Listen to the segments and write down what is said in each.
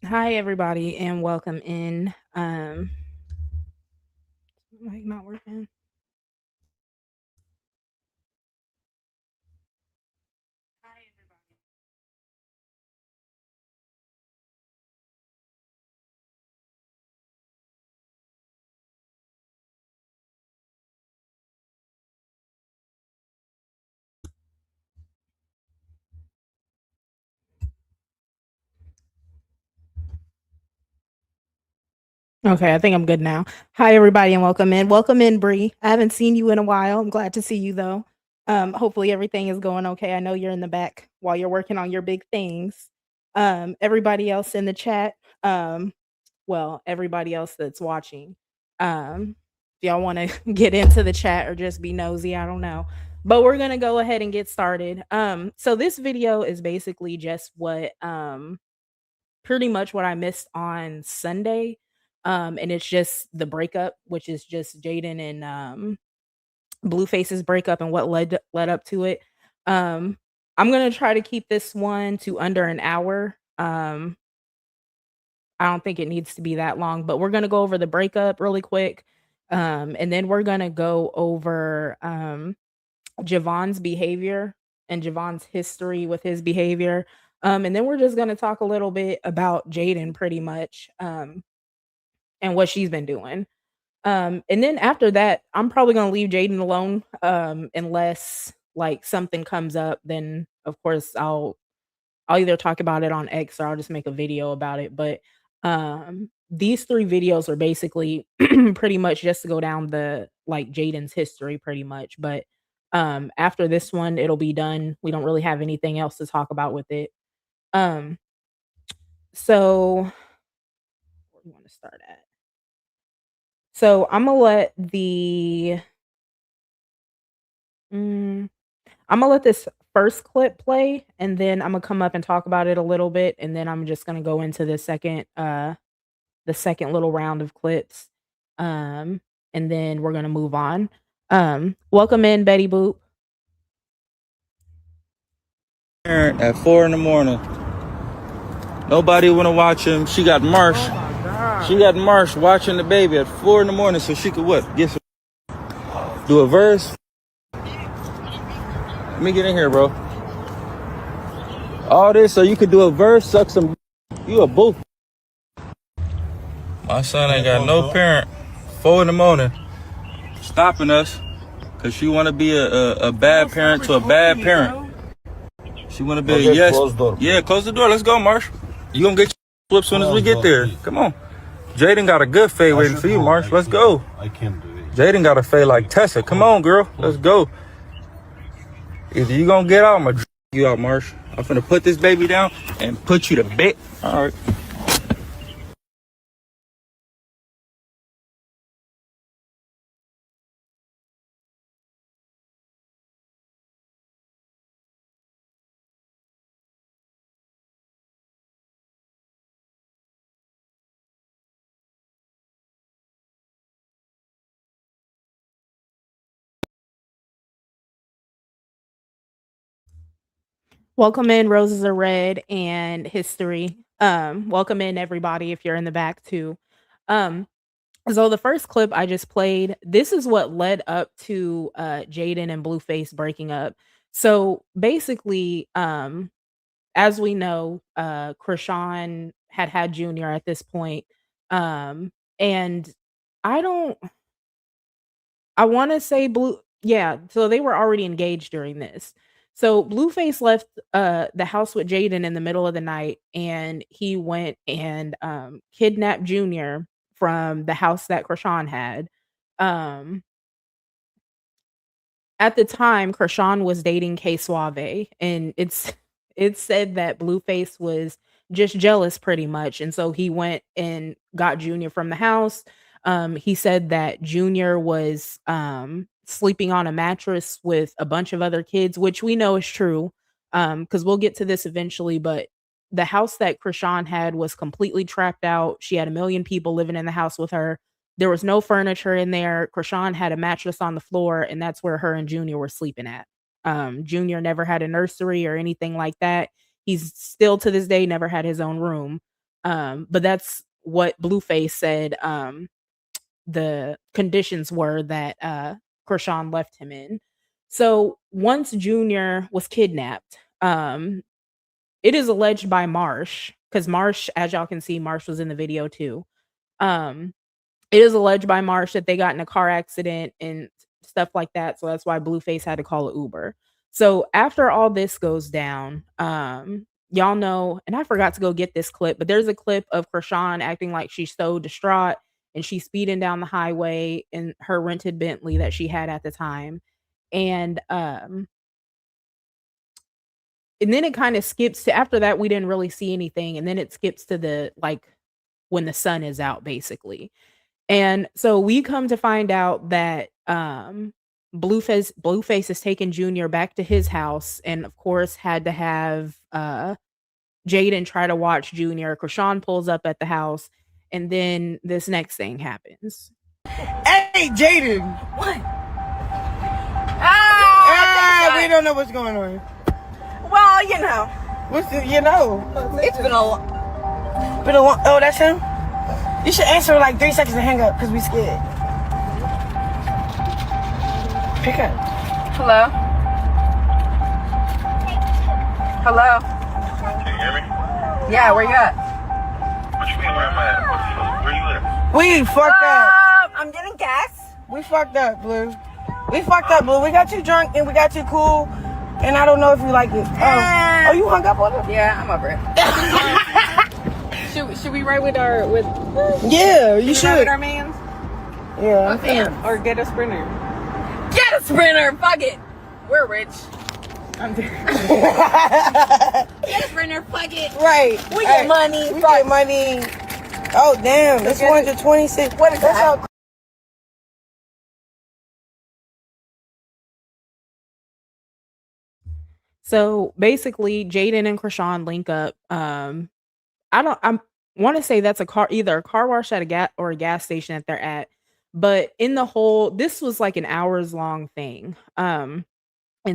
Hi, everybody, and welcome in. Mic not working. Hi, everybody. Okay, I think I'm good now. Hi, everybody, and welcome in. Welcome in, Bree. I haven't seen you in a while. I'm glad to see you, though. Hopefully, everything is going okay. I know you're in the back while you're working on your big things. Everybody else in the chat, well, everybody else that's watching. If y'all want to get into the chat or just be nosy, I don't know. But we're gonna go ahead and get started. So this video is basically just what pretty much what I missed on Sunday. And it's just the breakup, which is just Jaidyn and Blueface's breakup and what led up to it. Um, I'm gonna try to keep this one to under an hour. I don't think it needs to be that long, but we're gonna go over the breakup really quick. And then we're gonna go over Javon's behavior and Javon's history with his behavior. And then we're just gonna talk a little bit about Jaidyn pretty much, and what she's been doing. And then after that, I'm probably gonna leave Jaidyn alone, unless like something comes up, then of course I'll either talk about it on X or I'll just make a video about it. But these three videos are basically pretty much just to go down the like Jaden's history pretty much. But after this one, it'll be done. We don't really have anything else to talk about with it. Um, so where do you want to start at? So mm, I'm gonna let this first clip play, and then I'm gonna come up and talk about it a little bit, and then I'm just gonna go into the second little round of clips. Um, and then we're gonna move on. Welcome in, Betty Boop. At 4 in the morning. Nobody want to watch him. She got Marsh. Oh my god. She got Marsh watching the baby at 4 in the morning so she could what? Do a verse? Let me get in here, bro. All this so you could do a verse, suck some. You a booth. My son ain't got no parent. 4 in the morning. Stopping us. Because she want to be a bad parent to a bad parent. She want to be a yes. Close door. Yeah, close the door. Let's go, Marsh. You gonna get your flip soon as we get there. Come on. Jaidyn got a good fade waiting for you, Marsh. Let's go. I can't do it. Jaidyn got a fade like Tessa. Come on, girl. Let's go. Either you gonna get out, I'm gonna you out, Marsh. I'm finna put this baby down and put you to bed. All right. Welcome in, Roses Are Red and History. Welcome in everybody if you're in the back too. Um, so the first clip I just played, this is what led up to Jaidyn and Blueface breaking up. So basically, as we know, Krishan had Junior at this point. And I don't I wanna say Blue yeah, so they were already engaged during this. So Blueface left, the house with Jaden in the middle of the night, and he went and, kidnapped Junior from the house that Krishan had. Um, at the time, Krishan was dating K Suave, and it's said that Blueface was just jealous pretty much, and so he went and got Junior from the house. He said that Junior was, sleeping on a mattress with a bunch of other kids, which we know is true, because 'cause we'll get to this eventually, but the house that Krishan had was completely trapped out. She had a million people living in the house with her. There was no furniture in there. Krishan had a mattress on the floor, and that's where her and Junior were sleeping at. Junior never had a nursery or anything like that. He's still to this day never had his own room. But that's what Blueface said, the conditions were that, Krishan left him in. So once Junior was kidnapped, it is alleged by Marsh, because Marsh, as y'all can see, Marsh was in the video too. Um, it is alleged by Marsh that they got in a car accident and stuff like that, so that's why Blueface had to call a Uber. So after all this goes down, y'all know, and I forgot to go get this clip, but there's a clip of Krishan acting like she's so distraught and she's speeding down the highway in her rented Bentley that she had at the time. And and then it kind of skips to, after that we didn't really see anything, and then it skips to the, like, when the sun is out basically. And so we come to find out that Blueface has taken Junior back to his house, and of course had to have Jaidyn try to watch Junior. Krishan pulls up at the house, and then this next thing happens. Hey, Jaidyn! What? We don't know what's going on. Well, you know. What's the, you know? It's been a long. Oh, that's him? You should answer like 3 seconds and hang up because we scared. Pick up. Hello? Hello? Can you hear me? Yeah, where you at? What you mean, where am I at? Where you live? We fucked up. I'm getting gas. We fucked up, Blue. We fucked up, Blue. We got you drunk and we got you cool. And I don't know if you like it. Oh, you hung up on it? Yeah, I'm over it. should we ride with our Yeah, you should. ride with our mans? Yeah. Or get a sprinter? Get a sprinter. Fuck it. We're rich. I'm Get a sprinter. Fuck it. Right. We get money. We get money. Oh damn, it's 126. What is that? So basically, Jaidyn and Krishan link up. I want to say that's either a car wash at a gas station that they're at. But in the whole, this was like an hours long thing. And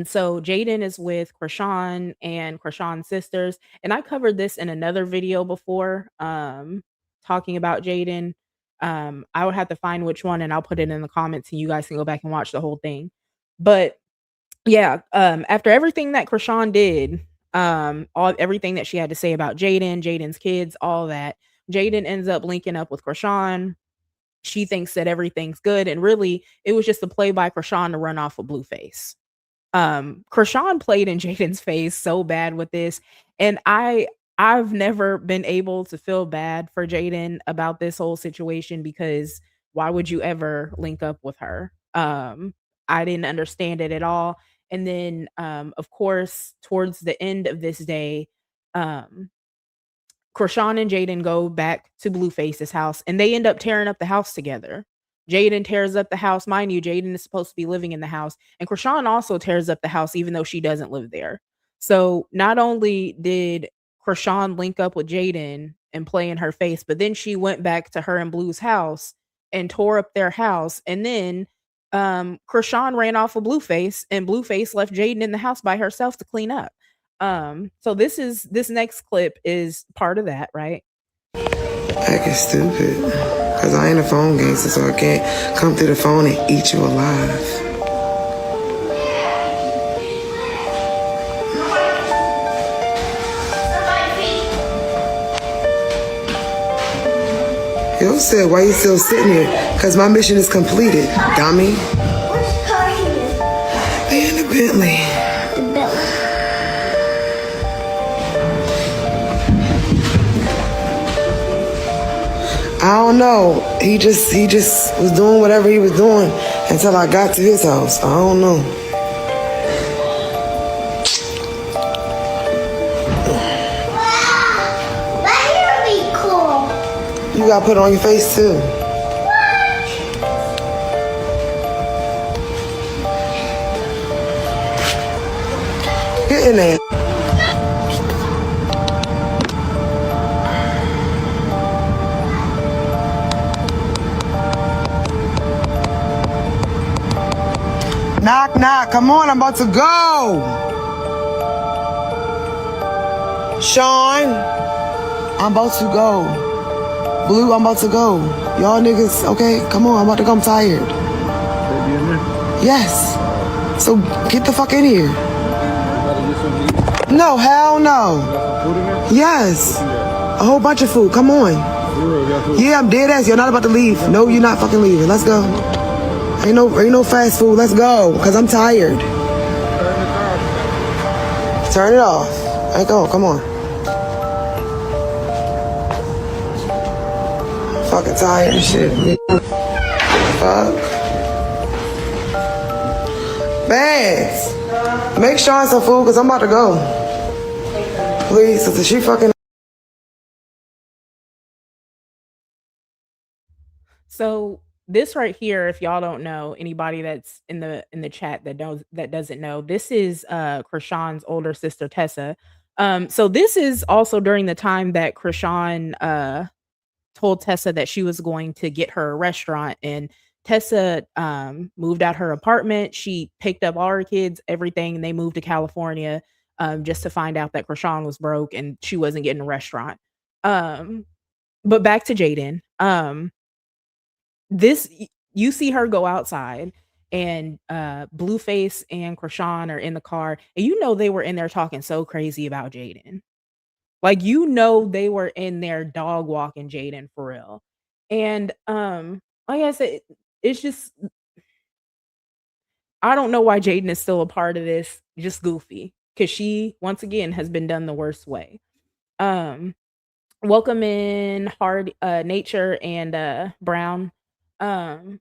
so Jaidyn is with Krishan and Krishan's sisters, and I covered this in another video before, talking about Jaidyn. I would have to find which one, and I'll put it in the comments, and you guys can go back and watch the whole thing. But yeah, after everything that Krishan did, everything that she had to say about Jaidyn's kids, all that, Jaidyn ends up linking up with Krishan. She thinks that everything's good, and really, it was just a play by Krishan to run off with Blueface. Krishan played in Jaidyn's face so bad with this, and I've never been able to feel bad for Jaidyn about this whole situation, because why would you ever link up with her? I didn't understand it at all. And then, of course, towards the end of this day, Krishan and Jaidyn go back to Blueface's house, and they end up tearing up the house together. Jaidyn tears up the house. Mind you, Jaidyn is supposed to be living in the house, and Krishan also tears up the house, even though she doesn't live there. So not only did Krishan link up with Jaidyn and play in her face, but then she went back to her and Blue's house and tore up their house. And then Krishan ran off with Blueface, and Blueface left Jaidyn in the house by herself to clean up. So this next clip is part of that, right? Acting stupid, cause I ain't a phone gangster, so I can't come through the phone and eat you alive. Yo said, why you still sitting here? Cause my mission is completed, dummy. Which car are you in? They in the Bentley. The Bentley. I don't know. He just was doing whatever he was doing until I got to his house. I don't know. Wow! That would be cool. You gotta put it on your face too. Get in there. Knock, knock. Come on, I'm about to go. Sean, I'm about to go. Blue, I'm about to go. Y'all niggas, okay? Come on, I'm about to go. I'm tired. Yes. So get the fuck in here. No, hell no. Yes. A whole bunch of food. Come on. Yeah, I'm dead ass. You're not about to leave. No, you're not fucking leaving. Let's go. Ain't no fast food. Let's go. Cause I'm tired. Turn it off. Ain't go. Come on. I'm fucking tired of shit. Fuck. Bags. Make Sean some food cause I'm about to go. Please, cause she fucking. So this right here, if y'all don't know, anybody that's in the chat that doesn't know, this is Krishan's older sister Tessa. So this is also during the time that Krishan told Tessa that she was going to get her a restaurant, and Tessa moved out her apartment. She picked up all her kids, everything, and they moved to California just to find out that Krishan was broke and she wasn't getting a restaurant. But back to Jaidyn. You see her go outside, and Blueface and Krishan are in the car, and you know they were in there talking so crazy about Jaidyn. Like, you know they were in there dog walking Jaidyn for real. And like I said, it's just I don't know why Jaidyn is still a part of this, just goofy, because she once again has been done the worst way. Um Welcome in Hard Nature and Brown. Um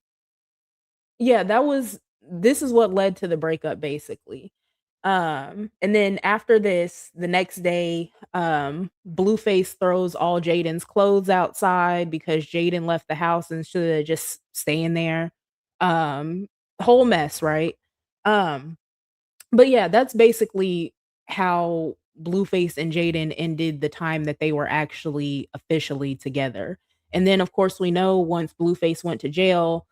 Yeah, this is what led to the breakup basically. And then after this, the next day, Blueface throws all Jaden's clothes outside because Jaidyn left the house instead of just staying there. Um, Whole mess, right? Um, but yeah, that's basically how Blueface and Jaidyn ended the time that they were actually officially together. And then, of course, we know once Blueface went to jail,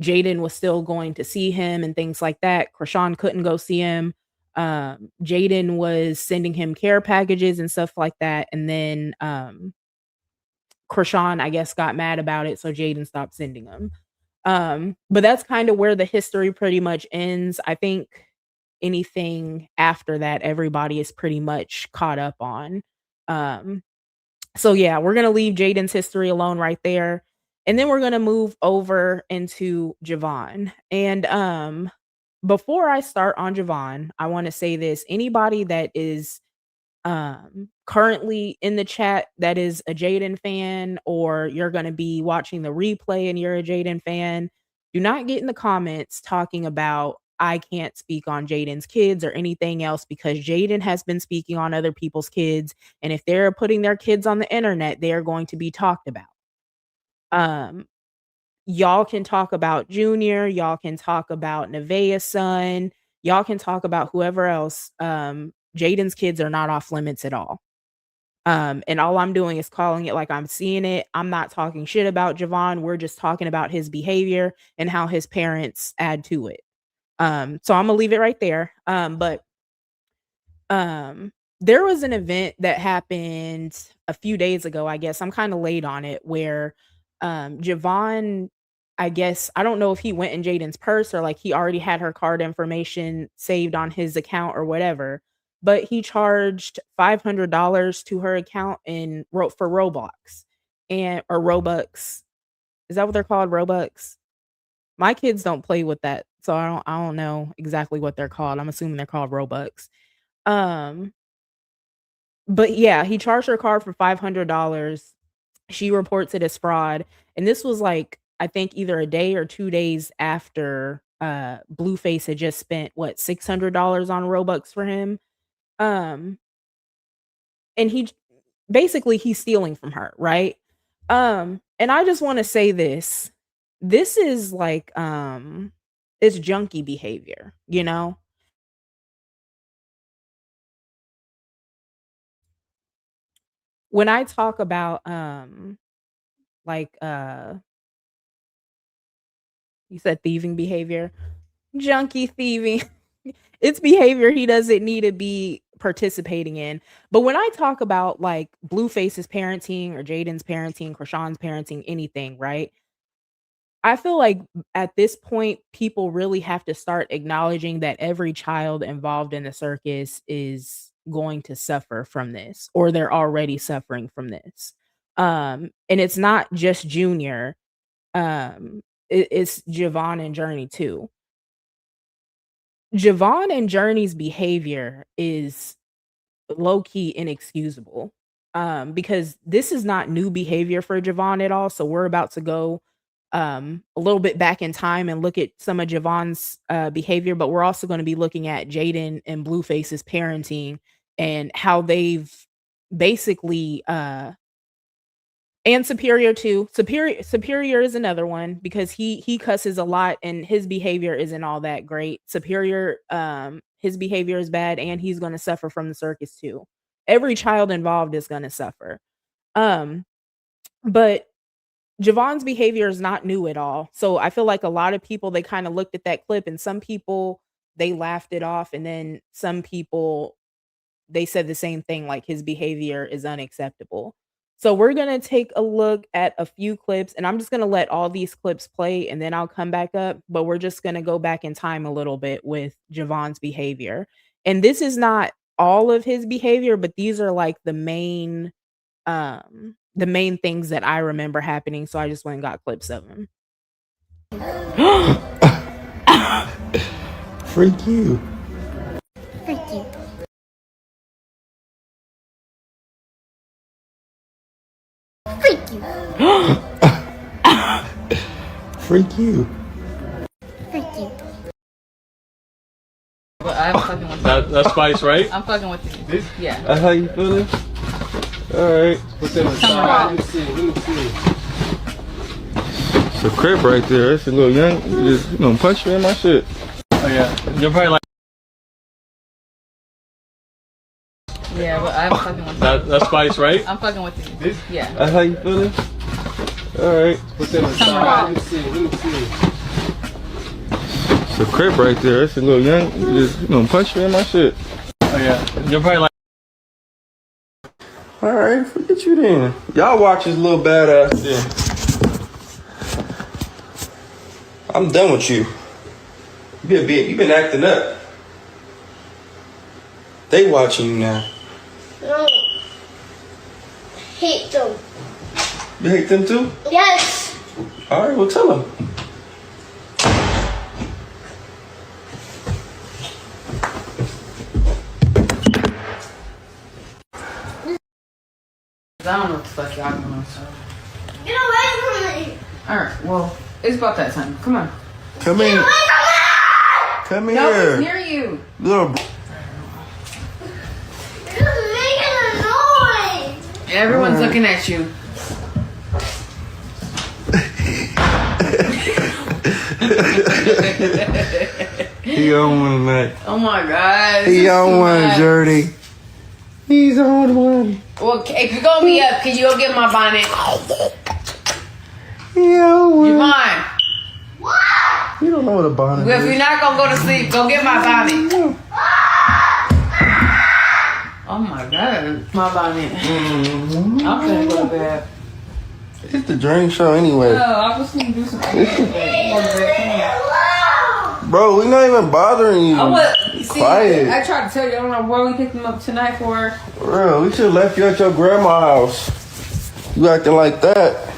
Jaidyn was still going to see him and things like that. Krishan couldn't go see him. Jaidyn was sending him care packages and stuff like that. And then Krishan, I guess, got mad about it, so Jaidyn stopped sending them. But that's kind of where the history pretty much ends. I think anything after that, everybody is pretty much caught up on. Um, so yeah, we're gonna leave Jaden's history alone right there. And then we're gonna move over into Javon. And before I start on Javon, I want to say this. Anybody that is currently in the chat that is a Jaidyn fan, or you're going to be watching the replay and you're a Jaidyn fan, do not get in the comments talking about I can't speak on Jaden's kids or anything else, because Jaidyn has been speaking on other people's kids, and if they're putting their kids on the internet, they are going to be talked about. um Y'all can talk about Junior, y'all can talk about Nevaeh's son, y'all can talk about whoever else. Jaden's kids are not off limits at all. And all I'm doing is calling it like I'm seeing it. I'm not talking shit about Javon. We're just talking about his behavior and how his parents add to it. So I'm gonna leave it right there. But there was an event that happened a few days ago, I guess. I'm kind of late on it, where Javon, I guess, I don't know if he went in Jaden's purse or like he already had her card information saved on his account or whatever, but he charged $500 to her account and wrote for Roblox and or Robux. Is that what they're called? Robux? My kids don't play with that, so I don't know exactly what they're called. I'm assuming they're called Robux. Um, but yeah, he charged her card for $500. She reports it as fraud, and this was like, I think either a day or 2 days after Blueface had just spent what, $600 on Robux for him. Um and he basically he's stealing from her, right? And I just want to say this. This is like it's junkie behavior, you know? When I talk about like you said thieving behavior, junkie thieving. It's behavior he doesn't need to be participating in. But when I talk about like Blueface's parenting or Jaidyn's parenting, Krishan's parenting, anything, right? I feel like at this point, people really have to start acknowledging that every child involved in the circus is going to suffer from this, or they're already suffering from this. And it's not just Junior, it's Javon and Journey too. Javon and Journey's behavior is low key inexcusable. Because this is not new behavior for Javon at all. So we're about to go a little bit back in time and look at some of Javon's behavior, but we're also going to be looking at Jaidyn and Blueface's parenting and how they've basically and Superior too. Superior is another one because he cusses a lot and his behavior isn't all that great. Superior, his behavior is bad and he's gonna suffer from the circus too. Every child involved is gonna suffer. Um, but Javon's behavior is not new at all. So I feel like a lot of people they kind of looked at that clip and some people they laughed it off, and then some people they said the same thing, like his behavior is unacceptable. So we're going to take a look at a few clips and I'm just going to let all these clips play and then I'll come back up, but we're just going to go back in time a little bit with Javon's behavior. And this is not all of his behavior, but these are like the main things that I remember happening, so I just went and got clips of them. Freak you. Freak you. Freak you. Freak you. Freak you. But I'm fucking with you. That's Spice, right? I'm fucking with you. Yeah. That's how you feeling? Alright. Put that aside. Let me see. It's a crib right there. It's a little young. You gonna punch me in my shit. Oh yeah. You're probably like. Yeah, but I'm fucking with you. That's Spice, right? I'm fucking with you. Yeah. That's how you feeling? Alright. Put that aside. Let me see. It's a crib right there. It's a little young. You gonna punch me in my shit. Oh yeah. You're probably like. Alright, forget you then. Y'all watch this little badass then. I'm done with you. You been acting up. They watching you now. No. Hate them. You hate them too? Yes. Alright, well tell them. I don't know what the fuck y'all doing, so. Get away from me. Alright, well, it's about that time. Come on. Come Get in. away from me. Come No, here. it's near you. Little You're making a noise. Everyone's looking at you. He on one, Mac. Oh my god. He on one, Journey. He's on one. Well, if you're gonna be up, can you go get my bonnet? He on one. Javon, You don't know what a bonnet if is. you're not gonna go to sleep, go get my bonnet. Oh my god. My bonnet. I'm gonna go to bed. It's the drink show anyway. Oh, I was gonna do some Go to bed. Bro, we not even bothering you. Come on. See, Quiet. I tried to tell you, I don't know where we picked them up tonight for. For real, we should have left you at your grandma's house. You acting like that.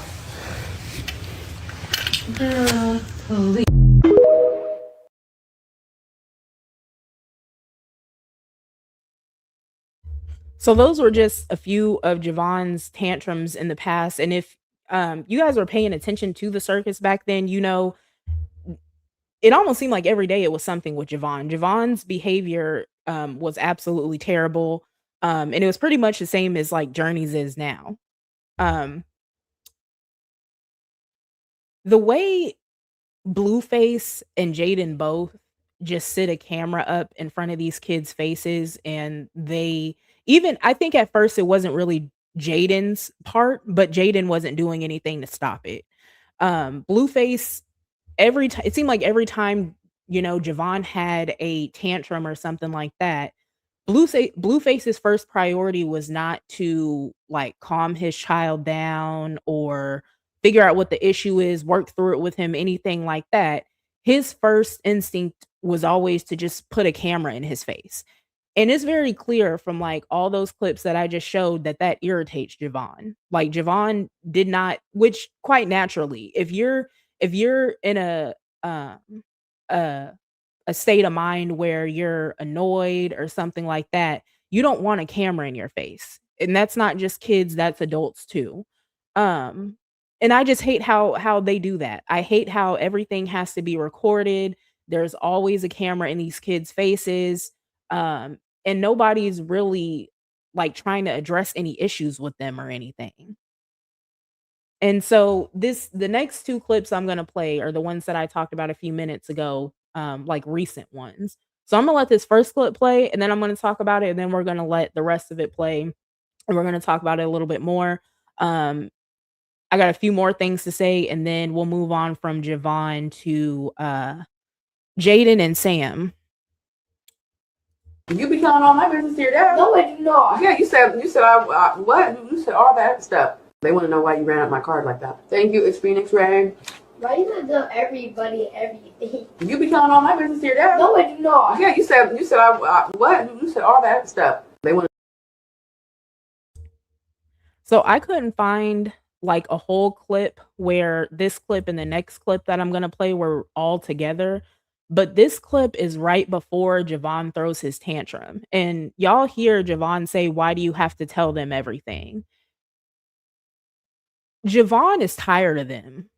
So those were just a few of Javon's tantrums in the past. And if you guys were paying attention to the circus back then, you know, it almost seemed like every day it was something with Javon. Javon's behavior was absolutely terrible. And it was pretty much the same as like Journey's is now. The way Blueface and Jaidyn both just sit a camera up in front of these kids' faces, and they even I think at first it wasn't really Jaden's part, but Jaidyn wasn't doing anything to stop it. Blueface every time it seemed like every time, you know, Javon had a tantrum or something like that, Blueface's first priority was not to, like, calm his child down or figure out what the issue is, work through it with him, anything like that. His first instinct was always to just put a camera in his face. And it's very clear from, like, all those clips that I just showed that that irritates Javon. Like, Javon did not, which quite naturally, if you're in um, a a state of mind where you're annoyed or something like that, you don't want a camera in your face. And that's not just kids, that's adults too. Um, and I just hate how they do that. I hate how everything has to be recorded. There's always a camera in these kids' faces. And nobody's really like trying to address any issues with them or anything. And so the next 2 clips I'm gonna play are the ones that I talked about a few minutes ago, like recent ones. So I'm gonna let this first clip play, and then I'm gonna talk about it, and then we're gonna let the rest of it play, and we're gonna talk about it a little bit more. Um, I got a few more things to say, and then we'll move on from Javon to, Jaidyn and Sam. You be telling all my business to your dad? No, I do not. Yeah, you said I what? You said all that stuff. They want to know why you ran up my card like that. Thank you, it's Phoenix Ray. Why you gonna tell everybody everything? You be telling all my business to your dad? No, I do not. Yeah, you said I what? You said all that stuff. They want. So I couldn't find like a whole clip where this clip and the next clip that I'm gonna play were all together. But this clip is right before Javon throws his tantrum. And y'all hear Javon say, "Why do you have to tell them everything?" Javon is tired of them.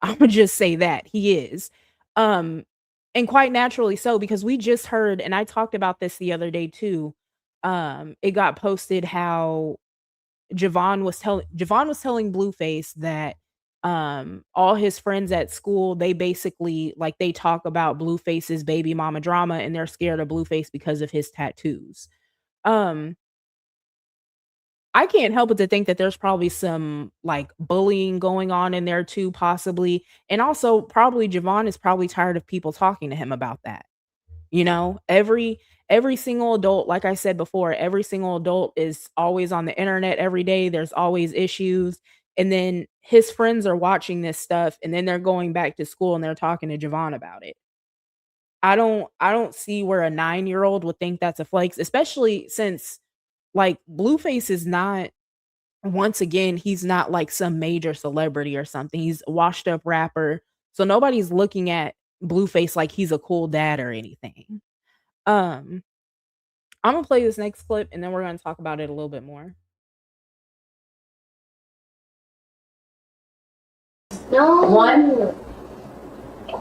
Imma just say that, he is. Um, and quite naturally so, because we just heard, and I talked about this the other day too, it got posted how Javon was telling Blueface that, all his friends at school, they basically like, they talk about Blueface's baby mama drama, and they're scared of Blueface because of his tattoos. Um, I can't help but to think that there's probably some, like, bullying going on in there too, possibly, and also probably Javon is probably tired of people talking to him about that. You know, every single adult, like I said before, every single adult is always on the internet every day. There's always issues. And then his friends are watching this stuff and then they're going back to school and they're talking to Javon about it. I don't see where a 9-year-old would think that's a flex, especially since like Blueface is not, once again, he's not like some major celebrity or something. He's a washed up rapper. So nobody's looking at Blueface like he's a cool dad or anything. Um, I'm gonna play this next clip and then we're gonna talk about it a little bit more. No. 1,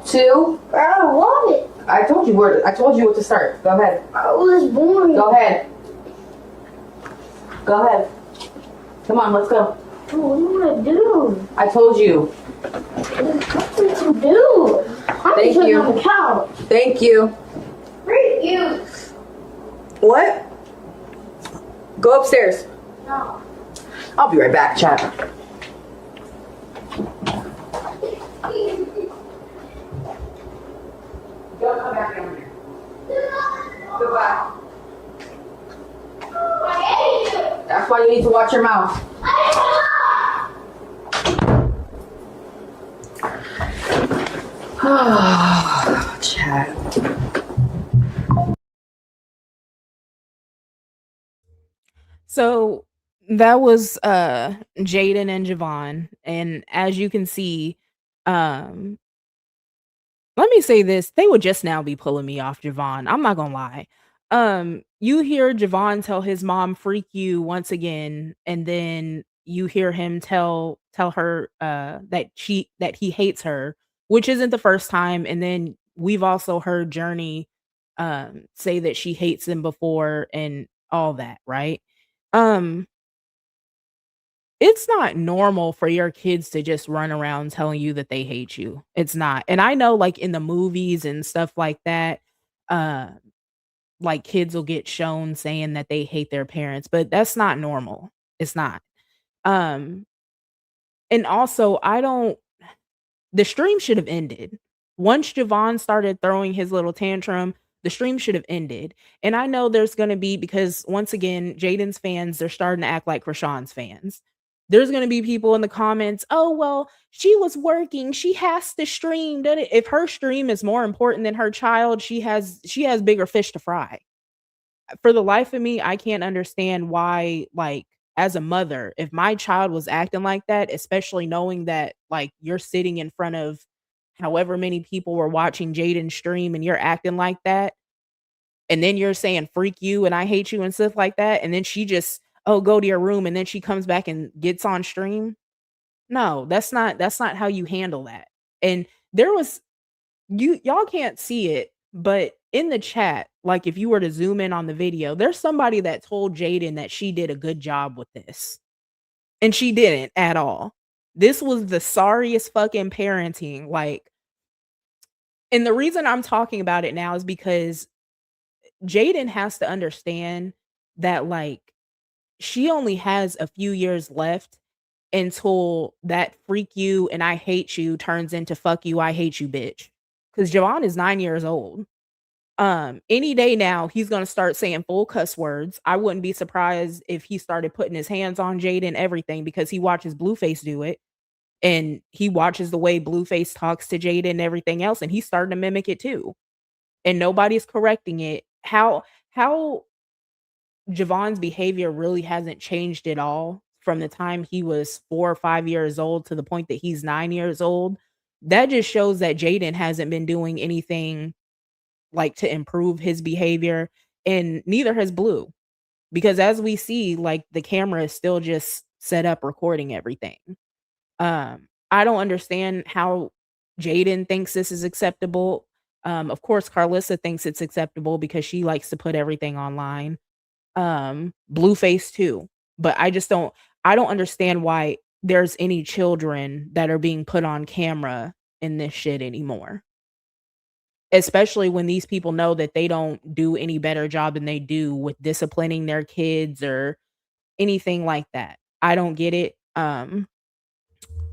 2. I don't want it. I told you what to start. Go ahead. I was born. Go ahead. Go ahead. Come on, let's go. What do you want to do? I told you. Nothing to do. I'm Thank sitting you. on the couch. Thank you. Great you. What? Go upstairs. No. I'll be right back, chat. Don't come back down here. Goodbye. I hate you. That's why you need to watch your mouth. Chat. So that was Jaden and Javon. And as you can see, um, let me say this, they would just now be pulling me off Javon. I'm not gonna lie. You hear Javon tell his mom freak you once again, and then you hear him tell her that he hates her, which isn't the first time. And then we've also heard Journey say that she hates him before and all that, right? Um, it's not normal for your kids to just run around telling you that they hate you. It's not. And I know like in the movies and stuff like that, uh, like kids will get shown saying that they hate their parents, but that's not normal. It's not. Um, and also I don't the stream should have ended. Once Javon started throwing his little tantrum, The stream should have ended. And I know there's gonna be because once again, Jaden's fans, they're starting to act like Krishan's fans. There's gonna be people in the comments, "Oh, well, she was working. She has to stream." If her stream is more important than her child, she has bigger fish to fry. For the life of me, I can't understand why, like, as a mother, if my child was acting like that, especially knowing that, like, you're sitting in front of however many people were watching Jaden stream and you're acting like that, and then you're saying freak you and I hate you and stuff like that, and then she just, oh, go to your room, and then she comes back and gets on stream. No, that's not how you handle that. And there was y'all can't see it, but in the chat, like, if you were to zoom in on the video, there's somebody that told Jaden that she did a good job with this, and she didn't at all. This was the sorriest fucking parenting, like, and the reason I'm talking about it now is because Jaden has to understand that, like, she only has a few years left until that "freak you" and "I hate you" turns into "fuck you, I hate you, bitch." Because Javon is 9 years old. Any day now, he's gonna start saying full cuss words. I wouldn't be surprised if he started putting his hands on Jada and everything because he watches Blueface do it, and he watches the way Blueface talks to Jada and everything else, and he's starting to mimic it too, and nobody's correcting it. How Javon's behavior really hasn't changed at all from the time he was 4 or 5 years old to the point that he's 9 years old. That just shows that Jaden hasn't been doing anything, like, to improve his behavior, and neither has Blue, because as we see, like, the camera is still just set up recording everything. I don't understand how Jaden thinks this is acceptable. Of course, Carlissa thinks it's acceptable because she likes to put everything online. Blueface too, but I don't understand why there's any children that are being put on camera in this shit anymore. Especially when these people know that they don't do any better job than they do with disciplining their kids or anything like that. I don't get it, and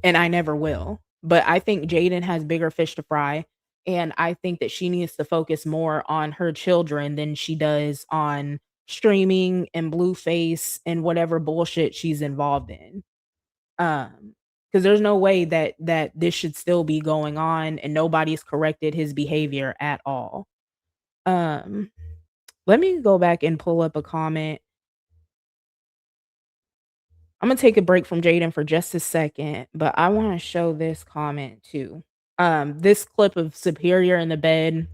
I never will. But I think Jaden has bigger fish to fry, and I think that she needs to focus more on her children than she does on streaming and Blueface and whatever bullshit she's involved in. Because there's no way that this should still be going on and nobody's corrected his behavior at all. Um, Let me go back and pull up a comment. I'm gonna take a break from Jaden for just a second, but I want to show this comment too. This clip of Superior in the bed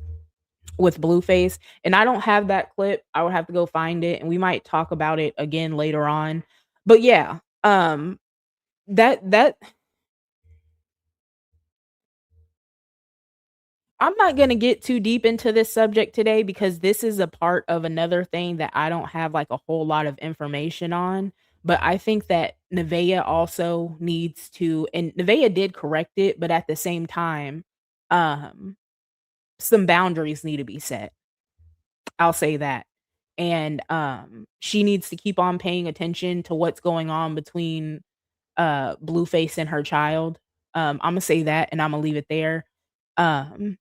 with Blueface, and I don't have that clip. I would have to go find it, and we might talk about it again later on. But yeah, that I'm not going to get too deep into this subject today because this is a part of another thing that I don't have like a whole lot of information on. But I think that Nevaeh also needs to, and Nevaeh did correct it, but at the same time, um, some boundaries need to be set. I'll say that. And she needs to keep on paying attention to what's going on between Blueface and her child. I'm gonna say that and I'm gonna leave it there. Um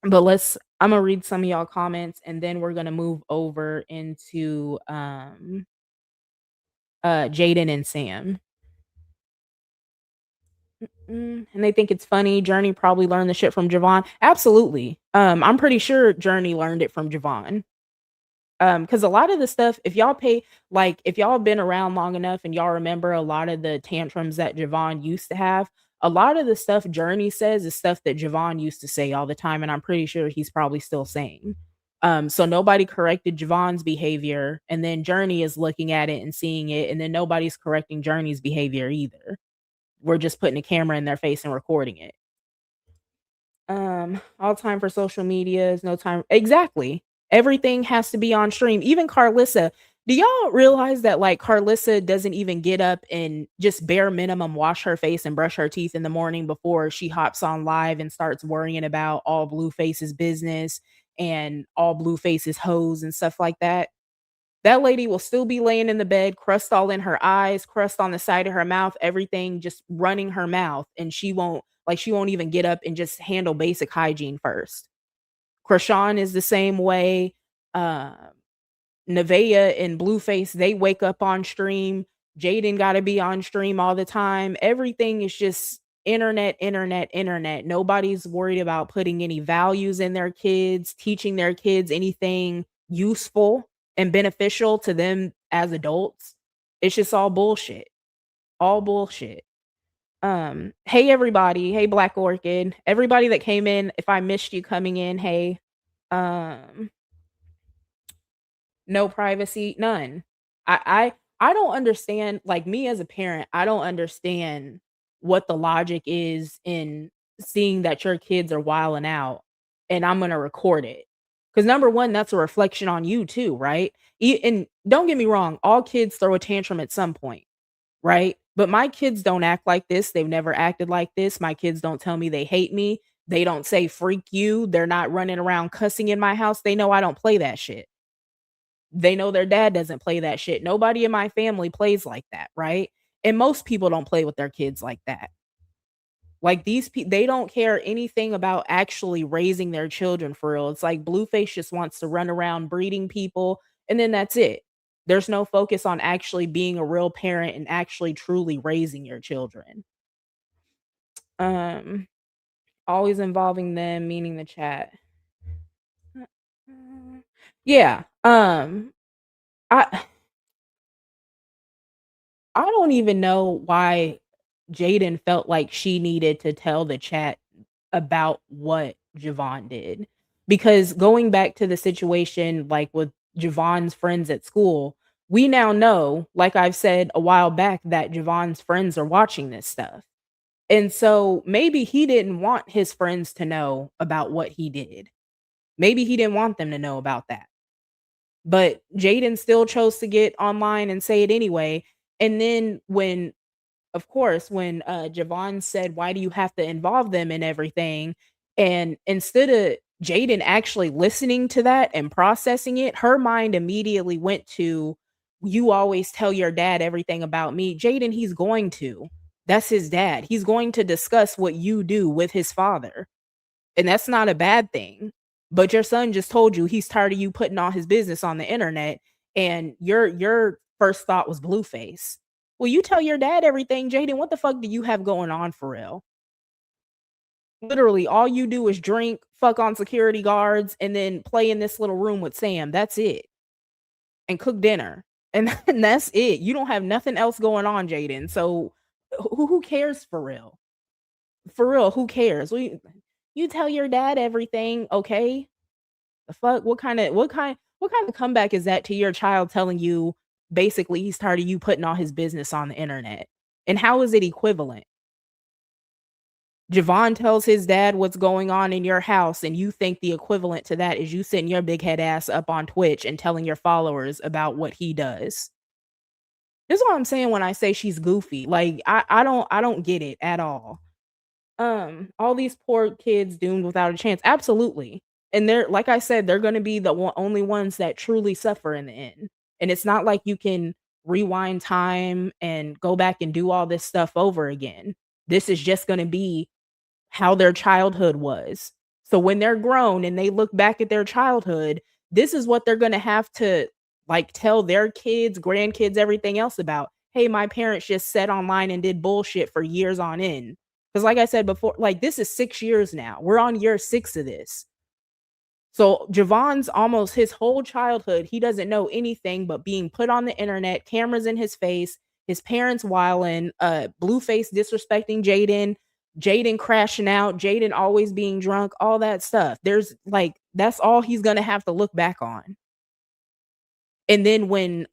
but I'm gonna read some of y'all comments and then we're gonna move over into Jaden and Sam. And they think it's funny. Journey probably learned the shit from Javon. Absolutely. I'm pretty sure Journey learned it from Javon. Because a lot of the stuff, if y'all if y'all been around long enough and y'all remember a lot of the tantrums that Javon used to have, a lot of the stuff Journey says is stuff that Javon used to say all the time, and I'm pretty sure he's probably still saying. So nobody corrected Javon's behavior, and then Journey is looking at it and seeing it, and then nobody's correcting Journey's behavior either. We're just putting a camera in their face and recording it. All time for social media is no time. Exactly. Everything has to be on stream. Even Carlissa. Do y'all realize that like Carlissa doesn't even get up and just bare minimum wash her face and brush her teeth in the morning before she hops on live and starts worrying about all Blueface's business and all Blueface's hoes and stuff like that? That lady will still be laying in the bed, crust all in her eyes, crust on the side of her mouth, everything just running her mouth, and she won't even get up and just handle basic hygiene first. Krishan is the same way. Um, Nevaeh and Blueface, they wake up on stream. Jaidyn got to be on stream all the time. Everything is just internet, internet, internet. Nobody's worried about putting any values in their kids, teaching their kids anything useful and beneficial to them as adults. It's just all bullshit. All bullshit. Hey everybody. Hey Black Orchid. Everybody that came in, if I missed you coming in, hey. Um No privacy, none. I don't understand, like, me as a parent, I don't understand what the logic is in seeing that your kids are wilding out, and I'm gonna record it. Because number 1, that's a reflection on you too, right? And don't get me wrong, all kids throw a tantrum at some point, right? But my kids don't act like this, they've never acted like this, my kids don't tell me they hate me, they don't say, "Freak you," they're not running around cussing in my house, they know I don't play that shit. They know their dad doesn't play that shit. Nobody in my family plays like that, right? And most people don't play with their kids like that. Like they don't care anything about actually raising their children for real. It's like Blueface just wants to run around breeding people and then that's it. There's no focus on actually being a real parent and actually truly raising your children. Um Always involving them, meaning the chat. Yeah. I I don't even know why Jaidyn felt like she needed to tell the chat about what Javon did. Because going back to the situation, like with Javon's friends at school, we now know, like I've said a while back, that Javon's friends are watching this stuff. And so maybe he didn't want his friends to know about what he did. Maybe he didn't want them to know about that. But Jaidyn still chose to get online and say it anyway. And then when of course, when, Javon said, "Why do you have to involve them in everything?" And instead of Jaidyn actually listening to that and processing it, her mind immediately went to, "You always tell your dad everything about me." Jaidyn, he's going to. That's his dad. He's going to discuss what you do with his father, and that's not a bad thing. But your son just told you he's tired of you putting all his business on the internet, and your first thought was Blueface. Well, you tell your dad everything, Jaidyn. What the fuck do you have going on for real? Literally, all you do is drink, fuck on security guards, and then play in this little room with Sam. That's it. And cook dinner. And that's it. You don't have nothing else going on, Jaidyn. So who cares for real? For real, who cares? You tell your dad everything, okay? The fuck? What kind of comeback is that to your child telling you basically he's tired of you putting all his business on the internet? And how is it equivalent? Javon tells his dad what's going on in your house, and you think the equivalent to that is you sitting your big head ass up on Twitch and telling your followers about what he does. This is what I'm saying when I say she's goofy. Like I don't get it at all. All these poor kids doomed without a chance. Absolutely. And they're like I said, they're going to be the only ones that truly suffer in the end. And it's not like you can rewind time and go back and do all this stuff over again. This is just going to be how their childhood was. So when they're grown and they look back at their childhood, this is what they're going to have to like tell their kids, grandkids, everything else about. Hey, my parents just sat online and did bullshit for years on end. Because like I said before, like this is 6 years now. We're on year 6 of this. So Javon's almost his whole childhood, he doesn't know anything but being put on the internet, cameras in his face, his parents wilding, Blueface disrespecting Jaidyn, Jaidyn crashing out, Jaidyn always being drunk, all that stuff. There's like that's all he's gonna have to look back on. And then when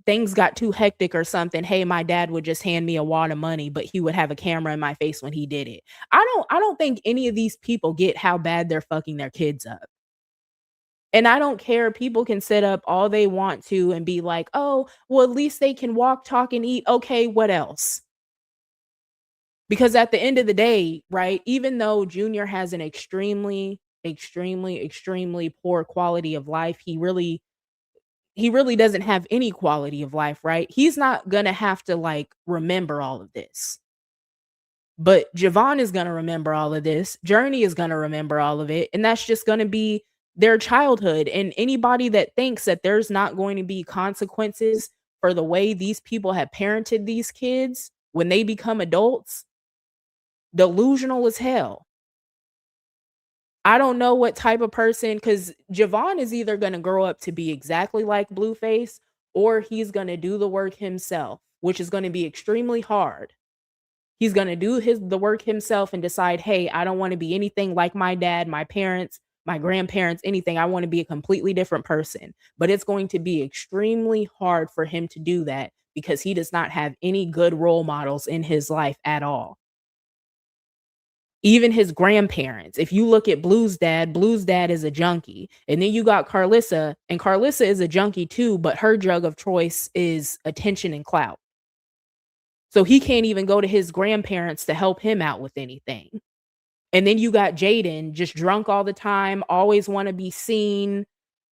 things got too hectic or something, hey, my dad would just hand me a wad of money, but he would have a camera in my face when he did it. I don't think any of these people get how bad they're fucking their kids up. And I don't care. People can sit up all they want to and be like, oh, well, at least they can walk, talk, and eat. Okay, what else? Because at the end of the day, right, even though Junior has an extremely, extremely, extremely poor quality of life, he really doesn't have any quality of life, right? He's not gonna have to like remember all of this. But Javon is gonna remember all of this. Journey is gonna remember all of it, and that's just gonna be their childhood. And anybody that thinks that there's not going to be consequences for the way these people have parented these kids when they become adults, delusional as hell. I don't know what type of person, because Javon is either gonna grow up to be exactly like Blueface, or he's gonna do the work himself, which is gonna be extremely hard. He's gonna do the work himself and decide, "Hey, I don't wanna be anything like my dad, my parents, my grandparents, anything. I wanna be a completely different person." But it's going to be extremely hard for him to do that because he does not have any good role models in his life at all. Even his grandparents. If you look at Blue's dad is a junkie. And then you got Carlissa, and Carlissa is a junkie too, but her drug of choice is attention and clout. So he can't even go to his grandparents to help him out with anything. And then you got Jaidyn, just drunk all the time, always want to be seen.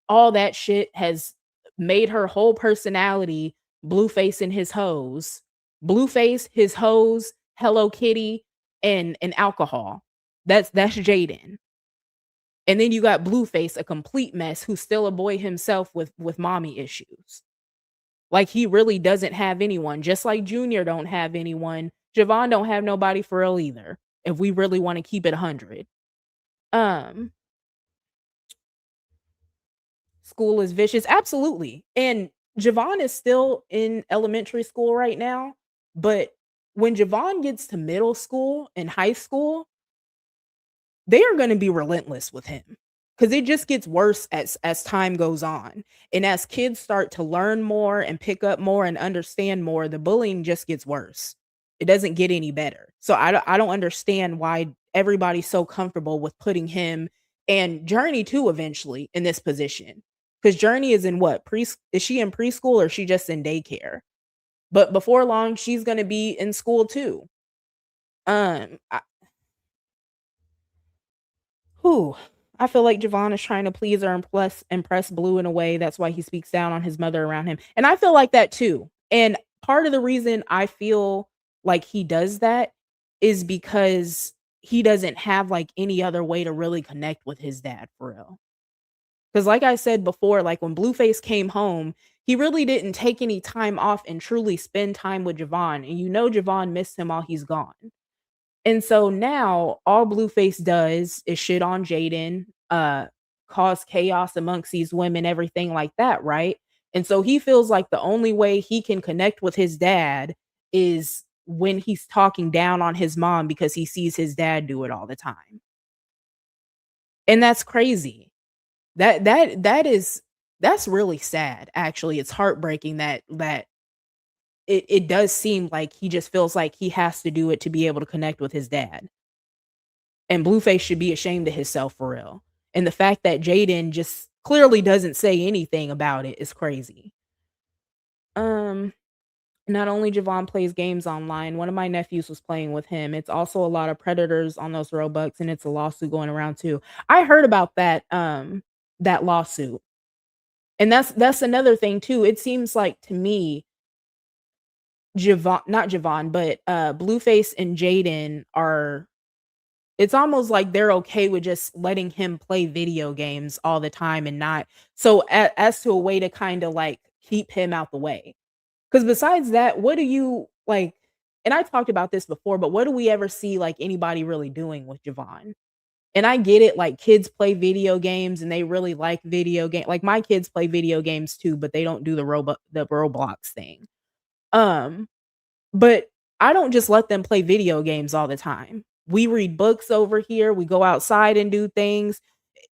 All that shit has made her whole personality Blueface and his hoes. Blueface, his hoes, Hello Kitty, and alcohol. That's Jaidyn. And then you got Blueface, a complete mess, who's still a boy himself with mommy issues. Like, he really doesn't have anyone. Just like Junior don't have anyone. Javon don't have nobody for real either. If we really want to keep it 100. School is vicious. Absolutely. And Javon is still in elementary school right now. But when Javon gets to middle school and high school, they are going to be relentless with him. Because it just gets worse as time goes on. And as kids start to learn more and pick up more and understand more, the bullying just gets worse. It doesn't get any better. So I don't understand why everybody's so comfortable with putting him and Journey too eventually in this position. Because Journey is in what? Is she in preschool or is she just in daycare? But before long, she's going to be in school too. I feel like Javon is trying to please or impress Blue in a way. That's why he speaks down on his mother around him. And I feel like that too. And part of the reason I feel like he does that is because he doesn't have like any other way to really connect with his dad for real. Because like I said before, like when Blueface came home, he really didn't take any time off and truly spend time with Javon. And you know Javon missed him while he's gone. And so now all Blueface does is shit on Jaidyn, cause chaos amongst these women, everything like that, right? And so he feels like the only way he can connect with his dad is when he's talking down on his mom because he sees his dad do it all the time. And that's crazy. That's really sad, actually. It's heartbreaking that it does seem like he just feels like he has to do it to be able to connect with his dad. And Blueface should be ashamed of himself for real. And the fact that Jaidyn just clearly doesn't say anything about it is crazy. Not only Javon plays games online, one of my nephews was playing with him. It's also a lot of predators on those Robux, and it's a lawsuit going around too. I heard about that lawsuit. And that's another thing too. It seems like to me not Javon, but Blueface and Jaidyn are, it's almost like they're okay with just letting him play video games all the time and not, so as to a way to kind of like keep him out the way. Because besides that, what do you like, and I talked about this before, but what do we ever see like anybody really doing with Javon? And I get it, like kids play video games and they really like video game. Like my kids play video games too, but they don't do the Roblox thing. But I don't just let them play video games all the time. We read books over here, we go outside and do things.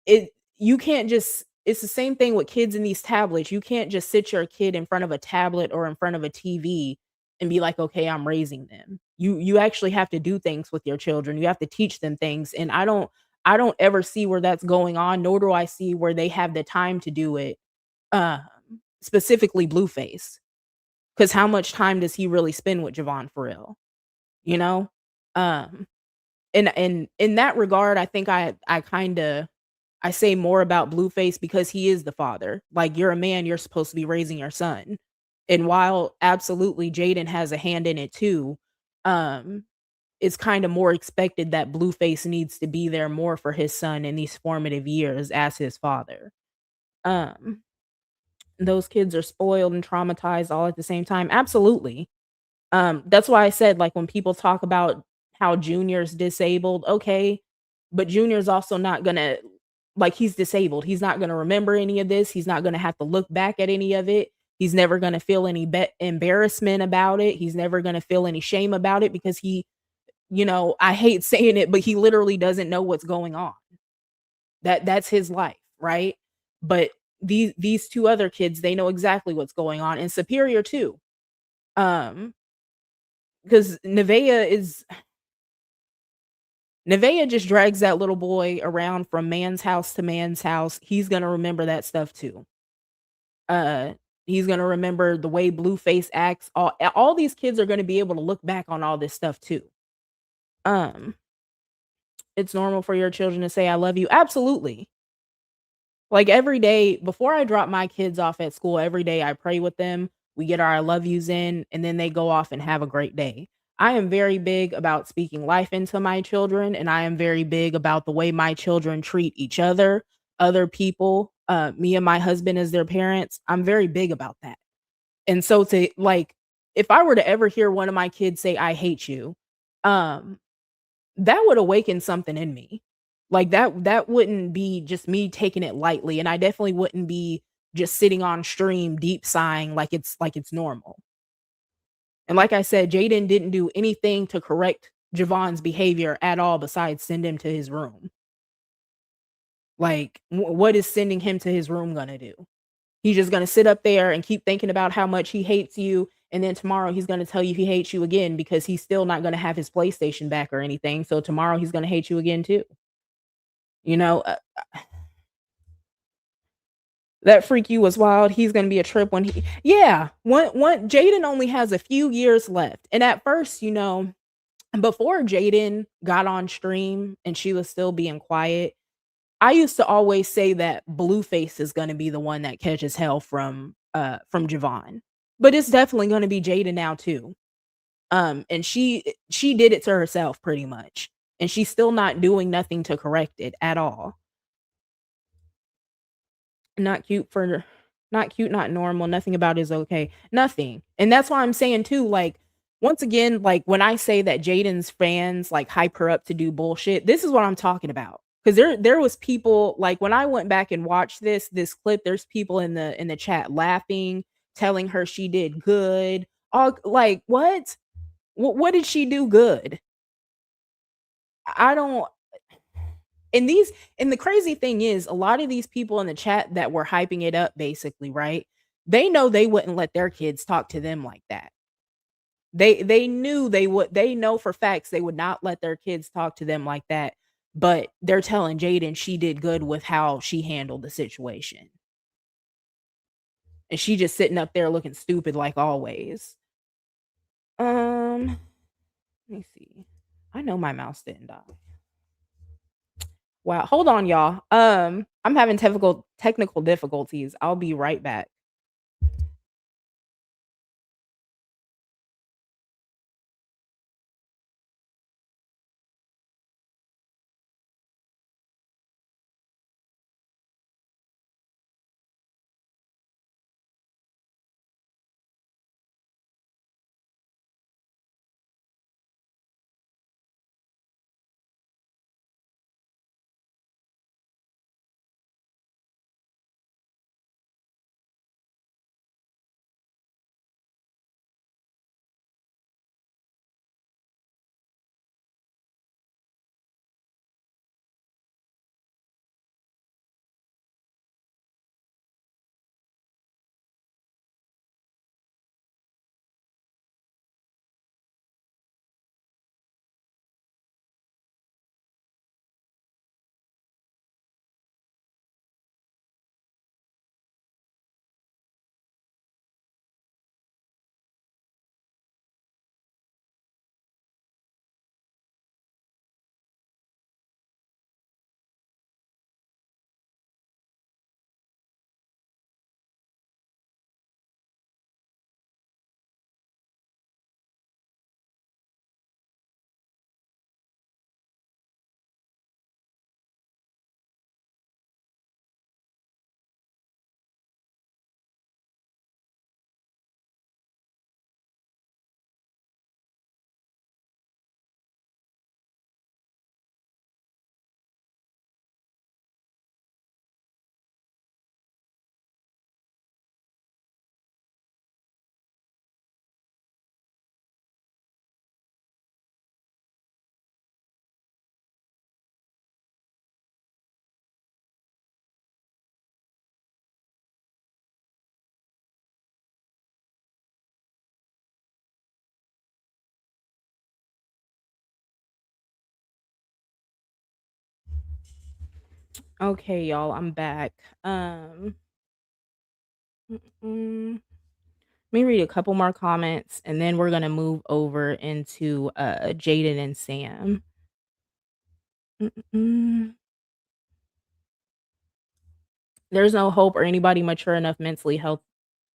You can't just, it's the same thing with kids in these tablets. You can't just sit your kid in front of a tablet or in front of a TV and be like, "Okay, I'm raising them." You actually have to do things with your children. You have to teach them things, and I don't ever see where that's going on, nor do I see where they have the time to do it. Um, Specifically Blueface. Because how much time does he really spend with Javon for real? You know? Um, and in that regard, I think I say more about Blueface because he is the father. Like, you're a man, you're supposed to be raising your son. And while absolutely Jaidyn has a hand in it too, um, it's kind of more expected that Blueface needs to be there more for his son in these formative years as his father. Um, those kids are spoiled and traumatized all at the same time. Absolutely. That's why I said, like, when people talk about how Junior's disabled, okay, but Junior's also not gonna, like, he's disabled. He's not gonna remember any of this. He's not gonna have to look back at any of it. He's never gonna feel any embarrassment about it. He's never gonna feel any shame about it because I hate saying it, but he literally doesn't know what's going on. That's his life, right? But these two other kids, they know exactly what's going on, and Superior too. Um, because Nevaeh just drags that little boy around from man's house to man's house. He's gonna remember that stuff too. Uh, he's gonna remember the way Blueface acts. All these kids are gonna be able to look back on all this stuff too. Um, it's normal for your children to say, "I love you." Absolutely. Like, every day before I drop my kids off at school, every day I pray with them. We get our I love yous in, and then they go off and have a great day. I am very big about speaking life into my children, and I am very big about the way my children treat each other people, me and my husband as their parents. I'm very big about that. And so to like, if I were to ever hear one of my kids say, "I hate you," um, that would awaken something in me. Like, that wouldn't be just me taking it lightly, and I definitely wouldn't be just sitting on stream deep sighing like it's normal. And like I said, Jaidyn didn't do anything to correct Javon's behavior at all besides send him to his room. Like, what is sending him to his room gonna do? He's just gonna sit up there and keep thinking about how much he hates you, and then tomorrow he's gonna tell you he hates you again because he's still not gonna have his PlayStation back or anything, so tomorrow he's gonna hate you again too. You know, that freak you was wild. He's gonna be a trip when he yeah, one Jaidyn only has a few years left, and at first, before Jaidyn got on stream and she was still being quiet, I used to always say that Blueface is gonna be the one that catches hell from Javon. But it's definitely gonna be Jaidyn now too. And she did it to herself pretty much, and she's still not doing nothing to correct it at all. Not cute for not cute, not normal, nothing about it is okay. Nothing. And that's why I'm saying too, like, once again, like, when I say that Jaden's fans, like, hype her up to do bullshit, this is what I'm talking about. Because there was people, like, when I went back and watched this clip, there's people in the chat laughing, telling her she did good. All like, what? What did she do good? I don't and these and the crazy thing is a lot of these people in the chat that were hyping it up basically, right? They know they wouldn't let their kids talk to them like that. They knew they know for facts they would not let their kids talk to them like that, but they're telling Jaidyn she did good with how she handled the situation. And she just sitting up there looking stupid like always. Let me see. I know my mouse didn't die. Wow, hold on, y'all. I'm having technical difficulties. I'll be right back. Okay, y'all, I'm back. Um, mm, Let me read a couple more comments, and then we're gonna move over into Jaden and Sam. Mm. There's no hope or anybody mature enough mentally health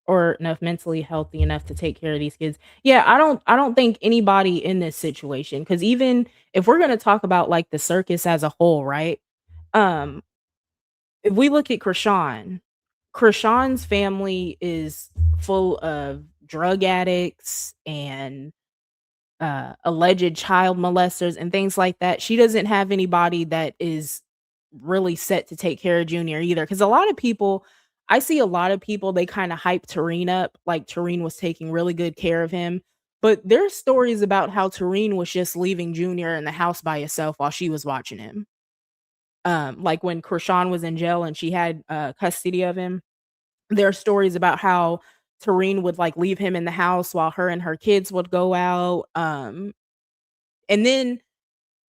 or enough mentally healthy enough to take care of these kids. Yeah, I don't think anybody in this situation, because even if we're gonna talk about like the circus as a whole, right? Um, if we look at Krishan's family is full of drug addicts and alleged child molesters and things like that. She doesn't have anybody that is really set to take care of Junior either. Because a lot of people, I see a lot of people, they kind of hype Tareen up, like Tareen was taking really good care of him. But there's stories about how Tareen was just leaving Junior in the house by himself while she was watching him. Like when Krishan was in jail and she had custody of him, there are stories about how Tareen would like leave him in the house while her and her kids would go out. And then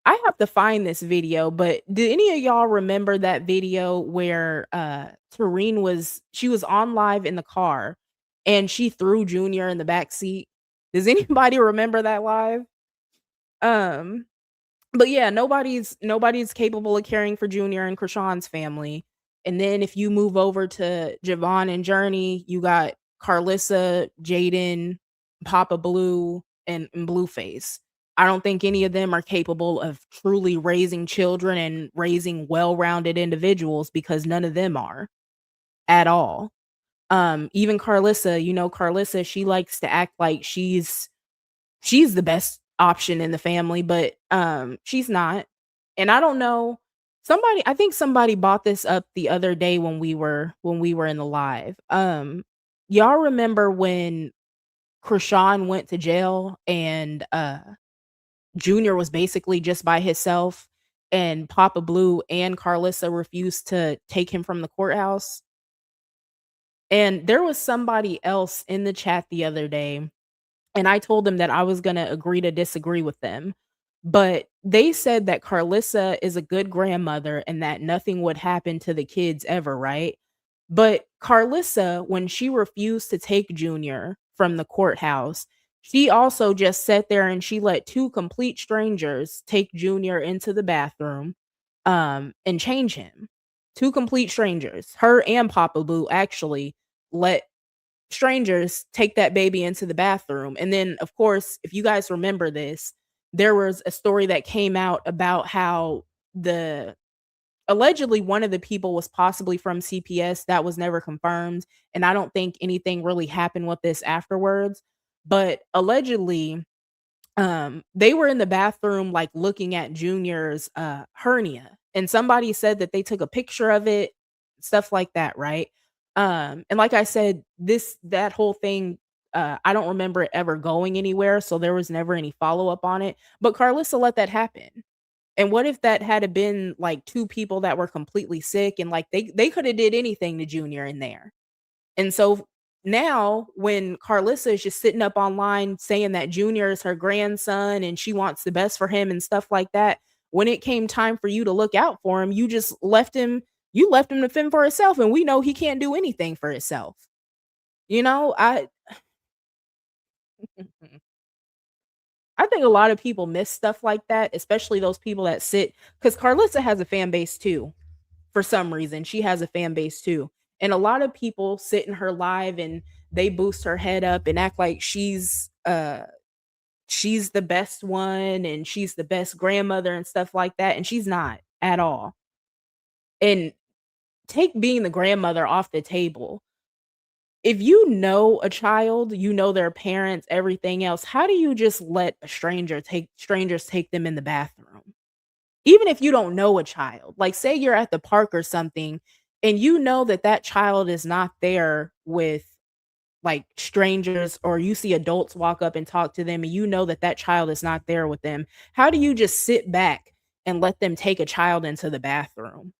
I have to find this video, but do any of y'all remember that video where Tareen she was on live in the car and she threw Junior in the back seat? Does anybody remember that live? Um but yeah, nobody's capable of caring for Junior and Krishan's family. And then if you move over to Javon and Journey, you got Carlissa, Jaden, Papa Blue, and Blueface. I don't think any of them are capable of truly raising children and raising well-rounded individuals because none of them are at all. Even Carlissa, Carlissa, she likes to act like she's the best option in the family, but, she's not. And I don't know, I think somebody bought this up the other day when we were in the live. Y'all remember when Krishan went to jail and, Junior was basically just by himself and Papa Blue and Carlissa refused to take him from the courthouse? And there was somebody else in the chat the other day, and I told them that I was gonna agree to disagree with them. But they said that Carlissa is a good grandmother and that nothing would happen to the kids ever, right? But Carlissa, when she refused to take Junior from the courthouse, she also just sat there and she let two complete strangers take Junior into the bathroom and change him. Two complete strangers. Her and Papa Boo actually let strangers take that baby into the bathroom. And then, of course, if you guys remember this, there was a story that came out about how the allegedly one of the people was possibly from CPS. That was never confirmed. And I don't think anything really happened with this afterwards. But allegedly, they were in the bathroom like looking at Junior's hernia, and somebody said that they took a picture of it, stuff like that, right? And like I said, that whole thing, I don't remember it ever going anywhere, so there was never any follow-up on it. But Carlissa let that happen. And what if that had been like two people that were completely sick and like they could have did anything to Junior in there? And so now when Carlissa is just sitting up online saying that Junior is her grandson and she wants the best for him and stuff like that, when it came time for you to look out for him, you left him to fend for himself, and we know he can't do anything for himself. You know, I think a lot of people miss stuff like that, especially those people that sit, because Carlissa has a fan base too. For some reason, she has a fan base too. And a lot of people sit in her live and they boost her head up and act like she's the best one and she's the best grandmother and stuff like that, and she's not at all. And take being the grandmother off the table. If you know a child, you know their parents, everything else, how do you just let strangers take them in the bathroom? Even if you don't know a child, like say you're at the park or something and you know that that child is not there with like strangers, or you see adults walk up and talk to them and you know that that child is not there with them. How do you just sit back and let them take a child into the bathroom?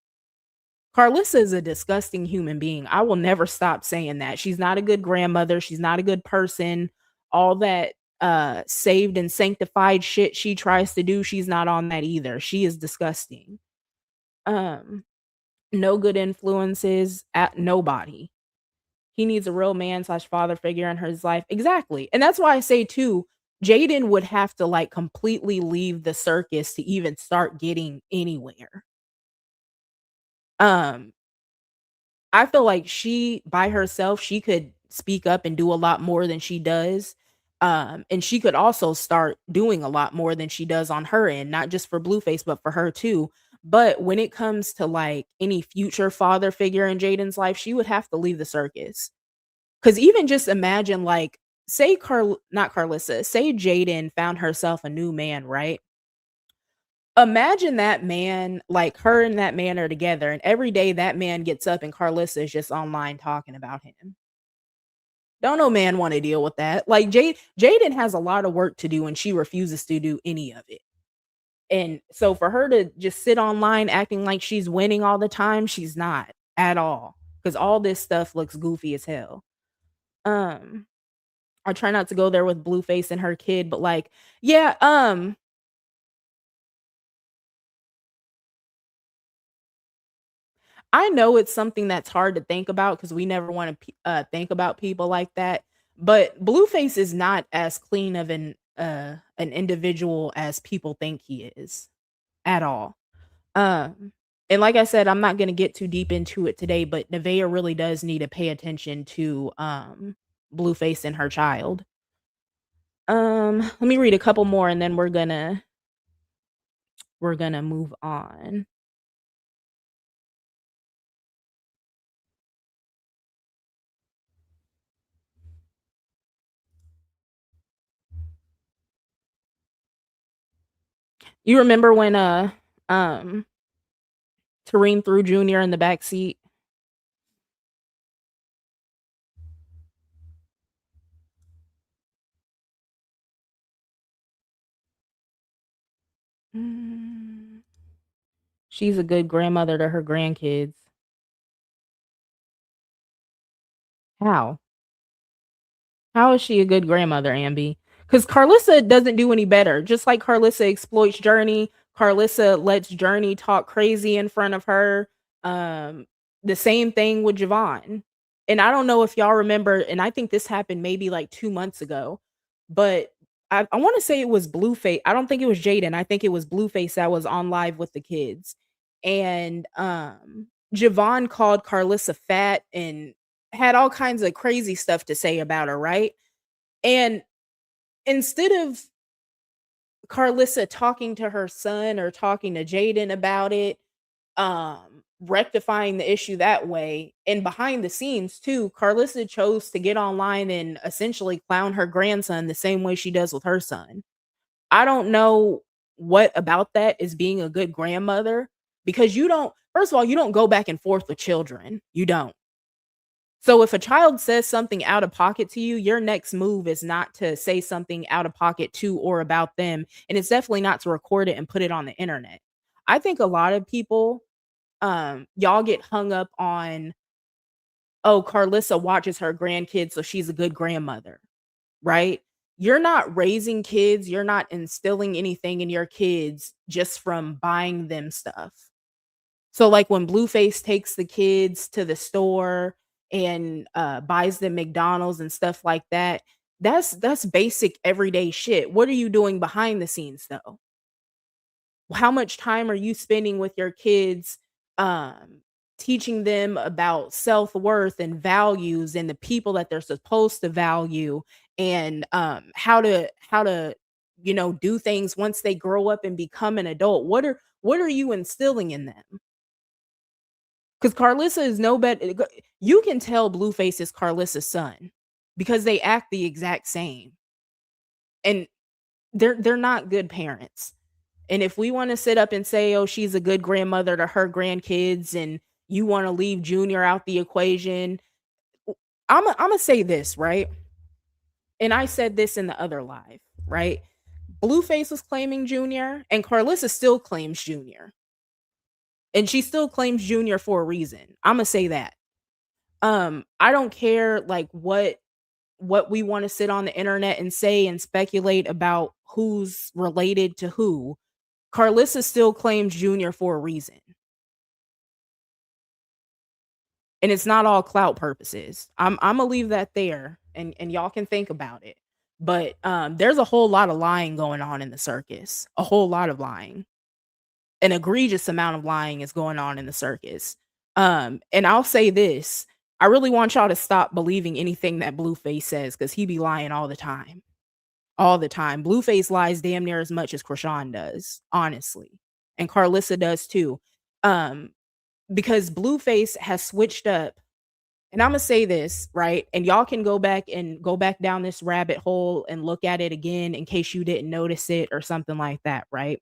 Carlissa is a disgusting human being. I will never stop saying that. She's not a good grandmother. She's not a good person. All that saved and sanctified shit she tries to do, she's not on that either. She is disgusting. Um No good influences at nobody. He needs a real man slash father figure in his life. Exactly. And that's why I say too, Jaden would have to like completely leave the circus to even start getting anywhere. Um, I feel like she by herself, she could speak up and do a lot more than she does. And she could also start doing a lot more than she does on her end, not just for Blueface, but for her too. But when it comes to like any future father figure in Jaden's life, she would have to leave the circus. Cause even just imagine like, say not Carlissa, say Jaden found herself a new man, right? Imagine that man, like her and that man are together, and every day that man gets up and Carlissa is just online talking about him. Don't no man want to deal with that. Like Jaden has a lot of work to do and she refuses to do any of it. And so for her to just sit online acting like she's winning all the time, she's not at all. Because all this stuff looks goofy as hell. Um, I try not to go there with Blueface and her kid, but like, yeah, I know it's something that's hard to think about because we never want to think about people like that. But Blueface is not as clean of an individual as people think he is at all. Um, and like I said, I'm not gonna get too deep into it today, but Nevaeh really does need to pay attention to Blueface and her child. Let me read a couple more and then we're gonna move on. You remember when um Tareen threw Junior in the back seat? Mm, she's a good grandmother to her grandkids. How? How is she a good grandmother, Amby? Because Carlissa doesn't do any better. Just like Carlissa exploits Journey, Carlissa lets Journey talk crazy in front of her. Um, the same thing with Javon. And I don't know if y'all remember, and I think this happened maybe like 2 months ago, but I want to say it was Blueface. I don't think it was Jaden. I think it was Blueface that was on live with the kids. And Javon called Carlissa fat and had all kinds of crazy stuff to say about her, right? And instead of Carlissa talking to her son or talking to Jaden about it, rectifying the issue that way, and behind the scenes too, Carlissa chose to get online and essentially clown her grandson the same way she does with her son. I don't know what about that is being a good grandmother because you don't, first of all, you don't go back and forth with children. You don't. So if a child says something out of pocket to you, your next move is not to say something out of pocket to or about them, and it's definitely not to record it and put it on the internet. I think a lot of people y'all get hung up on, oh, Carlissa watches her grandkids so she's a good grandmother, right? You're not raising kids, you're not instilling anything in your kids just from buying them stuff. So, like, when Blueface takes the kids to the store and, buys them McDonald's and stuff like that, that's basic everyday shit. What are you doing behind the scenes, though? How much time are you spending with your kids, um, teaching them about self-worth and values and the people that they're supposed to value and, how to, do things once they grow up and become an adult? What are you instilling in them? Because Carlissa is no better. You can tell Blueface is Carlissa's son because they act the exact same, and they're not good parents. And if we want to sit up and say, "Oh, she's a good grandmother to her grandkids," and you want to leave Junior out the equation, I'm gonna say this right, and I said this in the other live, right? Blueface was claiming Junior, and Carlissa still claims Junior, and she still claims Junior for a reason. I'm gonna say that. I don't care like what we want to sit on the internet and say and speculate about who's related to who. Carlissa still claims Junior for a reason. And it's not all clout purposes. I'ma leave that there and y'all can think about it. But there's a whole lot of lying going on in the circus. A whole lot of lying. An egregious amount of lying is going on in the circus. And I'll say this, I really want y'all to stop believing anything that Blueface says because he be lying all the time. All the time. Blueface lies damn near as much as Krishan does, honestly. And Carlissa does too. Um, because Blueface has switched up. And I'm gonna say this, right? And y'all can go back down this rabbit hole and look at it again in case you didn't notice it or something like that, right?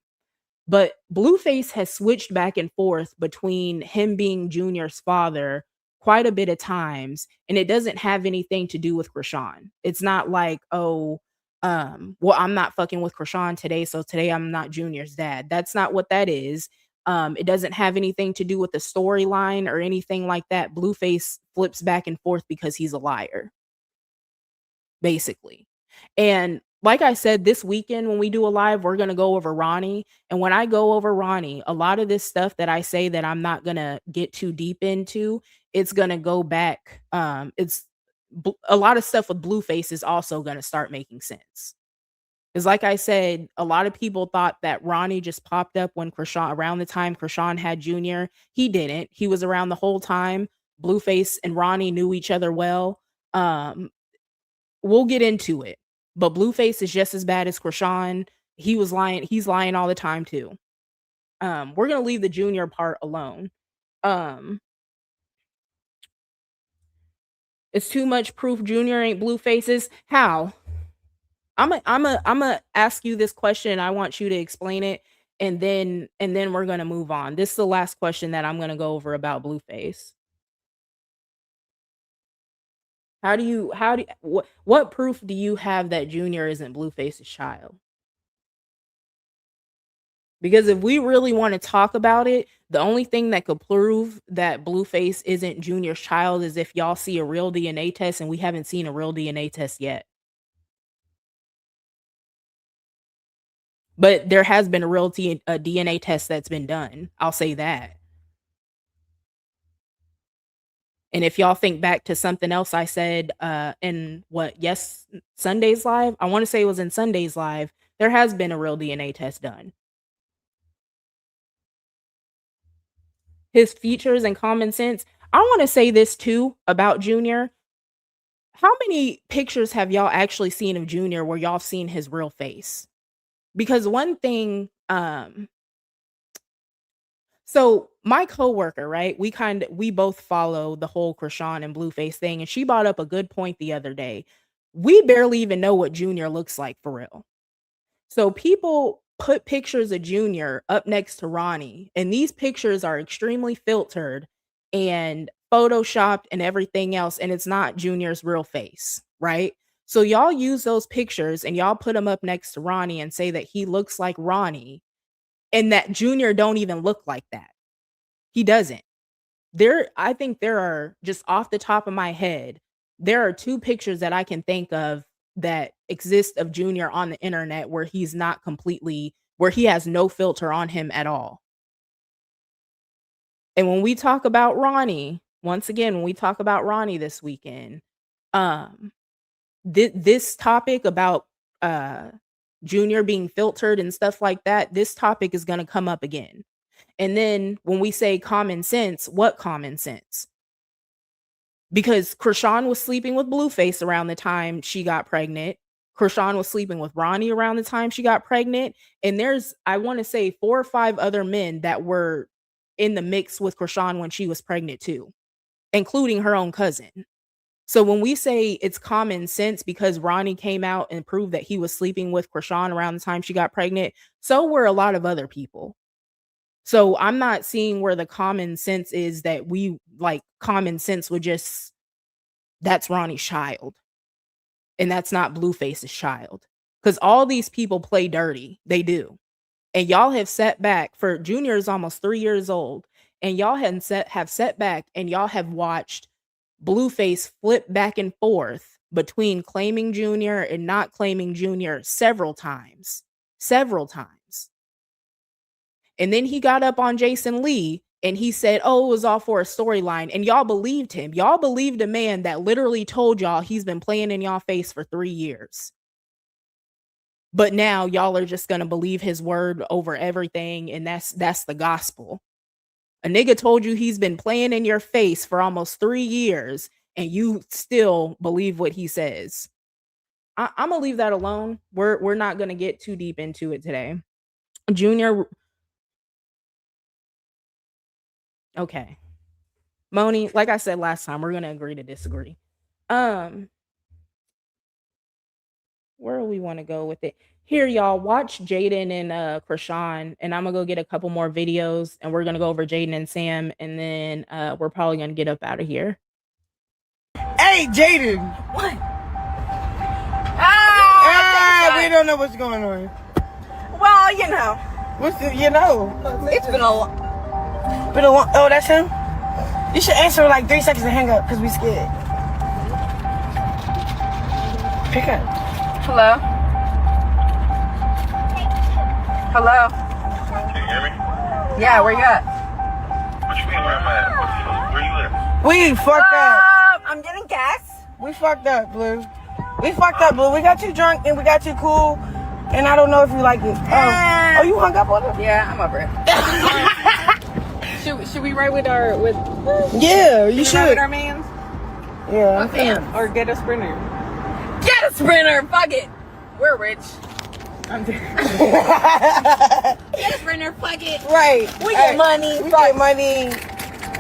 But Blueface has switched back and forth between him being Junior's father quite a bit of times, and it doesn't have anything to do with Krishan. It's not like, oh, well, I'm not fucking with Krishan today, so today I'm not Junior's dad. That's not what that is. It doesn't have anything to do with the storyline or anything like that. Blueface flips back and forth because he's a liar, basically. And like I said, this weekend when we do a live, we're going to go over Ronnie. And when I go over Ronnie, a lot of this stuff that I say that I'm not going to get too deep into, it's going to go back. A lot of stuff with Blueface is also going to start making sense. Because like I said, a lot of people thought that Ronnie just popped up when Krishan, around the time Krishan had Junior. He didn't. He was around the whole time. Blueface and Ronnie knew each other well. We'll get into it. But Blueface is just as bad as Krishan. He was lying. He's lying all the time too. We're gonna leave the Junior part alone. It's too much proof Junior ain't Blueface's. How? I'm ask you this question. I want you to explain it, and then we're gonna move on. This is the last question that I'm gonna go over about Blueface. What proof do you have that Junior isn't Blueface's child? Because if we really want to talk about it, the only thing that could prove that Blueface isn't Junior's child is if y'all see a real DNA test, and we haven't seen a real DNA test yet. But there has been a real DNA test that's been done. I'll say that. And if y'all think back to something else I said in Sunday's live, I want to say it was in Sunday's live, there has been a real DNA test done. His features and common sense. I want to say this too about Junior. How many pictures have y'all actually seen of Junior where y'all seen his real face? Because one thing, so my coworker, right? We both follow the whole Krishan and Blueface thing, and she brought up a good point the other day. We barely even know what Junior looks like for real. So people put pictures of Junior up next to Ronnie, and these pictures are extremely filtered and photoshopped and everything else, and it's not Junior's real face, right? So y'all use those pictures and y'all put them up next to Ronnie and say that he looks like Ronnie, and that Junior don't even look like that. He doesn't. I think there are, just off the top of my head, there are 2 pictures that I can think of that exist of Junior on the internet where he has no filter on him at all. And when we talk about Ronnie, once again, when we talk about Ronnie this weekend, this topic about Junior being filtered and stuff like that, this topic is going to come up again. And then when we say common sense, what common sense? Because Krishan was sleeping with Blueface around the time she got pregnant. Krishan was sleeping with Ronnie around the time she got pregnant. And there's, I want to say, 4 or 5 other men that were in the mix with Krishan when she was pregnant too, including her own cousin. So when we say it's common sense because Ronnie came out and proved that he was sleeping with Krishan around the time she got pregnant, so were a lot of other people. So I'm not seeing where the common sense is that common sense would just, that's Ronnie's child. And that's not Blueface's child. Because all these people play dirty. They do. And y'all have set back for Junior is almost 3 years old. And y'all have set back and y'all have watched Blueface flip back and forth between claiming Junior and not claiming Junior several times. Several times. And then he got up on Jason Lee and he said, "Oh, it was all for a storyline," and y'all believed him. Y'all believed a man that literally told y'all he's been playing in y'all face for 3 years. But now y'all are just gonna believe his word over everything, and that's the gospel. A nigga told you he's been playing in your face for almost 3 years, and you still believe what he says. Imma leave that alone. We're not gonna get too deep into it today. Junior okay. Moni, like I said last time, we're gonna agree to disagree. Um, where do we wanna go with it? Here, y'all, watch Jaidyn and, Krishan, and Imma go get a couple more videos, and we're gonna go over Jaidyn and Sam, and then, we're probably gonna get up out of here. Hey, Jaidyn. What? We don't know what's going on. Well, you know. What's the, you know? It's been a long. Oh, that's him? You should answer like 3 seconds and hang up because we scared. Pick up. Hello? Hello? Can you hear me? Yeah, where you at? What you mean, where am I at? Where you live? We fucked up. I'm getting gas. We fucked up, Blue. We fucked up, Blue. We got you drunk and we got you cool. And I don't know if you like it. Oh, you hung up on him? Yeah, I'm over it. should we ride with Yeah, you ride should. with our mans? Yeah. Fans. Or get a sprinter? Get a sprinter! Fuck it! We're rich. I'm Get a sprinter, fuck it! Right. We get money. We get money.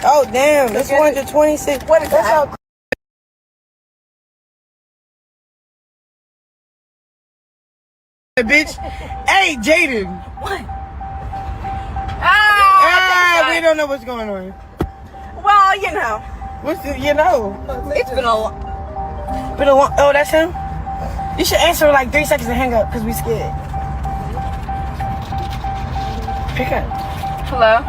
Oh, damn. That's 126. What is that? Bitch. Hey, Jaidyn. What? We don't know what's going on. Well, you know. What's the, you know? It's been a long. Oh, that's him? You should answer like 3 seconds and hang up because we scared. Pick up. Hello?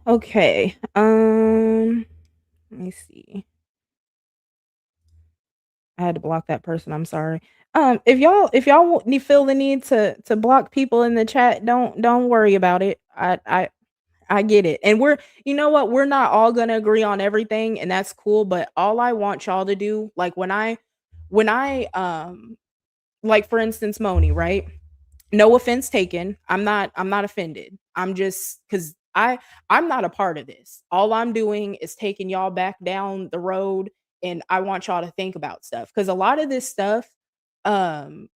Okay. Let me see. I had to block that person. I'm sorry. If y'all feel the need to block people in the chat, don't worry about it. I get it. And you know what? We're not all gonna agree on everything, and that's cool. But all I want y'all to do, like when I like for instance, Moni, right? No offense taken. I'm not offended. I'm just because I'm not a part of this. All I'm doing is taking y'all back down the road, and I want y'all to think about stuff. Because a lot of this stuff, um,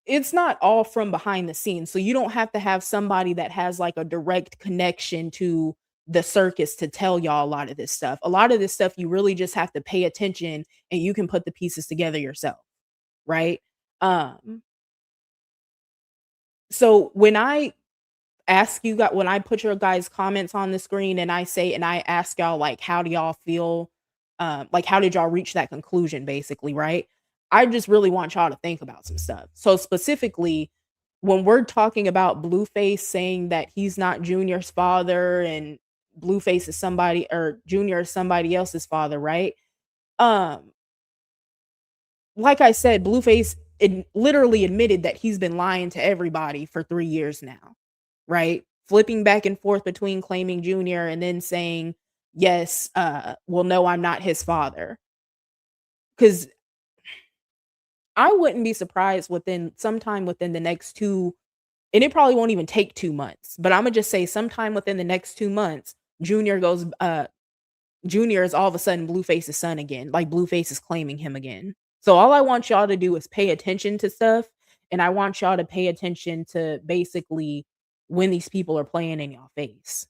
it's not all from behind the scenes. So you don't have to have somebody that has like a direct connection to the circus to tell y'all a lot of this stuff. A lot of this stuff you really just have to pay attention and you can put the pieces together yourself, right? Um so when I when I put your guys' comments on the screen and I ask y'all like how do y'all feel? Like how did y'all reach that conclusion basically, right? I just really want y'all to think about some stuff. So specifically, when we're talking about Blueface saying that he's not Junior's father and Blueface is somebody or Junior is somebody else's father, right? Um, like I said, Blueface literally admitted that he's been lying to everybody for 3 years now, right? Flipping back and forth between claiming Junior and then saying, yes, well, no, I'm not his father. Because I wouldn't be surprised sometime within the next 2, and it probably won't even take 2 months, but Imma just say sometime within the next 2 months, Junior is all of a sudden Blueface's son again, like Blueface is claiming him again. So all I want y'all to do is pay attention to stuff, and I want y'all to pay attention to basically when these people are playing in your face.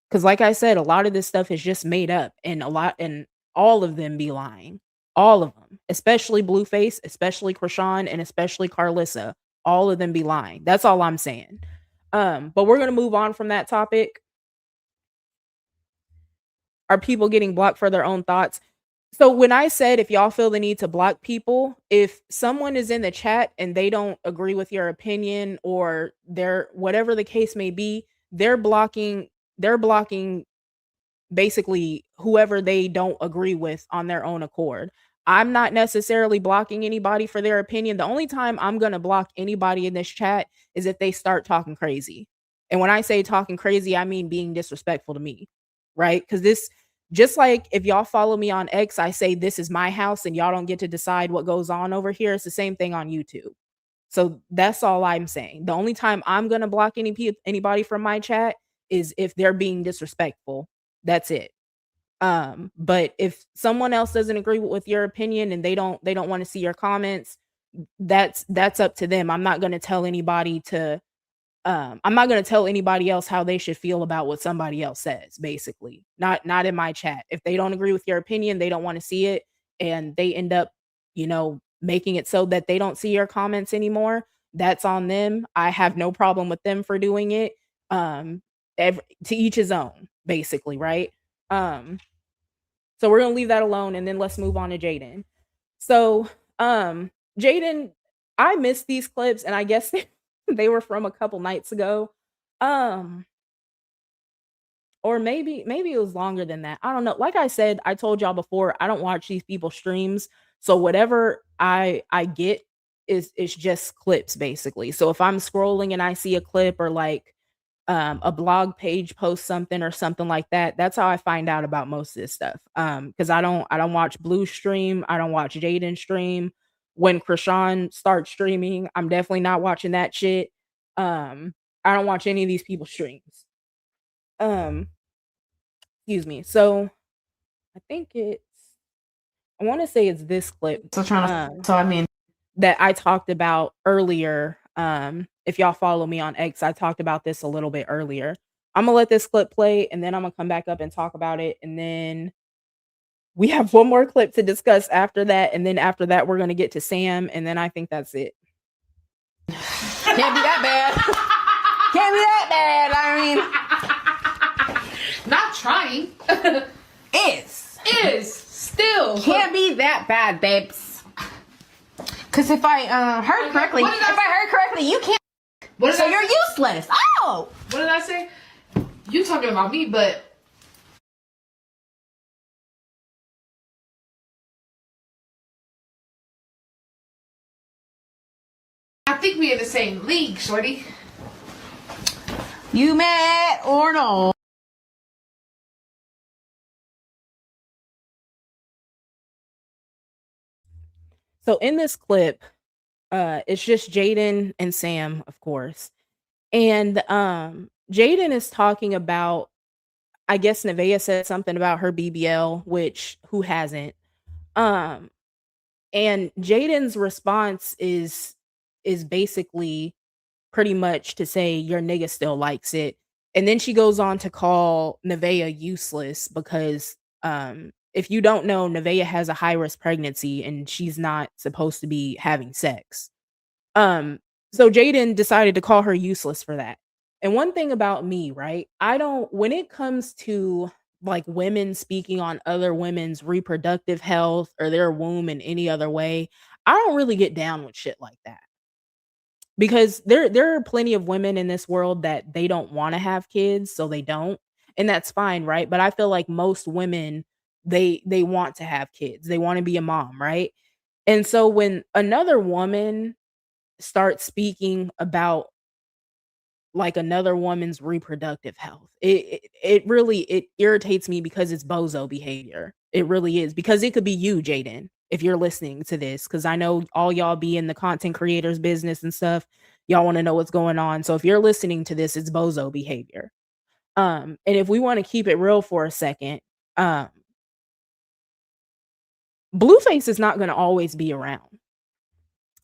Because like I said, a lot of this stuff is just made up, and all of them be lying. All of them, especially Blueface, especially Krishan, and especially Carlissa. All of them be lying. That's all I'm saying. But we're gonna move on from that topic. Are people getting blocked for their own thoughts? So when I said if y'all feel the need to block people, if someone is in the chat and they don't agree with your opinion or they're whatever the case may be, they're blocking basically whoever they don't agree with on their own accord. I'm not necessarily blocking anybody for their opinion. The only time I'm gonna block anybody in this chat is if they start talking crazy. And when I say talking crazy, I mean being disrespectful to me, right? Because this, just like if y'all follow me on X, I say this is my house and y'all don't get to decide what goes on over here. It's the same thing on YouTube. So that's all I'm saying. The only time I'm gonna block anybody from my chat is if they're being disrespectful. That's it. But if someone else doesn't agree with your opinion and they don't want to see your comments, that's up to them. I'm not going to tell anybody else how they should feel about what somebody else says, basically. Not in my chat. If they don't agree with your opinion, they don't want to see it, and they end up, making it so that they don't see your comments anymore, that's on them. I have no problem with them for doing it. Um to each his own, basically, right? So we're going to leave that alone, and then let's move on to Jaidyn. So, Jaidyn, I missed these clips, and I guess they were from a couple nights ago. Um, or maybe it was longer than that. I don't know. Like I said, I told y'all before, I don't watch these people's streams. So whatever I get is just clips, basically. So if I'm scrolling and I see a clip, or like a blog page post something or something like that, that's how I find out about most of this stuff. Because I don't watch Blue stream, I don't watch Jaidyn stream. When Krishan starts streaming, I'm definitely not watching that shit. I don't watch any of these people's streams. Um, excuse me. So I think I want to say it's this clip. That I talked about earlier. If y'all follow me on X, I talked about this a little bit earlier. I'm gonna let this clip play, and then I'm gonna come back up and talk about it, and then we have one more clip to discuss after that, and then after that we're gonna get to Sam, and then I think that's it. Can't be that bad. Can't be that bad. I mean, Not trying. is Still. can't be that bad, babes. Because if I heard correctly, you can't. So you're useless. Oh. What did I say? You talking about me, but I think we in the same league, shorty. You mad or no? So in this clip, it's just Jaidyn and Sam, of course. And Jaidyn is talking about, I guess Nevaeh said something about her BBL, which who hasn't? Um and Jaden's response is basically pretty much to say your nigga still likes it. And then she goes on to call Nevaeh useless because if you don't know, Nevaeh has a high risk pregnancy and she's not supposed to be having sex. Um so Jaidyn decided to call her useless for that. And one thing about me, right? I don't, when it comes to like women speaking on other women's reproductive health or their womb in any other way, I don't really get down with shit like that. Because there are plenty of women in this world that they don't want to have kids, so they don't. And that's fine, right? But I feel like most women, they want to have kids. They want to be a mom, right? And so when another woman starts speaking about like another woman's reproductive health, it really it irritates me because it's bozo behavior. It really is, because it could be you, Jaidyn, if you're listening to this, because I know all y'all be in the content creators business and stuff. Y'all want to know what's going on. So if you're listening to this, it's bozo behavior. And if we want to keep it real for a second, um, Blueface is not going to always be around.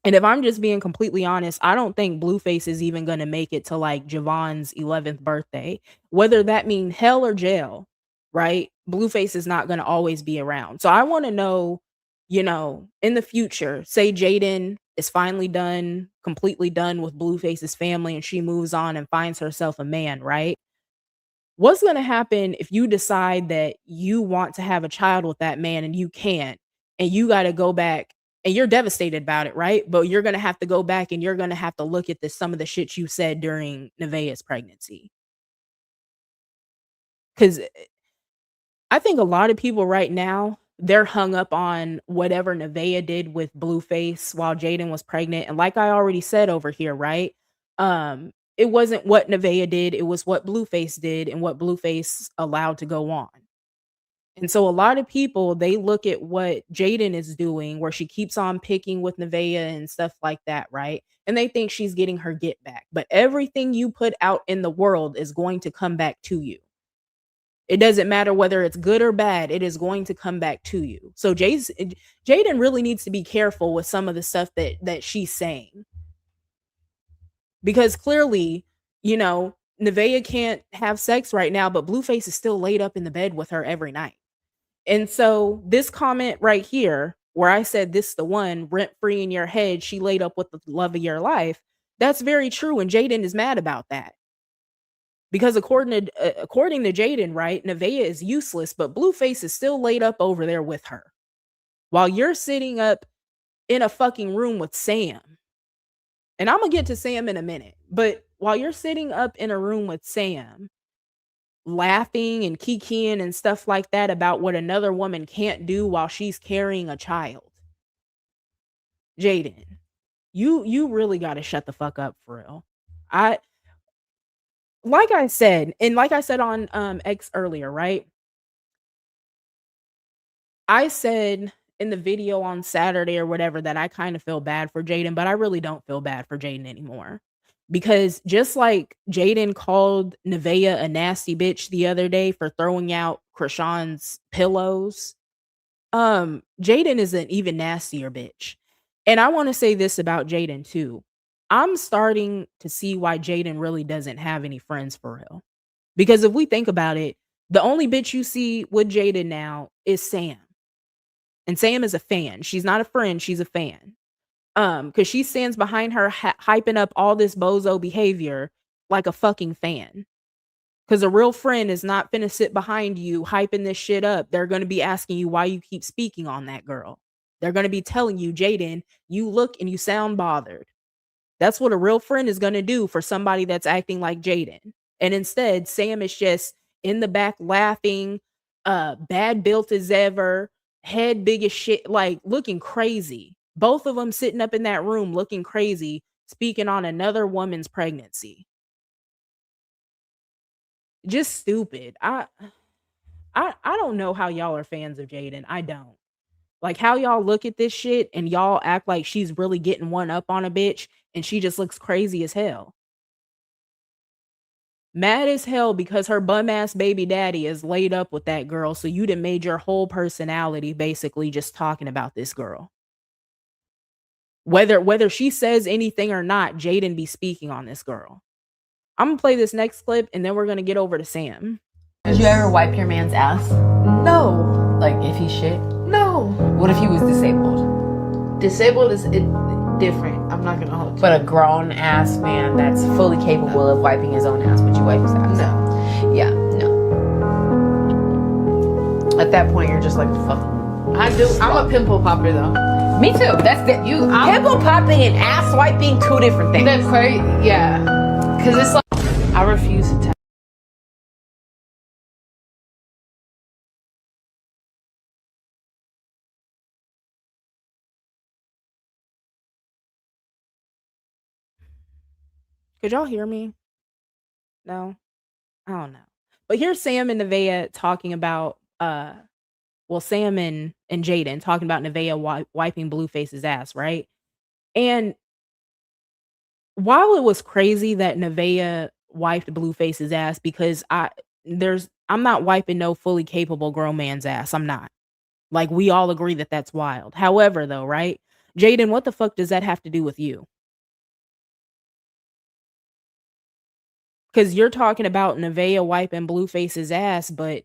And if I'm just being completely honest, I don't think Blueface is even going to make it to like Javon's 11th birthday, whether that mean hell or jail, right? Blueface is not going to always be around. So I want to know, in the future, say Jaidyn is finally done, completely done with Blueface's family, and she moves on and finds herself a man, right? What's going to happen if you decide that you want to have a child with that man and you can't, and you got to go back and you're devastated about it, right? But you're going to have to go back and you're going to have to look at some of the shit you said during Nevaeh's pregnancy. Cuz I think a lot of people right now, they're hung up on whatever Nevaeh did with Blueface while Jaidyn was pregnant. And like I already said over here, right? It wasn't what Nevaeh did, it was what Blueface did and what Blueface allowed to go on. And so a lot of people, they look at what Jaidyn is doing, where she keeps on picking with Nevaeh and stuff like that, right? And they think she's getting her get back. But everything you put out in the world is going to come back to you. It doesn't matter whether it's good or bad, it is going to come back to you. So Jaidyn really needs to be careful with some of the stuff that she's saying. Because clearly, you know, Nevaeh can't have sex right now, but Blueface is still laid up in the bed with her every night. And so this comment right here, where I said this the one rent free in your head, she laid up with the love of your life. That's very true. And Jaidyn is mad about that. Because according to Jaidyn, right, Nevaeh is useless, but Blueface is still laid up over there with her. While you're sitting up in a fucking room with Sam. And I'm gonna get to Sam in a minute. But while you're sitting up in a room with Sam, laughing and kikiing and stuff like that about what another woman can't do while she's carrying a child. Jaidyn, you really got to shut the fuck up for real. Like I said on X earlier, right? I said in the video on Saturday or whatever that I kind of feel bad for Jaidyn, but I really don't feel bad for Jaidyn anymore. Because just like Jaidyn called Nevaeh a nasty bitch the other day for throwing out Krishan's pillows, Jaidyn is an even nastier bitch. And I want to say this about Jaidyn too. I'm starting to see why Jaidyn really doesn't have any friends for real. Because if we think about it, the only bitch you see with Jaidyn now is Sam. And Sam is a fan. She's not a friend, she's a fan. Because she stands behind her hyping up all this bozo behavior like a fucking fan. Because a real friend is not finna sit behind you hyping this shit up. They're gonna be asking you why you keep speaking on that girl. They're gonna be telling you, Jaidyn, you look and you sound bothered. That's what a real friend is gonna do for somebody that's acting like Jaidyn. And instead, Sam is just in the back laughing, bad built as ever, head big as shit, like looking crazy. Both of them sitting up in that room looking crazy, speaking on another woman's pregnancy. Just stupid. I don't know how y'all are fans of Jaidyn. I don't. Like how y'all look at this shit and y'all act like she's really getting one up on a bitch and she just looks crazy as hell. Mad as hell because her bum ass baby daddy is laid up with that girl, so you done made your whole personality basically just talking about this girl. Whether she says anything or not, Jaidyn be speaking on this girl. I'm gonna play this next clip and then we're gonna get over to Sam. Did you ever wipe your man's ass? No. Like if he shit? No. What if he was disabled? Disabled is different. I'm not gonna hold you. But a grown ass man that's fully capable of wiping his own ass, would you wipe his ass? No. Yeah, no. At that point, you're just like, fuck. I'm a pimple popper though. Me too. That's the pimple popping and ass wiping, two different things. That's crazy. Yeah. Cause it's like I refuse to tell. Could y'all hear me? No? I don't know. But here's Sam and Nevaeh talking about Sam and Jaidyn talking about Nevaeh wiping Blueface's ass, right? And while it was crazy that Nevaeh wiped Blueface's ass, because I'm not wiping no fully capable grown man's ass. I'm not. Like we all agree that that's wild. However, though, right? Jaidyn, what the fuck does that have to do with you? Because you're talking about Nevaeh wiping Blueface's ass, but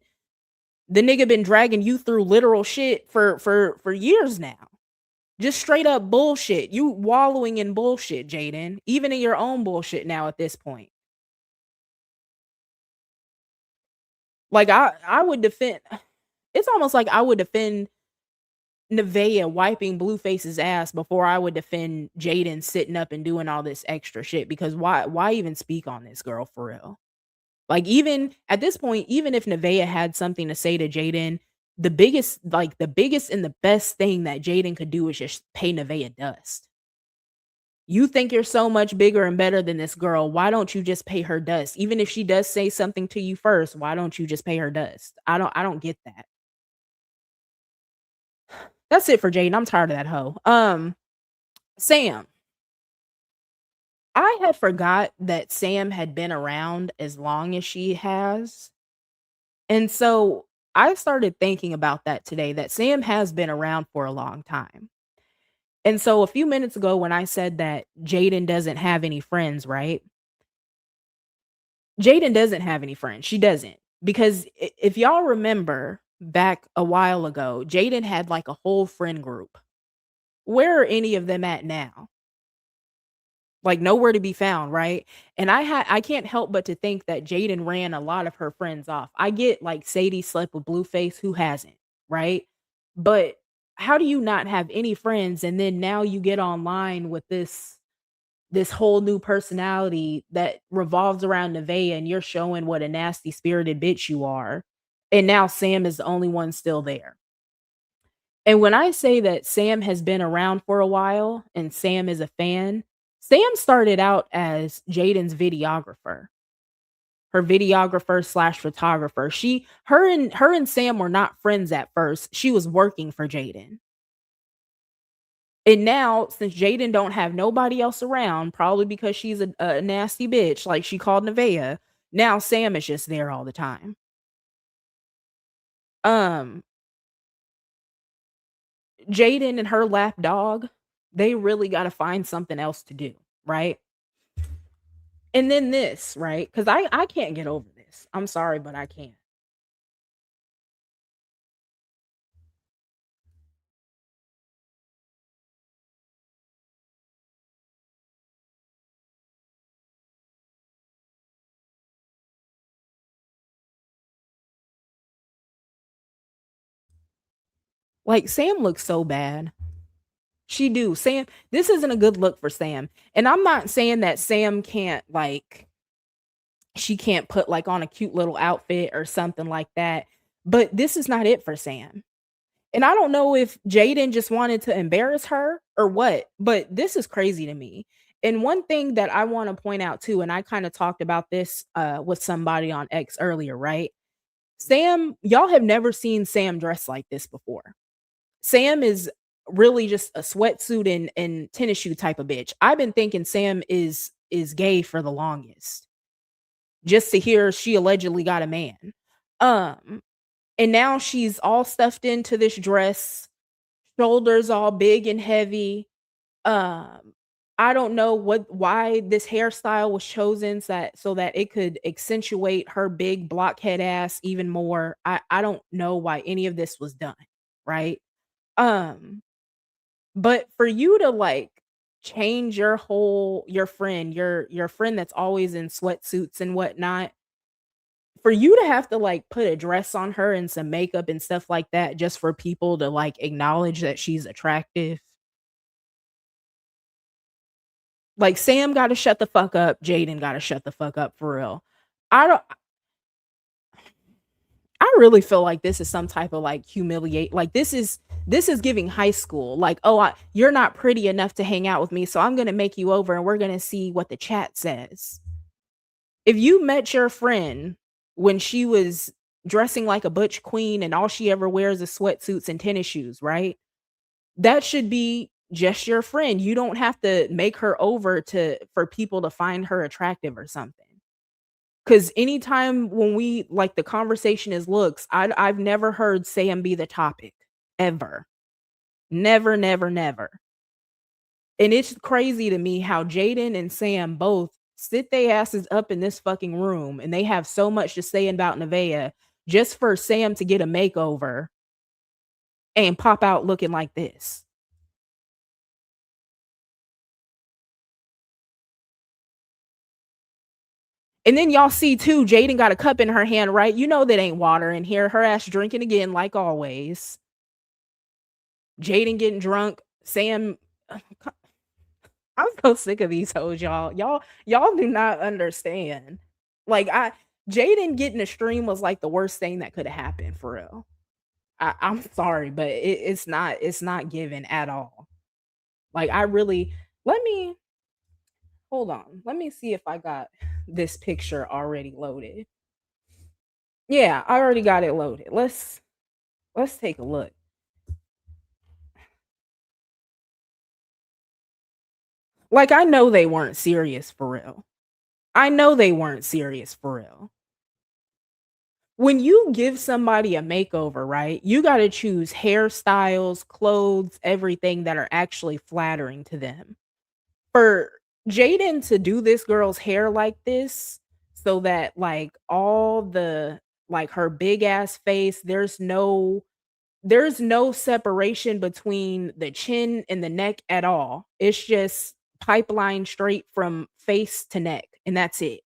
the nigga been dragging you through literal shit for years now. Just straight up bullshit. You wallowing in bullshit, Jaidyn. Even in your own bullshit now at this point. Like I would defend. It's almost like I would defend Nevaeh wiping Blueface's ass before I would defend Jaidyn sitting up and doing all this extra shit. Because why even speak on this girl for real? Like even at this point, even if Nevaeh had something to say to Jaidyn, the biggest and the best thing that Jaidyn could do is just pay Nevaeh dust. You think you're so much bigger and better than this girl. Why don't you just pay her dust? Even if she does say something to you first, why don't you just pay her dust? I don't get that. That's it for Jaidyn. I'm tired of that hoe. Sam. I had forgot that Sam had been around as long as she has. And so I started thinking about that today, that Sam has been around for a long time. And so a few minutes ago when I said that Jaidyn doesn't have any friends, right? Jaidyn doesn't have any friends. She doesn't. Because if y'all remember back a while ago, Jaidyn had like a whole friend group. Where are any of them at now? Like nowhere to be found, right? And I can't help but to think that Jaidyn ran a lot of her friends off. I get like Sadie slept with Blueface, who hasn't, right? But how do you not have any friends and then now you get online with this whole new personality that revolves around Nevaeh and you're showing what a nasty spirited bitch you are. And now Sam is the only one still there. And when I say that Sam has been around for a while and Sam is a fan, Sam started out as Jaden's videographer. Her videographer slash photographer. Her and Sam were not friends at first. She was working for Jaidyn. And now, since Jaidyn don't have nobody else around, probably because she's a nasty bitch, like she called Nevaeh, now Sam is just there all the time. Jaidyn and her lap dog, they really got to find something else to do, right? And then this, right? Because I can't get over this. I'm sorry, but I can't. Like Sam looks so bad. She do. Sam, this isn't a good look for Sam. And I'm not saying that Sam can't like she can't put like on a cute little outfit or something like that. But this is not it for Sam. And I don't know if Jaidyn just wanted to embarrass her or what, but this is crazy to me. And one thing that I want to point out too, and I kind of talked about this with somebody on X earlier, right? Sam, y'all have never seen Sam dress like this before. Sam is really just a sweatsuit and tennis shoe type of bitch. I've been thinking Sam is gay for the longest. Just to hear she allegedly got a man. And now she's all stuffed into this dress, shoulders all big and heavy. I don't know why this hairstyle was chosen so that it could accentuate her big blockhead ass even more. I don't know why any of this was done, right? But for you to like change your friend, your friend that's always in sweatsuits and whatnot, for you to have to like put a dress on her and some makeup and stuff like that just for people to like acknowledge that she's attractive. Like Sam got to shut the fuck up, Jaidyn got to shut the fuck up for real. I really feel like this is some type of like humiliate. Like this is giving high school. Like, oh, you're not pretty enough to hang out with me, so I'm gonna make you over and we're gonna see what the chat says. If you met your friend when she was dressing like a butch queen and all she ever wears is sweatsuits and tennis shoes, right? That should be just your friend. You don't have to make her over for people to find her attractive or something. Because anytime when we like the conversation is looks, I've never heard Sam be the topic ever. Never, never, never. And it's crazy to me how Jaidyn and Sam both sit their asses up in this fucking room and they have so much to say about Nevaeh just for Sam to get a makeover and pop out looking like this. And then y'all see too, Jaidyn got a cup in her hand, right? You know that ain't water in here. Her ass drinking again, like always. Jaidyn getting drunk. Sam, I'm so sick of these hoes, y'all. Y'all do not understand. Like Jaidyn getting a stream was like the worst thing that could have happened for real. I'm sorry, but it's not given at all. Like I really let me hold on. Let me see if I got this picture already loaded. Yeah, I already got it loaded. Let's take a look. Like I know they weren't serious for real. I know they weren't serious for real. When you give somebody a makeover, right? You got to choose hairstyles, clothes, everything that are actually flattering to them. For Jaidyn to do this girl's hair like this so that like all the like her big ass face, there's no separation between the chin and the neck at all. It's just pipeline straight from face to neck and that's it.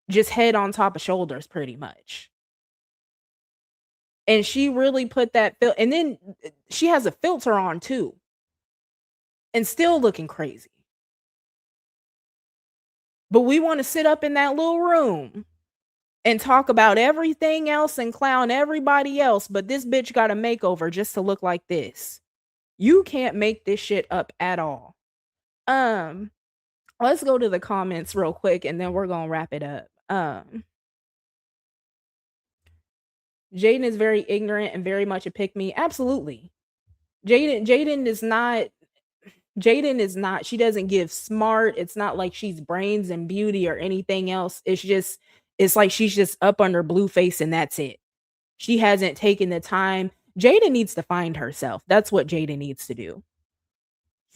Just head on top of shoulders pretty much. And she really put that and then she has a filter on too. And still looking crazy. But we want to sit up in that little room and talk about everything else and clown everybody else, but this bitch got a makeover just to look like this. You can't make this shit up at all. Let's go to the comments real quick and then we're gonna wrap it up. Jaidyn is very ignorant and very much a pick me. Absolutely. Jaidyn is not she doesn't give smart. It's not like she's brains and beauty or anything else. It's like she's just up under Blueface and that's it. She hasn't taken the time. Jaidyn needs to find herself. That's what Jaidyn needs to do.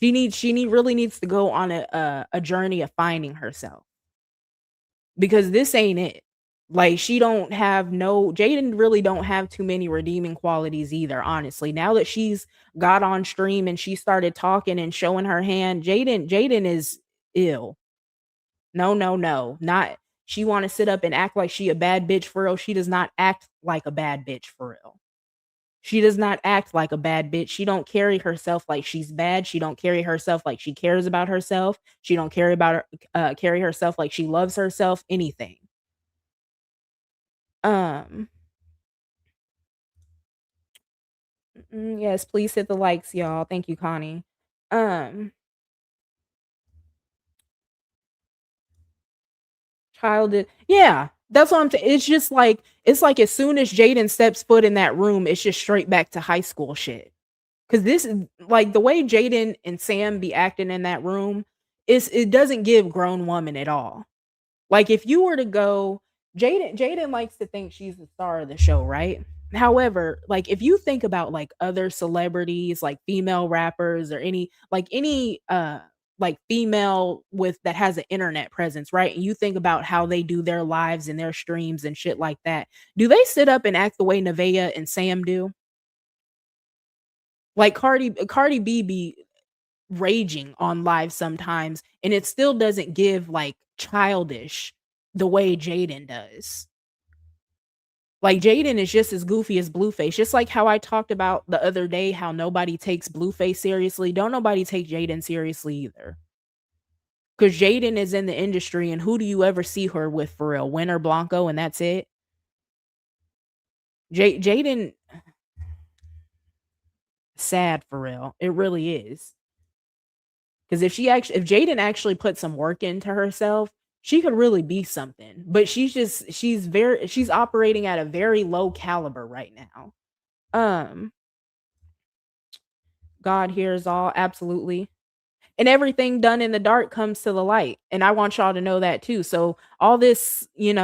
Really needs to go on a journey of finding herself. Because this ain't it. Like Jaidyn really don't have too many redeeming qualities either, honestly. Now that she's got on stream and she started talking and showing her hand, Jaidyn is ill. No. Not she want to sit up and act like she a bad bitch for real. She does not act like a bad bitch for real. She does not act like a bad bitch. She don't carry herself like she's bad. She don't carry herself like she cares about herself. She don't carry herself like she loves herself, anything. Yes, please hit the likes, y'all. Thank you, Connie. Childhood. Yeah, that's what I'm saying. It's like as soon as Jaidyn steps foot in that room, it's just straight back to high school shit. Cause this is like the way Jaidyn and Sam be acting in that room, it doesn't give grown woman at all. Like if you were to go, Jaidyn likes to think she's the star of the show, right? However, like if you think about like other celebrities, like female rappers or any like female with that has an internet presence, right? And you think about how they do their lives and their streams and shit like that. Do they sit up and act the way Nevaeh and Sam do? Like Cardi B be raging on live sometimes, and it still doesn't give like childish the way Jaidyn does. Like Jaidyn is just as goofy as Blueface, just like how I talked about the other day how nobody takes Blueface seriously. Don't nobody take Jaidyn seriously either. Because Jaidyn is in the industry, and who do you ever see her with for real? Winter Blanco, and that's it. Jaidyn, sad for real. It really is. Because if Jaidyn actually put some work into herself, she could really be something. But she's operating at a very low caliber right now. God hears all, absolutely. And everything done in the dark comes to the light. And I want y'all to know that too. So all this, if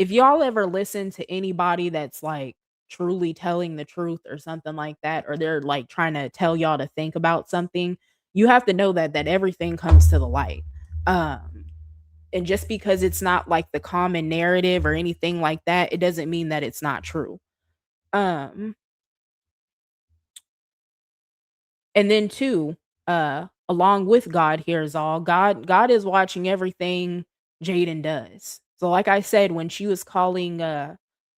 y'all ever listen to anybody that's like truly telling the truth or something like that, or they're like trying to tell y'all to think about something, you have to know that everything comes to the light. And just because it's not like the common narrative or anything like that, it doesn't mean that it's not true. And then too, along with God hears all, God is watching everything Jaidyn does. So like I said, when she was calling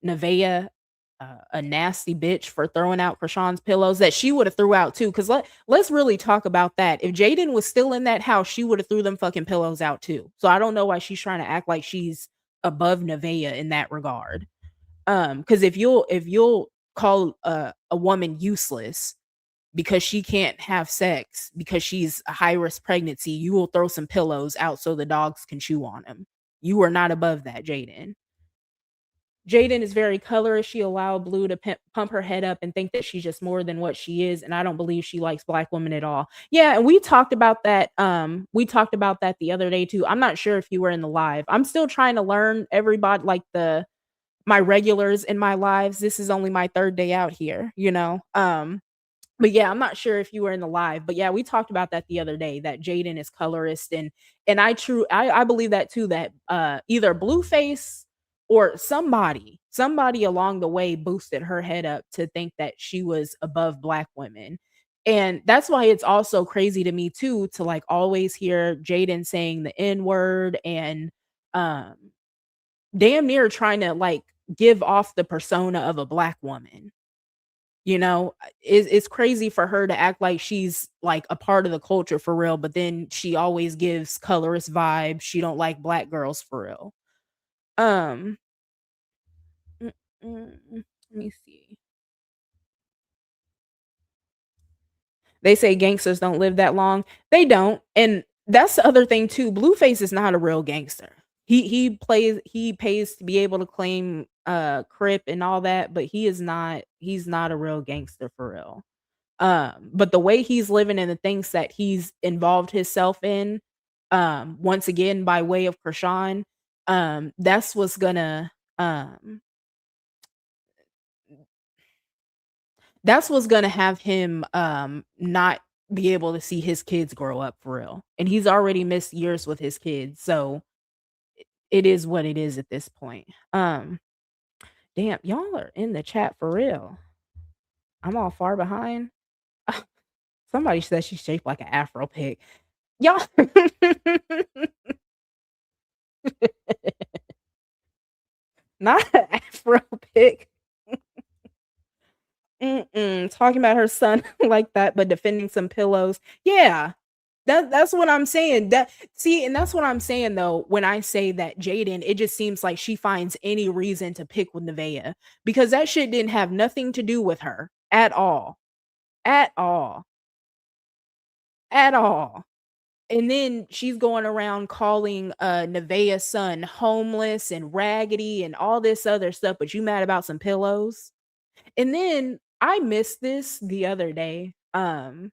Nevaeh a nasty bitch for throwing out Krishan's pillows, that she would have threw out too. Because let's really talk about that. If Jaidyn was still in that house, she would have threw them fucking pillows out too. So I don't know why she's trying to act like she's above Nevaeh in that regard. Because if you'll call a woman useless because she can't have sex because she's a high risk pregnancy, you will throw some pillows out so the dogs can chew on them. You are not above that, Jaidyn. Jaidyn is very colorist. She allowed Blue to pump her head up and think that she's just more than what she is, and I don't believe she likes black women at all. Yeah, and we talked about that. We talked about that the other day too. I'm not sure if you were in the live. I'm still trying to learn everybody, like the my regulars in my lives. This is only my third day out here, you know. But yeah, I'm not sure if you were in the live, but yeah, we talked about that the other day that Jaidyn is colorist and I believe that too that either Blueface or somebody along the way boosted her head up to think that she was above black women. And that's why it's also crazy to me too to like always hear Jaidyn saying the N word and um damn near trying to like give off the persona of a black woman. You know, it's crazy for her to act like she's like a part of the culture for real, but then she always gives colorist vibes. She don't like black girls for real. Um, mm, let me see. They say gangsters don't live that long. They don't. And that's the other thing too. Blueface is not a real gangster. He pays to be able to claim Crip and all that, but he's not a real gangster for real. But the way he's living and the things that he's involved himself in, once again by way of Krishan, that's what's gonna have him not be able to see his kids grow up for real. And he's already missed years with his kids, so it is what it is at this point. Damn, y'all are in the chat for real. I'm all far behind. Somebody says she's shaped like an Afro pig. Y'all not an Afro pig. Talking about her son like that, but defending some pillows. Yeah, that's what I'm saying. And that's what I'm saying though. When I say that Jaidyn, it just seems like she finds any reason to pick with Nevaeh because that shit didn't have nothing to do with her at all, at all, at all. And then she's going around calling Nevaeh's son homeless and raggedy and all this other stuff, but you mad about some pillows? And then I missed this the other day. And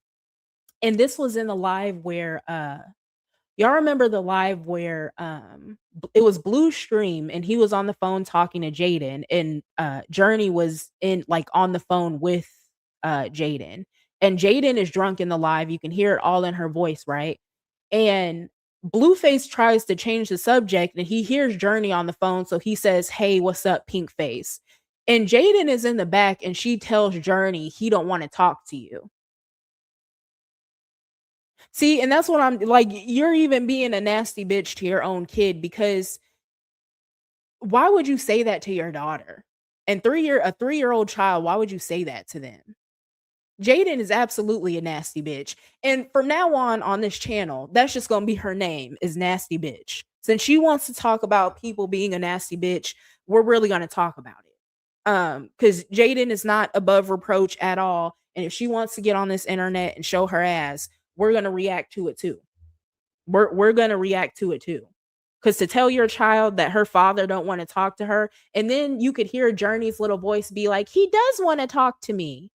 this was in the live where y'all remember the live where it was Blue Stream and he was on the phone talking to Jaidyn and Journey was in like on the phone with Jaidyn. And Jaidyn is drunk in the live. You can hear it all in her voice, right? And Blueface tries to change the subject and he hears Journey on the phone. So he says, "Hey, what's up, pink face?" And Jaidyn is in the back and she tells Journey he don't want to talk to you. See, and that's what I'm like, you're even being a nasty bitch to your own kid because why would you say that to your daughter? And a 3-year-old child, why would you say that to them? Jaidyn is absolutely a nasty bitch. And from now on this channel, that's just going to be her name is Nasty Bitch. Since she wants to talk about people being a nasty bitch, we're really going to talk about it. Cuz Jaidyn is not above reproach at all, and if she wants to get on this internet and show her ass, we're going to react to it too. We're going to react to it too. Cuz to tell your child that her father don't want to talk to her, and then you could hear Journey's little voice be like, "He does want to talk to me."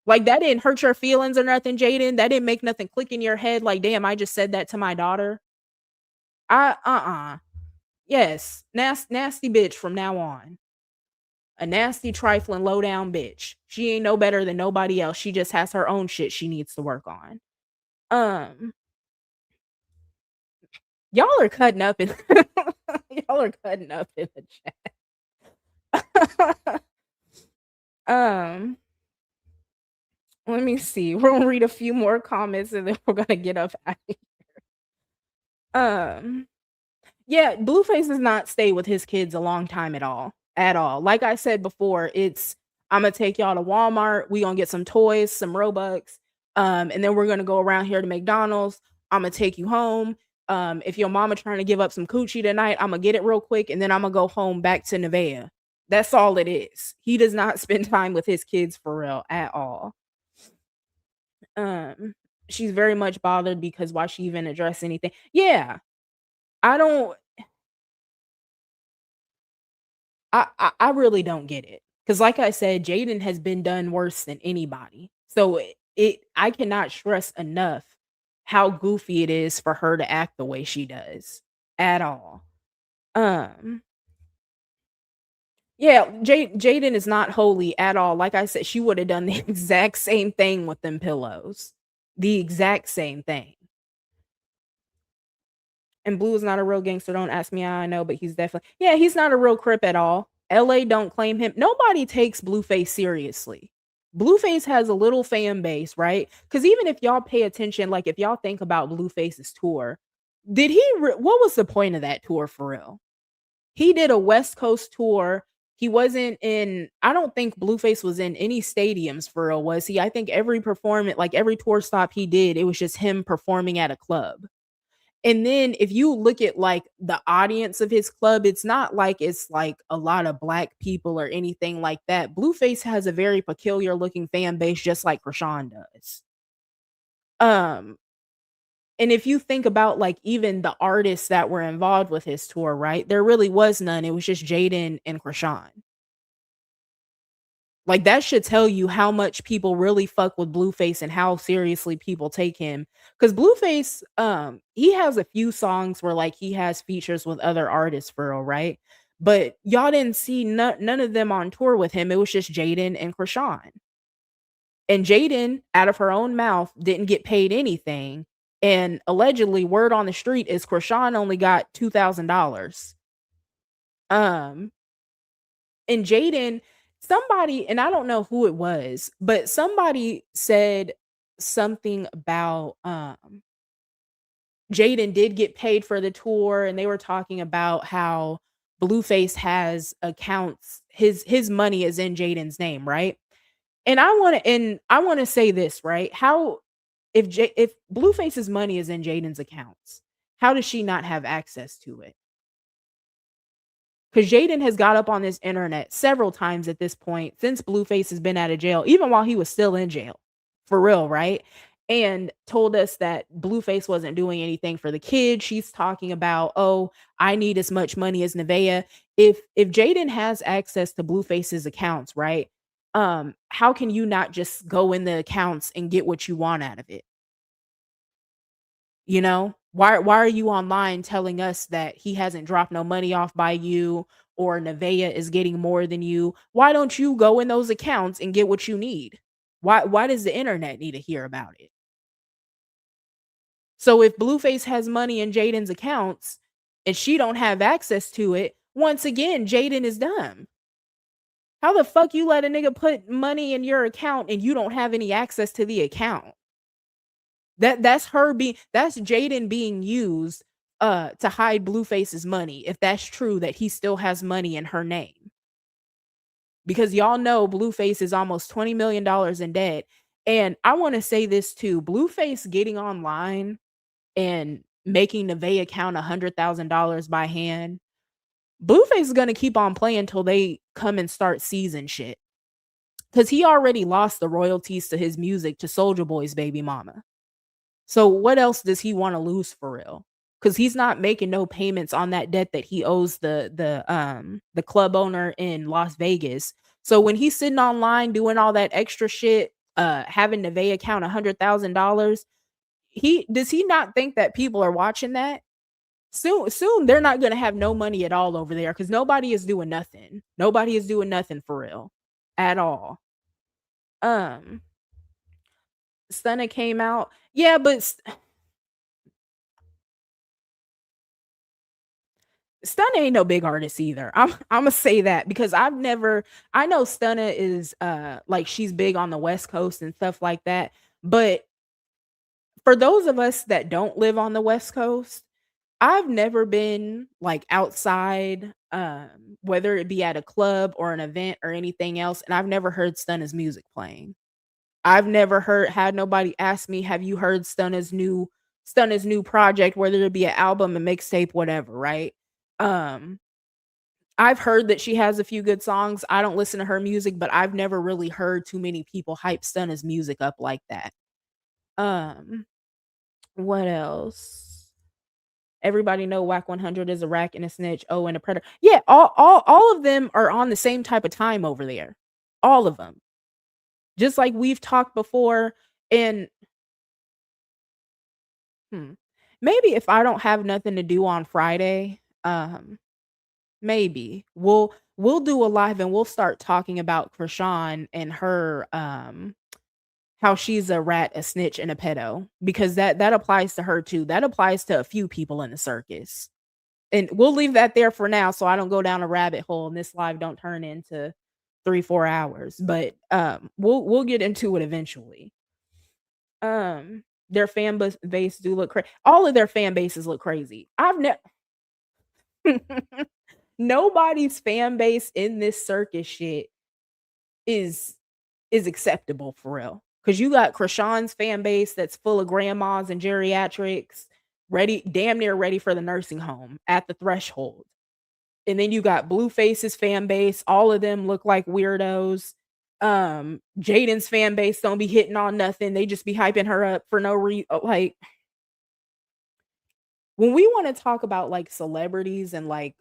Like, that didn't hurt your feelings or nothing, Jaidyn? That didn't make nothing click in your head like, "Damn, I just said that to my daughter?" Yes, nasty bitch from now on. A nasty, trifling, low down bitch. She ain't no better than nobody else. She just has her own shit she needs to work on. Y'all are cutting up in y'all are cutting up in the chat. Let me see. We're gonna read a few more comments and then we're gonna get up out of here. Yeah, Blueface does not stay with his kids a long time at all. At all. Like I said before, it's I'm gonna take y'all to Walmart. We gonna get some toys, some Robux, and then we're gonna go around here to McDonald's. I'm gonna take you home. If your mama trying to give up some coochie tonight, I'm gonna get it real quick, and then I'm gonna go home back to Nevaeh. That's all it is. He does not spend time with his kids for real at all. Um, she's very much bothered because why she even address anything. Yeah, I don't. I really don't get it because, like I said, Jaidyn has been done worse than anybody. So I cannot stress enough how goofy it is for her to act the way she does at all. Um, yeah, Jaidyn is not holy at all. Like I said, she would have done the exact same thing with them pillows. The exact same thing. And Blue is not a real gangster. Don't ask me how I know, but he's definitely yeah, he's not a real Crip at all. LA don't claim him. Nobody takes Blueface seriously. Blueface has a little fan base, right? Because even if y'all pay attention, like if y'all think about Blueface's tour, did he? What was the point of that tour for real? He did a West Coast tour. He wasn't in. I don't think Blueface was in any stadiums for real, was he? I think every performance, like every tour stop he did, it was just him performing at a club. And then if you look at like the audience of his club, it's not like it's like a lot of black people or anything like that. Blueface has a very peculiar looking fan base, just like Krishan does. Um, and if you think about like even the artists that were involved with his tour, right? There really was none. It was just Jaidyn and Krishan. Like that should tell you how much people really fuck with Blueface and how seriously people take him. Cause Blueface, he has a few songs where like he has features with other artists for real, right? But y'all didn't see none of them on tour with him. It was just Jaidyn and Krishan. And Jaidyn, out of her own mouth, didn't get paid anything. And allegedly, word on the street is Krishan only got $2,000. Um, and Jaidyn, somebody, and I don't know who it was, but somebody said something about Jaidyn did get paid for the tour, and they were talking about how Blueface has accounts, his money is in Jaden's name, right? And I want to say this, right? How if Blueface's money is in Jaden's accounts, how does she not have access to it? Because Jaidyn has got up on this internet several times at this point since Blueface has been out of jail, even while he was still in jail. For real, right? And told us that Blueface wasn't doing anything for the kids. She's talking about, oh, I need as much money as Nevaeh. If Jaidyn has access to Blueface's accounts, right? How can you not just go in the accounts and get what you want out of it? You know, why are you online telling us that he hasn't dropped no money off by you or Nevaeh is getting more than you? Why don't you go in those accounts and get what you need? Why does the internet need to hear about it? So if Blueface has money in Jaidyn's accounts and she don't have access to it, once again, Jaidyn is dumb. How the fuck you let a nigga put money in your account and you don't have any access to the account? That's Jaidyn being used to hide Blueface's money, if that's true that he still has money in her name. Because y'all know Blueface is almost $20 million in debt. And I want to say this too. Blueface getting online and making Nevaeh account $100,000 by hand. Blueface is going to keep on playing until they come and start seizing shit. Because he already lost the royalties to his music to Soulja Boy's baby mama. So what else does he want to lose for real? Because he's not making no payments on that debt that he owes the club owner in Las Vegas. So when he's sitting online doing all that extra shit, having Nevaeh account $100,000, does he not think that people are watching that? Soon they're not gonna have no money at all over there because nobody is doing nothing. Nobody is doing nothing for real at all. Stunna came out. Yeah, but Stunna ain't no big artist either. I'm gonna say that because I know Stunna is like she's big on the West Coast and stuff like that. But for those of us that don't live on the West Coast, I've never been like outside, whether it be at a club or an event or anything else, and I've never heard Stunna's music playing. I've never had nobody ask me, "Have you heard Stunna's new project?" Whether it be an album, a mixtape, whatever, right? Um, I've heard that she has a few good songs. I don't listen to her music, but I've never really heard too many people hype Stunna's music up like that. Um, what else? Everybody know Whack 100 is a rack and a snitch. Oh, and a predator. Yeah, all of them are on the same type of time over there. All of them. Just like we've talked before. And maybe if I don't have nothing to do on Friday, maybe we'll do a live and we'll start talking about Krishan and her how she's a rat, a snitch, and a pedo, because that applies to her too. That applies to a few people in the circus. And we'll leave that there for now so I don't go down a rabbit hole and this live don't turn into 3-4 hours. But we'll get into it eventually. Their base do look crazy. All of their fan bases look crazy. I've never nobody's fan base in this circus shit is acceptable for real. Cause you got Krishan's fan base that's full of grandmas and geriatrics, damn near ready for the nursing home at the threshold. And then you got Blueface's fan base. All of them look like weirdos. Jaidyn's fan base don't be hitting on nothing. They just be hyping her up for no reason. Like, when we want to talk about like celebrities and like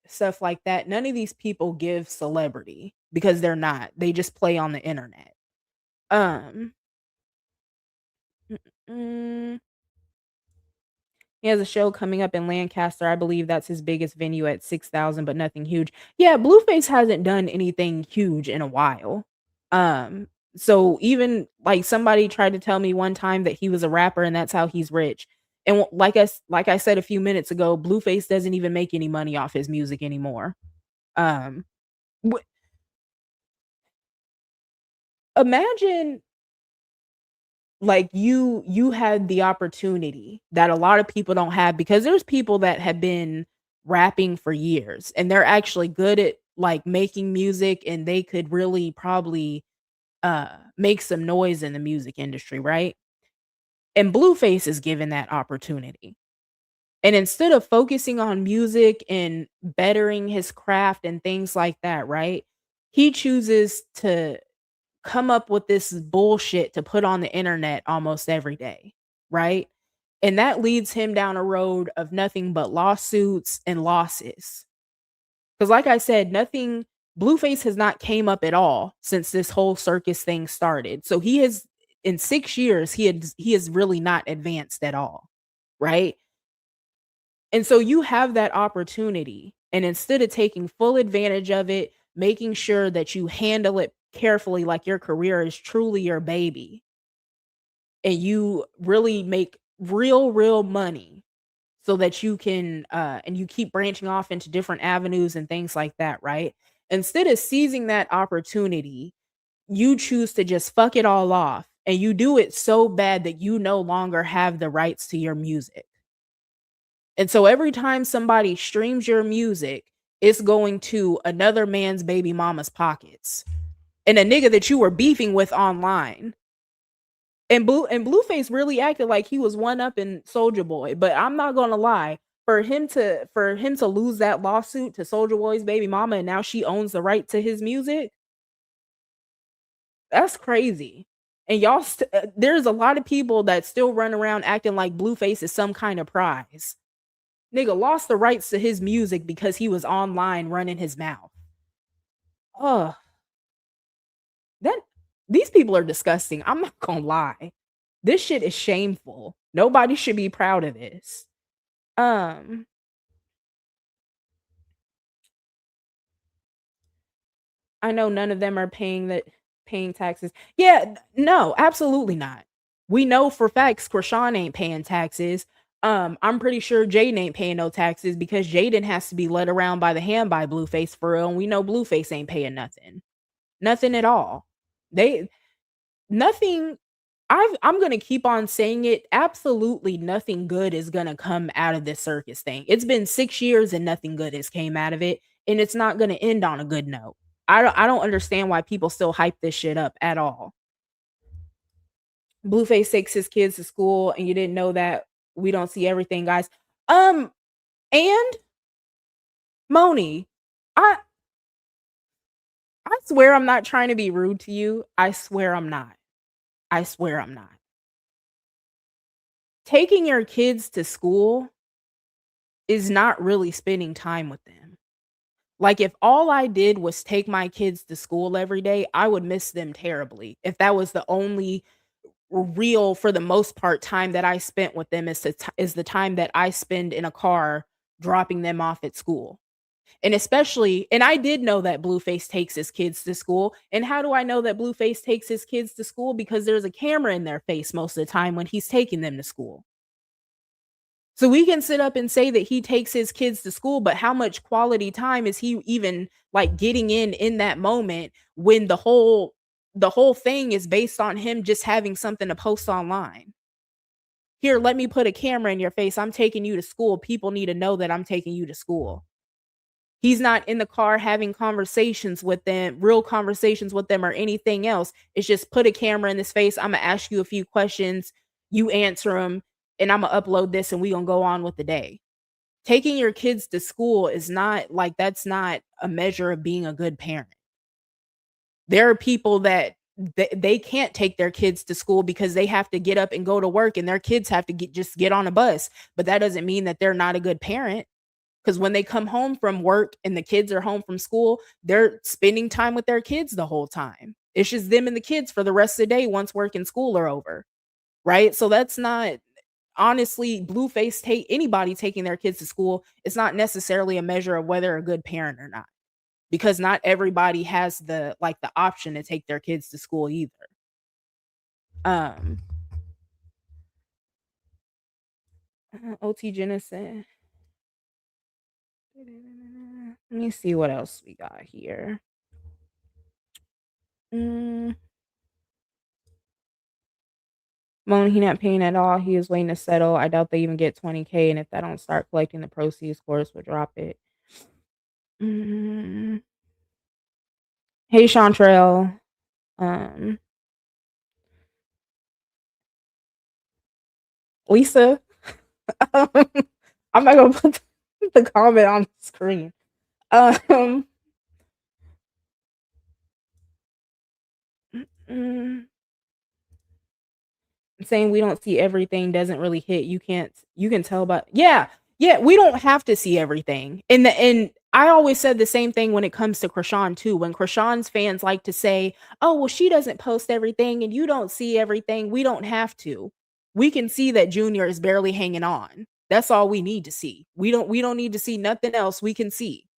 stuff like that, none of these people give celebrity because they're not. They just play on the internet. He has a show coming up in Lancaster. I believe that's his biggest venue at 6,000, but nothing huge. Yeah, Blueface hasn't done anything huge in a while. So even like somebody tried to tell me one time that he was a rapper and that's how he's rich. And like I said a few minutes ago, Blueface doesn't even make any money off his music anymore. Imagine like you had the opportunity that a lot of people don't have, because there's people that have been rapping for years and they're actually good at like making music and they could really probably make some noise in the music industry, right? And Blueface is given that opportunity. And instead of focusing on music and bettering his craft and things like that, right? He chooses to come up with this bullshit to put on the internet almost every day, right? And that leads him down a road of nothing but lawsuits and losses. Because like I said, Blueface has not came up at all since this whole circus thing started. So he has, in 6 years, he has really not advanced at all, right? And so you have that opportunity, and instead of taking full advantage of it, making sure that you handle it carefully like your career is truly your baby, and you really make real money so that you can and you keep branching off into different avenues and things like that, right? Instead of seizing that opportunity, you choose to just fuck it all off, and you do it so bad that you no longer have the rights to your music. And so every time somebody streams your music, it's going to another man's baby mama's pockets. And a nigga that you were beefing with online. And Blueface really acted like he was one up in Soulja Boy, but I'm not gonna lie. For him to lose that lawsuit to Soulja Boy's baby mama, and now she owns the right to his music, that's crazy. And there's a lot of people that still run around acting like Blueface is some kind of prize. Nigga lost the rights to his music because he was online running his mouth. Ugh. These people are disgusting. I'm not gonna lie. This shit is shameful. Nobody should be proud of this. I know none of them are paying taxes. Yeah, no, absolutely not. We know for facts Krishan ain't paying taxes. I'm pretty sure Jaidyn ain't paying no taxes because Jaidyn has to be led around by the hand by Blueface for real, and we know Blueface ain't paying nothing. Nothing at all. Nothing. I'm gonna keep on saying it. Absolutely nothing good is gonna come out of this circus thing. It's been 6 years and nothing good has came out of it, and it's not gonna end on a good note. I don't understand why people still hype this shit up at all. Blueface takes his kids to school, and you didn't know that. We don't see everything, guys. And Moni, I swear I'm not trying to be rude to you. I swear I'm not. I swear I'm not. Taking your kids to school is not really spending time with them. Like, if all I did was take my kids to school every day, I would miss them terribly. If that was the only real, for the most part, time that I spent with them is the time that I spend in a car dropping them off at school. And especially, and I did know that Blueface takes his kids to school. And how do I know that Blueface takes his kids to school? Because there's a camera in their face most of the time when he's taking them to school. So we can sit up and say that he takes his kids to school, but how much quality time is he even like getting in that moment when the whole thing is based on him just having something to post online? Here, let me put a camera in your face. I'm taking you to school. People need to know that I'm taking you to school. He's not in the car having conversations with them, real conversations with them or anything else. It's just put a camera in his face. I'm going to ask you a few questions. You answer them, and I'm going to upload this, and we going to go on with the day. Taking your kids to school is not like, that's not a measure of being a good parent. There are people that they can't take their kids to school because they have to get up and go to work, and their kids have to just get on a bus. But that doesn't mean that they're not a good parent. Because when they come home from work and the kids are home from school, they're spending time with their kids the whole time. It's just them and the kids for the rest of the day once work and school are over. Right. So that's not, honestly, Blueface, anybody taking their kids to school, it's not necessarily a measure of whether a good parent or not. Because not everybody has the option to take their kids to school either. OT Jenison. Let me see what else we got here. Moan, he not paying at all. He is waiting to settle. I doubt they even get 20K, and if they don't start collecting the proceeds, course will drop it. Hey, Chantrell. Lisa. I'm not gonna put the comment on the screen. Saying we don't see everything doesn't really hit. You can tell by, yeah, we don't have to see everything. And I always said the same thing when it comes to Krishan too. When Krishan's fans like to say, oh, well, she doesn't post everything and you don't see everything. We don't have to. We can see that Junior is barely hanging on. That's all we need to see. We don't need to see nothing else. We can see.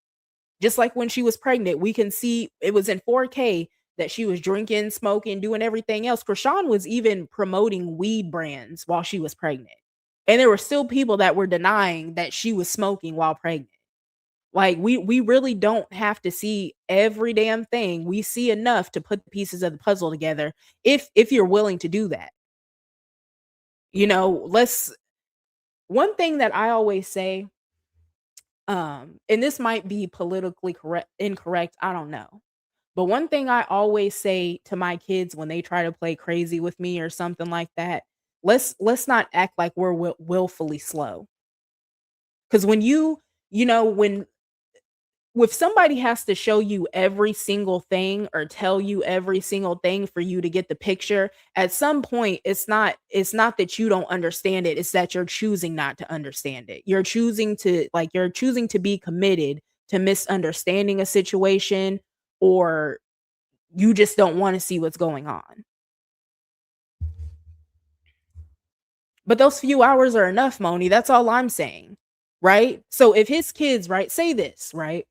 Just like when she was pregnant, we can see it was in 4K that she was drinking, smoking, doing everything else. Krishan was even promoting weed brands while she was pregnant. And there were still people that were denying that she was smoking while pregnant. Like, we really don't have to see every damn thing. We see enough to put the pieces of the puzzle together if you're willing to do that. You know, one thing that I always say, and this might be politically incorrect, I don't know. But one thing I always say to my kids when they try to play crazy with me or something like that, let's not act like we're willfully slow. Because when when if somebody has to show you every single thing or tell you every single thing for you to get the picture, at some point it's not that you don't understand it, it's that you're choosing not to understand it. You're choosing to be committed to misunderstanding a situation, or you just don't want to see what's going on. But those few hours are enough, Moni. That's all I'm saying. Right? So if his kids, right, say this, right?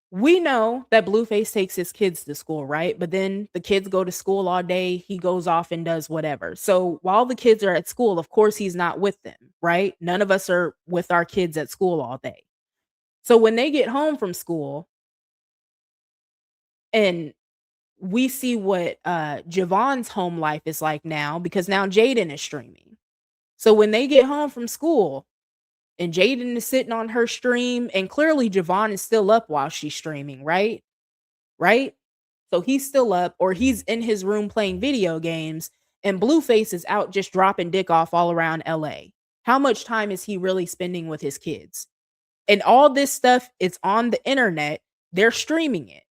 We know that Blueface takes his kids to school, right? But then the kids go to school all day. He goes off and does whatever. So while the kids are at school, of course, he's not with them, right? None of us are with our kids at school all day. So when they get home from school and we see what Javon's home life is like now, because now Jaidyn is streaming. So when they get home from school and Jaidyn is sitting on her stream, and clearly Javon is still up while she's streaming, right? Right? So he's still up, or he's in his room playing video games, and Blueface is out just dropping dick off all around LA. How much time is he really spending with his kids? And all this stuff, it's on the internet. They're streaming it.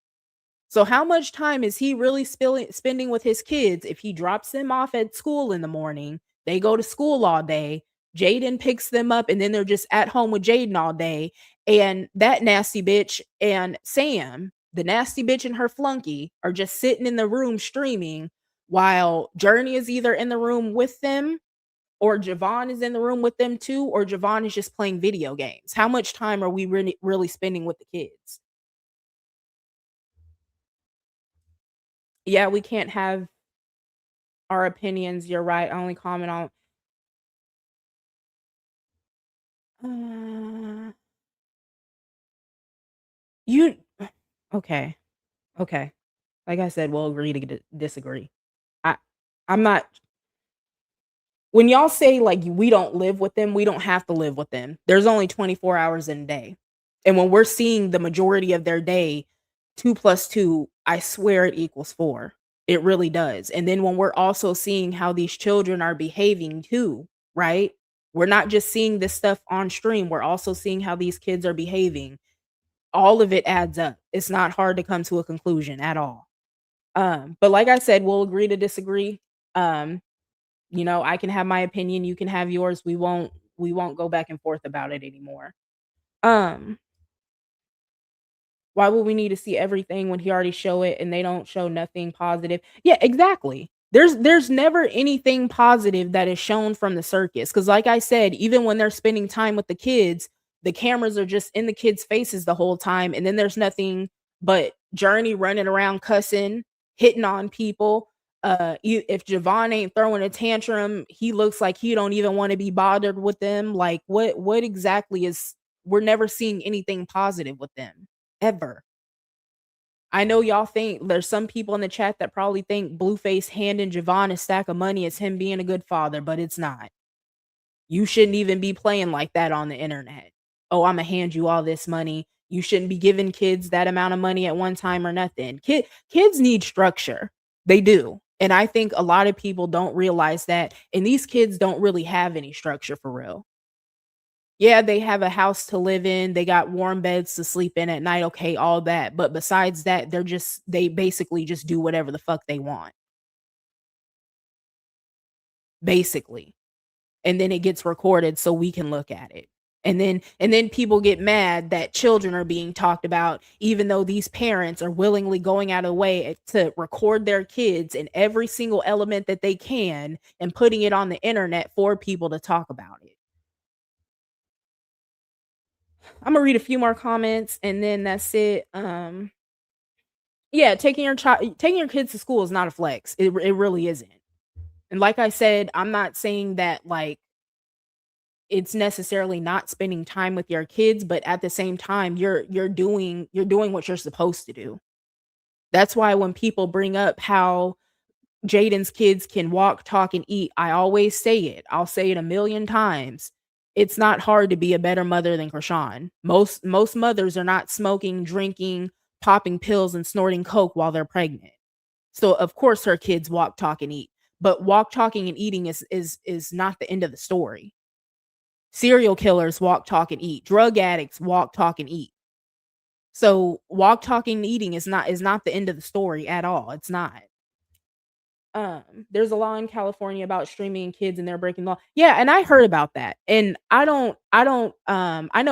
So how much time is he really spending with his kids if he drops them off at school in the morning? They go to school all day. Jaidyn picks them up and then they're just at home with Jaidyn all day. And that nasty bitch and Sam, the nasty bitch and her flunky, are just sitting in the room streaming while Journey is either in the room with them or Javon is in the room with them too, or Javon is just playing video games. How much time are we really spending with the kids? Yeah, we can't have our opinions. You're right. I only comment on uh, you okay. Okay. Like I said, we'll agree to disagree. I I'm not when y'all say like we don't live with them, we don't have to live with them. There's only 24 hours in a day. And when we're seeing the majority of their day, 2 plus 2, I swear it equals 4. It really does. And then when we're also seeing how these children are behaving too, right? We're not just seeing this stuff on stream, we're also seeing how these kids are behaving. All of it adds up. It's not hard to come to a conclusion at all. But like I said, we'll agree to disagree. Um, I can have my opinion, you can have yours. We won't go back and forth about it anymore. Um, why would we need to see everything when he already show it and they don't show nothing positive? Yeah, exactly. There's never anything positive that is shown from the circus cuz like I said, even when they're spending time with the kids, the cameras are just in the kids' faces the whole time and then there's nothing but Journey running around cussing, hitting on people. If Javon ain't throwing a tantrum, he looks like he don't even want to be bothered with them. Like what exactly is we're never seeing anything positive with them ever. I know y'all think there's some people in the chat that probably think Blueface handing Javon a stack of money is him being a good father, but it's not. You shouldn't even be playing like that on the internet. Oh, I'm gonna hand you all this money. You shouldn't be giving kids that amount of money at one time or nothing. Kids need structure. They do. And I think a lot of people don't realize that. And these kids don't really have any structure for real. Yeah, they have a house to live in, they got warm beds to sleep in at night, okay, all that, but besides that, they basically just do whatever the fuck they want, basically, and then it gets recorded so we can look at it, and then people get mad that children are being talked about even though these parents are willingly going out of the way to record their kids in every single element that they can and putting it on the internet for people to talk about it. Imma read a few more comments and then that's it. Yeah, taking your kids to school is not a flex. It really isn't. And like I said, I'm not saying that like it's necessarily not spending time with your kids, but at the same time, you're doing what you're supposed to do. That's why when people bring up how Jaden's kids can walk, talk, and eat, I always say it. I'll say it a million times. It's not hard to be a better mother than Krishan. Most mothers are not smoking, drinking, popping pills, and snorting coke while they're pregnant. So of course her kids walk, talk, and eat. But walk, talking, and eating is not the end of the story. Serial killers walk, talk, and eat. Drug addicts walk, talk, and eat. So walk, talking, and eating is not the end of the story at all. It's not. There's a law in California about streaming kids and they're breaking law. Yeah, and I heard about that. And I know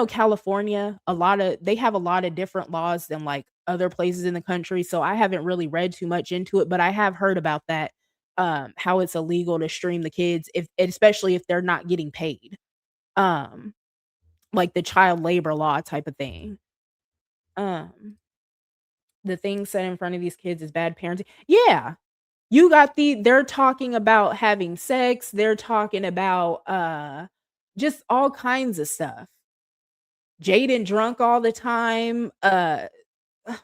California, they have a lot of different laws than like other places in the country. So I haven't really read too much into it, but I have heard about that. How it's illegal to stream the kids if especially if they're not getting paid. Um, like the child labor law type of thing. Um, the thing said in front of these kids is bad parenting. Yeah, they're talking about having sex, they're talking about, just all kinds of stuff. Jaidyn drunk all the time,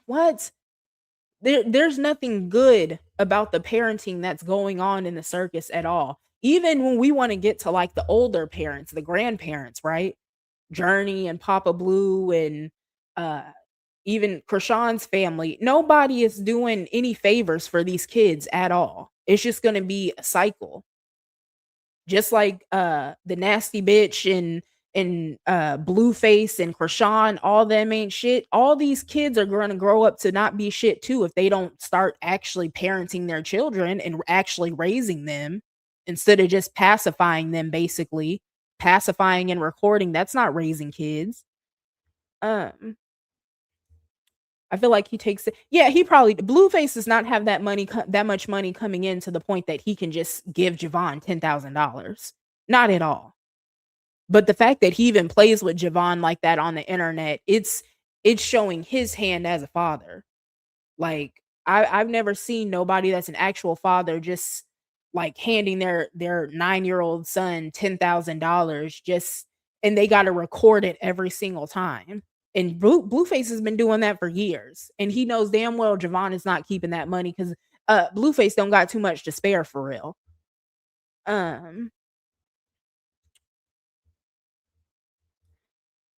what? There's nothing good about the parenting that's going on in the circus at all. Even when we wanna get to, like, the older parents, the grandparents, right? Journey and Papa Blue and, uh even Krishan's family, nobody is doing any favors for these kids at all. It's just gonna be a cycle. Just like the nasty bitch and Blueface and Krishan, all them ain't shit. All these kids are going to grow up to not be shit too if they don't start actually parenting their children and actually raising them instead of just pacifying them, basically pacifying and recording. That's not raising kids. Um, I feel like he takes it. Yeah, he probably Blueface does not have that money, that much money coming in to the point that he can just give Javon $10,000. Not at all. But the fact that he even plays with Javon like that on the internet, it's showing his hand as a father. Like I've never seen nobody that's an actual father just like handing their 9-year-old son $10,000 just and they got to record it every single time. And Blueface has been doing that for years, and he knows damn well Javon is not keeping that money because Blueface don't got too much to spare for real. Um,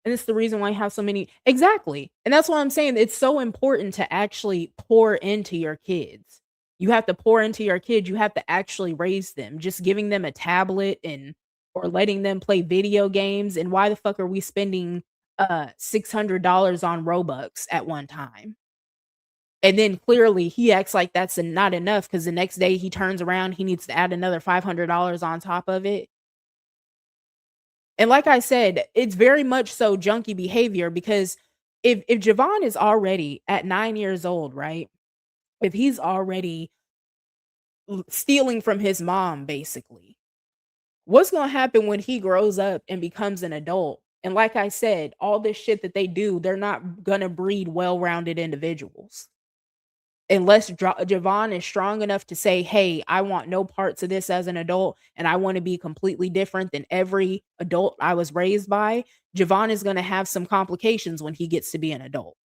And it's the reason why I have so many exactly. And that's what I'm saying. It's so important to actually pour into your kids. You have to pour into your kids. You have to actually raise them. Just giving them a tablet and or letting them play video games. And why the fuck are we spending $600 on Robux at one time? And then clearly he acts like that's not enough because the next day he turns around, he needs to add another $500 on top of it. And like I said, it's very much so junkie behavior because if Javon is already at 9 years old, right? If he's already stealing from his mom, basically, what's going to happen when he grows up and becomes an adult? And like I said, all this shit that they do, they're not going to breed well-rounded individuals. Unless Javon is strong enough to say, hey, I want no parts of this as an adult, and I want to be completely different than every adult I was raised by, Javon is going to have some complications when he gets to be an adult.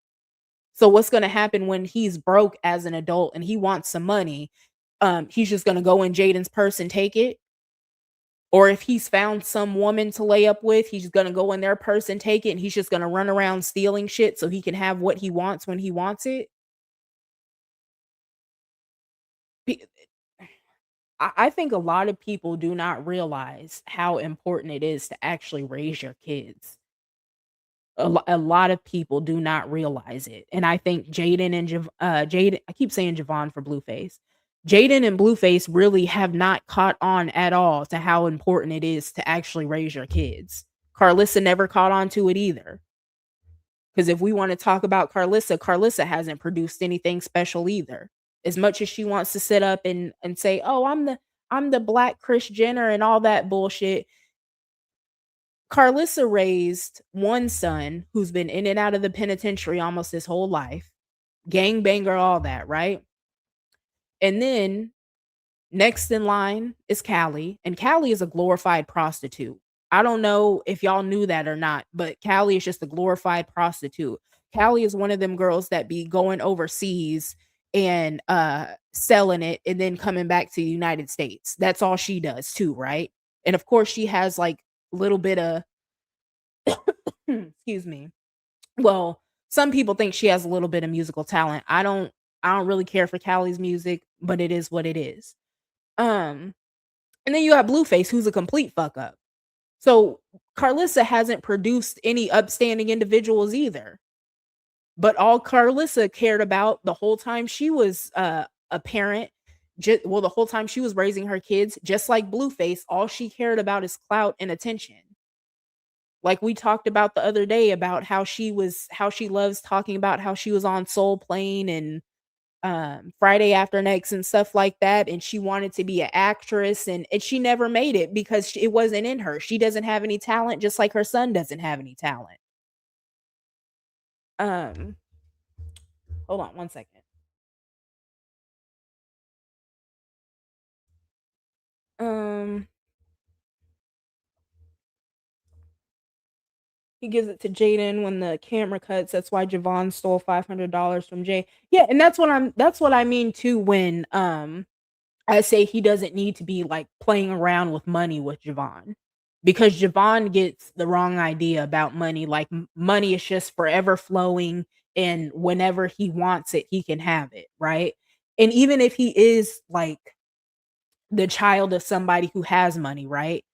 So what's going to happen when he's broke as an adult and he wants some money? He's just going to go in Jaidyn's purse and take it. Or if he's found some woman to lay up with, he's going to go in their purse and take it, and he's just going to run around stealing shit so he can have what he wants when he wants it. I think a lot of people do not realize how important it is to actually raise your kids. A lot of people do not realize it, and I think Jaidyn. I keep saying Javon for Blueface. Jaidyn and Blueface really have not caught on at all to how important it is to actually raise your kids. Carlissa never caught on to it either. Because if we want to talk about Carlissa, Carlissa hasn't produced anything special either. As much as she wants to sit up and say, "Oh, I'm the Black Kris Jenner" and all that bullshit. Carlissa raised one son who's been in and out of the penitentiary almost his whole life, gangbanger, all that, right? And then next in line is Callie, and Callie is a glorified prostitute. I don't know if y'all knew that or not, but Callie is just a glorified prostitute. Callie is one of them girls that be going overseas and selling it and then coming back to the United States. That's all she does too, right? And of course she has like a little bit of excuse me. Well, some people think she has a little bit of musical talent. I don't really care for Callie's music, but it is what it is. Um and then you have Blueface, who's a complete fuck up. So Carlissa hasn't produced any upstanding individuals either. But all Carlissa cared about the whole time she was a parent, the whole time she was raising her kids, just like Blueface, all she cared about is clout and attention. Like we talked about the other day about how she loves talking about how she was on Soul Plane and Friday After Next and stuff like that, and she wanted to be an actress, and she never made it because it wasn't in her. She doesn't have any talent, just like her son doesn't have any talent. Um, hold on one second. He gives it to Jaidyn when the camera cuts. That's why Javon stole $500 from Jay. Yeah, and that's what I mean too when I say he doesn't need to be like playing around with money with Javon. Because Javon gets the wrong idea about money. Like money is just forever flowing, and whenever he wants it, he can have it, right? And even if he is like the child of somebody who has money, right?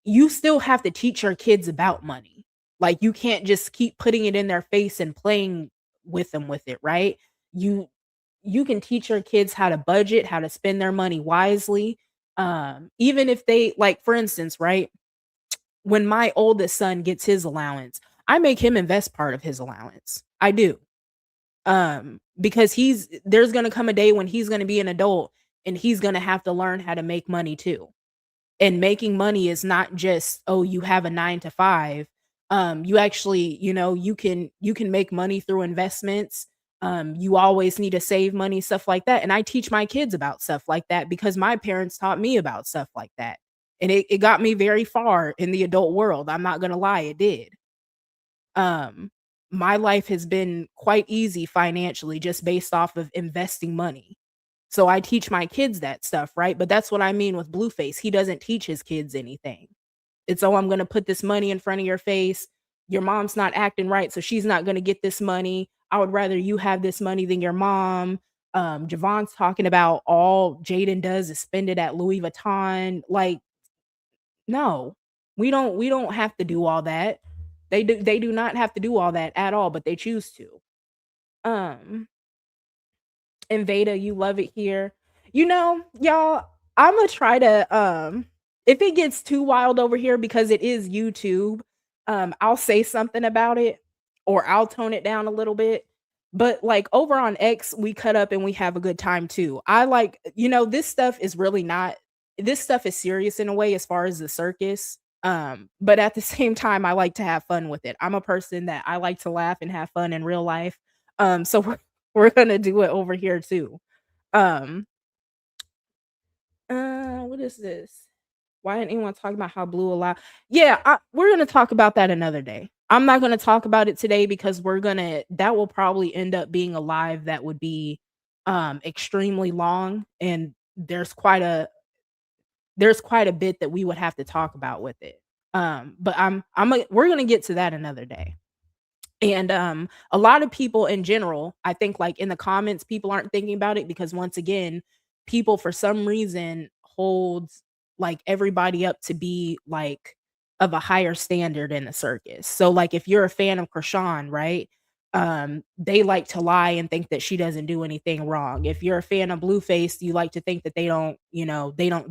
you still have to teach your kids about money. Like, you can't just keep putting it in their face and playing with them with it, right? You you can teach your kids how to budget, how to spend their money wisely. Even if they like, for instance, right? When my oldest son gets his allowance, I make him invest part of his allowance. I do. Because there's gonna come a day when he's gonna be an adult and he's gonna have to learn how to make money too. And making money is not just, oh, you have a 9 to 5. You actually, you can make money through investments. You always need to save money, stuff like that. And I teach my kids about stuff like that because my parents taught me about stuff like that. And it got me very far in the adult world. I'm not gonna lie, it did. Um, my life has been quite easy financially just based off of investing money. So I teach my kids that stuff, right? But that's what I mean with Blueface. He doesn't teach his kids anything. It's, oh, I'm gonna put this money in front of your face. Your mom's not acting right, so she's not gonna get this money. I would rather you have this money than your mom. Javon's talking about all Jaidyn does is spend it at Louis Vuitton. Like, no, we don't have to do all that. They do not have to do all that at all, but they choose to. Um and Veda, you love it here. Y'all, I'ma try to if it gets too wild over here because it is YouTube, I'll say something about it or I'll tone it down a little bit. But like over on X, we cut up and we have a good time too. I like, this stuff is really not this stuff is serious in a way as far as the circus. But at the same time, I like to have fun with it. I'm a person that I like to laugh and have fun in real life. So we're gonna do it over here too. Um, what is this? Why didn't anyone talk about how blue allow? Yeah, we're gonna talk about that another day. I'm not gonna talk about it today because that will probably end up being a live that would be extremely long, and there's quite a bit that we would have to talk about with it. But we're gonna get to that another day. And a lot of people in general, I think like in the comments, people aren't thinking about it because once again, people for some reason hold like everybody up to be like of a higher standard in the circus. So like if you're a fan of Krishan, right? They like to lie and think that she doesn't do anything wrong. If you're a fan of Blueface, you like to think that they don't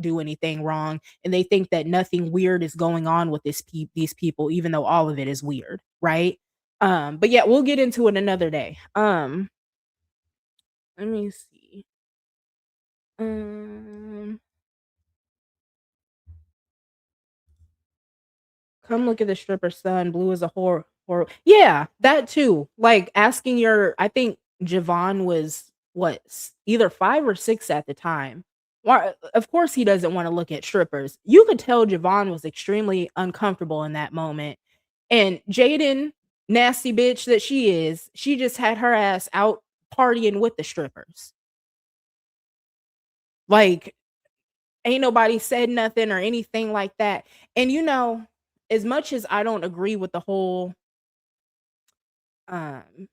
do anything wrong, and they think that nothing weird is going on with these people, even though all of it is weird, right? But yeah, we'll get into it another day. Let me see. Um, Come look at the stripper son. Blue is a whore. Yeah, that too. Like asking I think Javon was what, either 5 or 6 at the time. Why, of course, he doesn't want to look at strippers. You could tell Javon was extremely uncomfortable in that moment. And Jaidyn, nasty bitch that she is, she just had her ass out partying with the strippers. Like, ain't nobody said nothing or anything like that. And as much as I don't agree with the whole um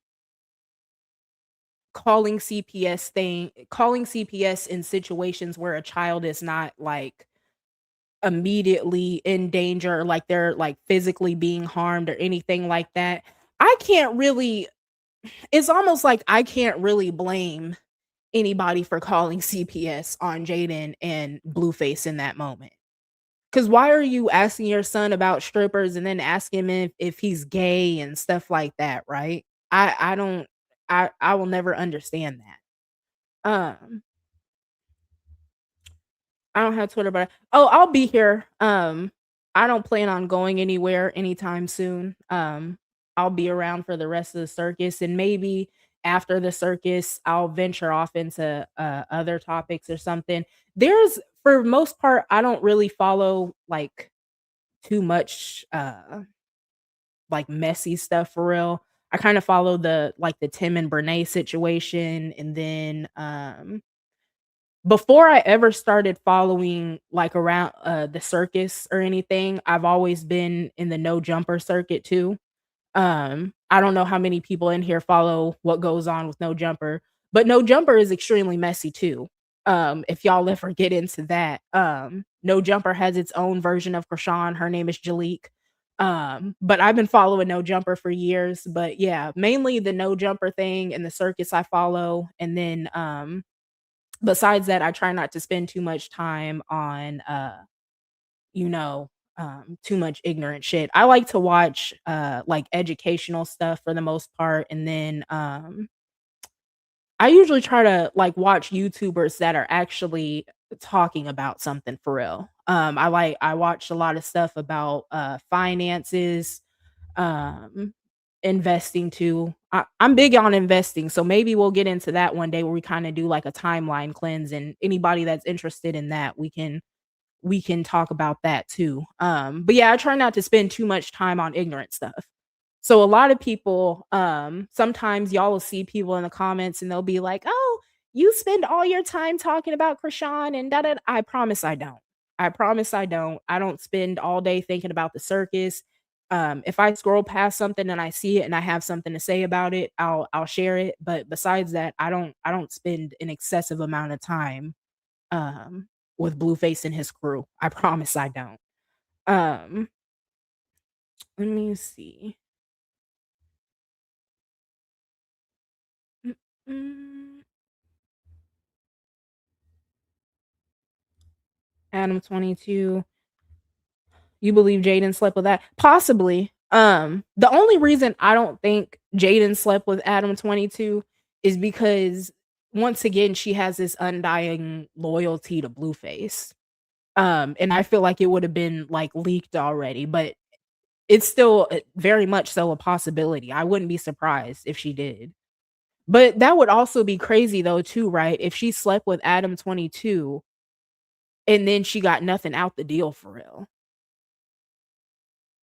calling CPS in situations where a child is not like immediately in danger, or like they're like physically being harmed or anything like that. I can't really It's almost like I can't really blame anybody for calling CPS on Jaidyn and Blueface in that moment. Cause why are you asking your son about strippers and then ask him if he's gay and stuff like that, right? I don't I will never understand that. I don't have Twitter, but I'll be here. I don't plan on going anywhere anytime soon. I'll be around for the rest of the circus, and maybe after the circus, I'll venture off into other topics or something. For most part, I don't really follow like too much like messy stuff for real. I kind of follow the Tim and Brene situation, and then before I ever started following like around the circus or anything, I've always been in the no jumper circuit too. I don't know how many people in here follow what goes on with no jumper, but no jumper is extremely messy too. If y'all ever get into that. No Jumper has its own version of Krishan. Her name is Jalik. But I've been following No Jumper for years. But yeah, mainly the No Jumper thing and the circus I follow. And then besides that, I try not to spend too much time on you know, too much ignorant shit. I like to watch like educational stuff for the most part. And then I usually try to, like, watch YouTubers that are actually talking about something for real. I watched a lot of stuff about, finances, um, investing too. I'm big on investing, so maybe we'll get into that one day where we kinda do, like, a timeline cleanse, and anybody that's interested in that, we can talk about that too. But yeah, I try not to spend too much time on ignorant stuff. So a lot of people, sometimes y'all will see people in the comments and they'll be like, "Oh, you spend all your time talking about Krishan and da da." I promise I don't. I promise I don't. I don't spend all day thinking about the circus. If I scroll past something and I see it and I have something to say about it, I'll share it. But besides that, I don't spend an excessive amount of time um with Blueface and his crew. I promise I don't. Um, Let me see. Mm, mm. Adam 22. You believe Jaidyn slept with that? Possibly. The only reason I don't think Jaidyn slept with Adam 22 is because once again she has this undying loyalty to Blueface. And I feel like it would have been like leaked already, but it's still very much so a possibility. I wouldn't be surprised if she did. But that would also be crazy though too, right? If she slept with Adam 22 and then she got nothing out the deal for real.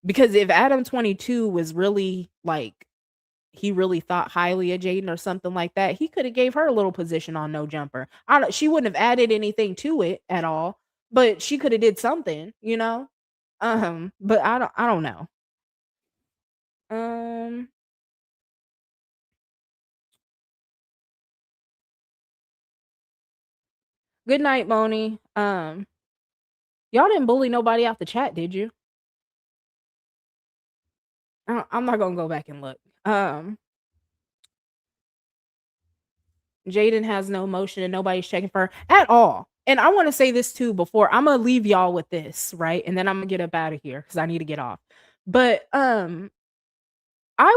Because if Adam 22 was really like he really thought highly of Jaidyn or something like that, he could have gave her a little position on No Jumper. I don't She wouldn't have added anything to it at all, but she could have did something, you know? But I don't know. Um Good night, Moni. Y'all didn't bully nobody out the chat, did you? I'm not gonna go back and look. Jaidyn has no emotion and nobody's checking for her at all. And I want to say this too before I'm gonna leave y'all with this, right? And then I'm gonna get up out of here because I need to get off. But I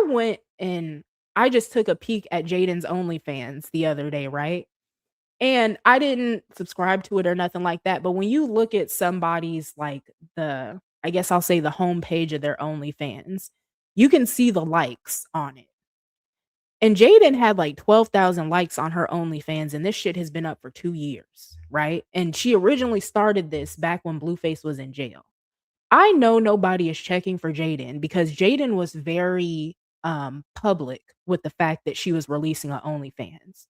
went and I just took a peek at Jaden's OnlyFans the other day, right? And I didn't subscribe to it or nothing like that. But when you look at somebody's like I guess I'll say the homepage of their OnlyFans, you can see the likes on it. And Jaidyn had like 12,000 likes on her OnlyFans, and this shit has been up for 2 years, right? And she originally started this back when Blueface was in jail. I know nobody is checking for Jaidyn because Jaidyn was very public with the fact that she was releasing her OnlyFans.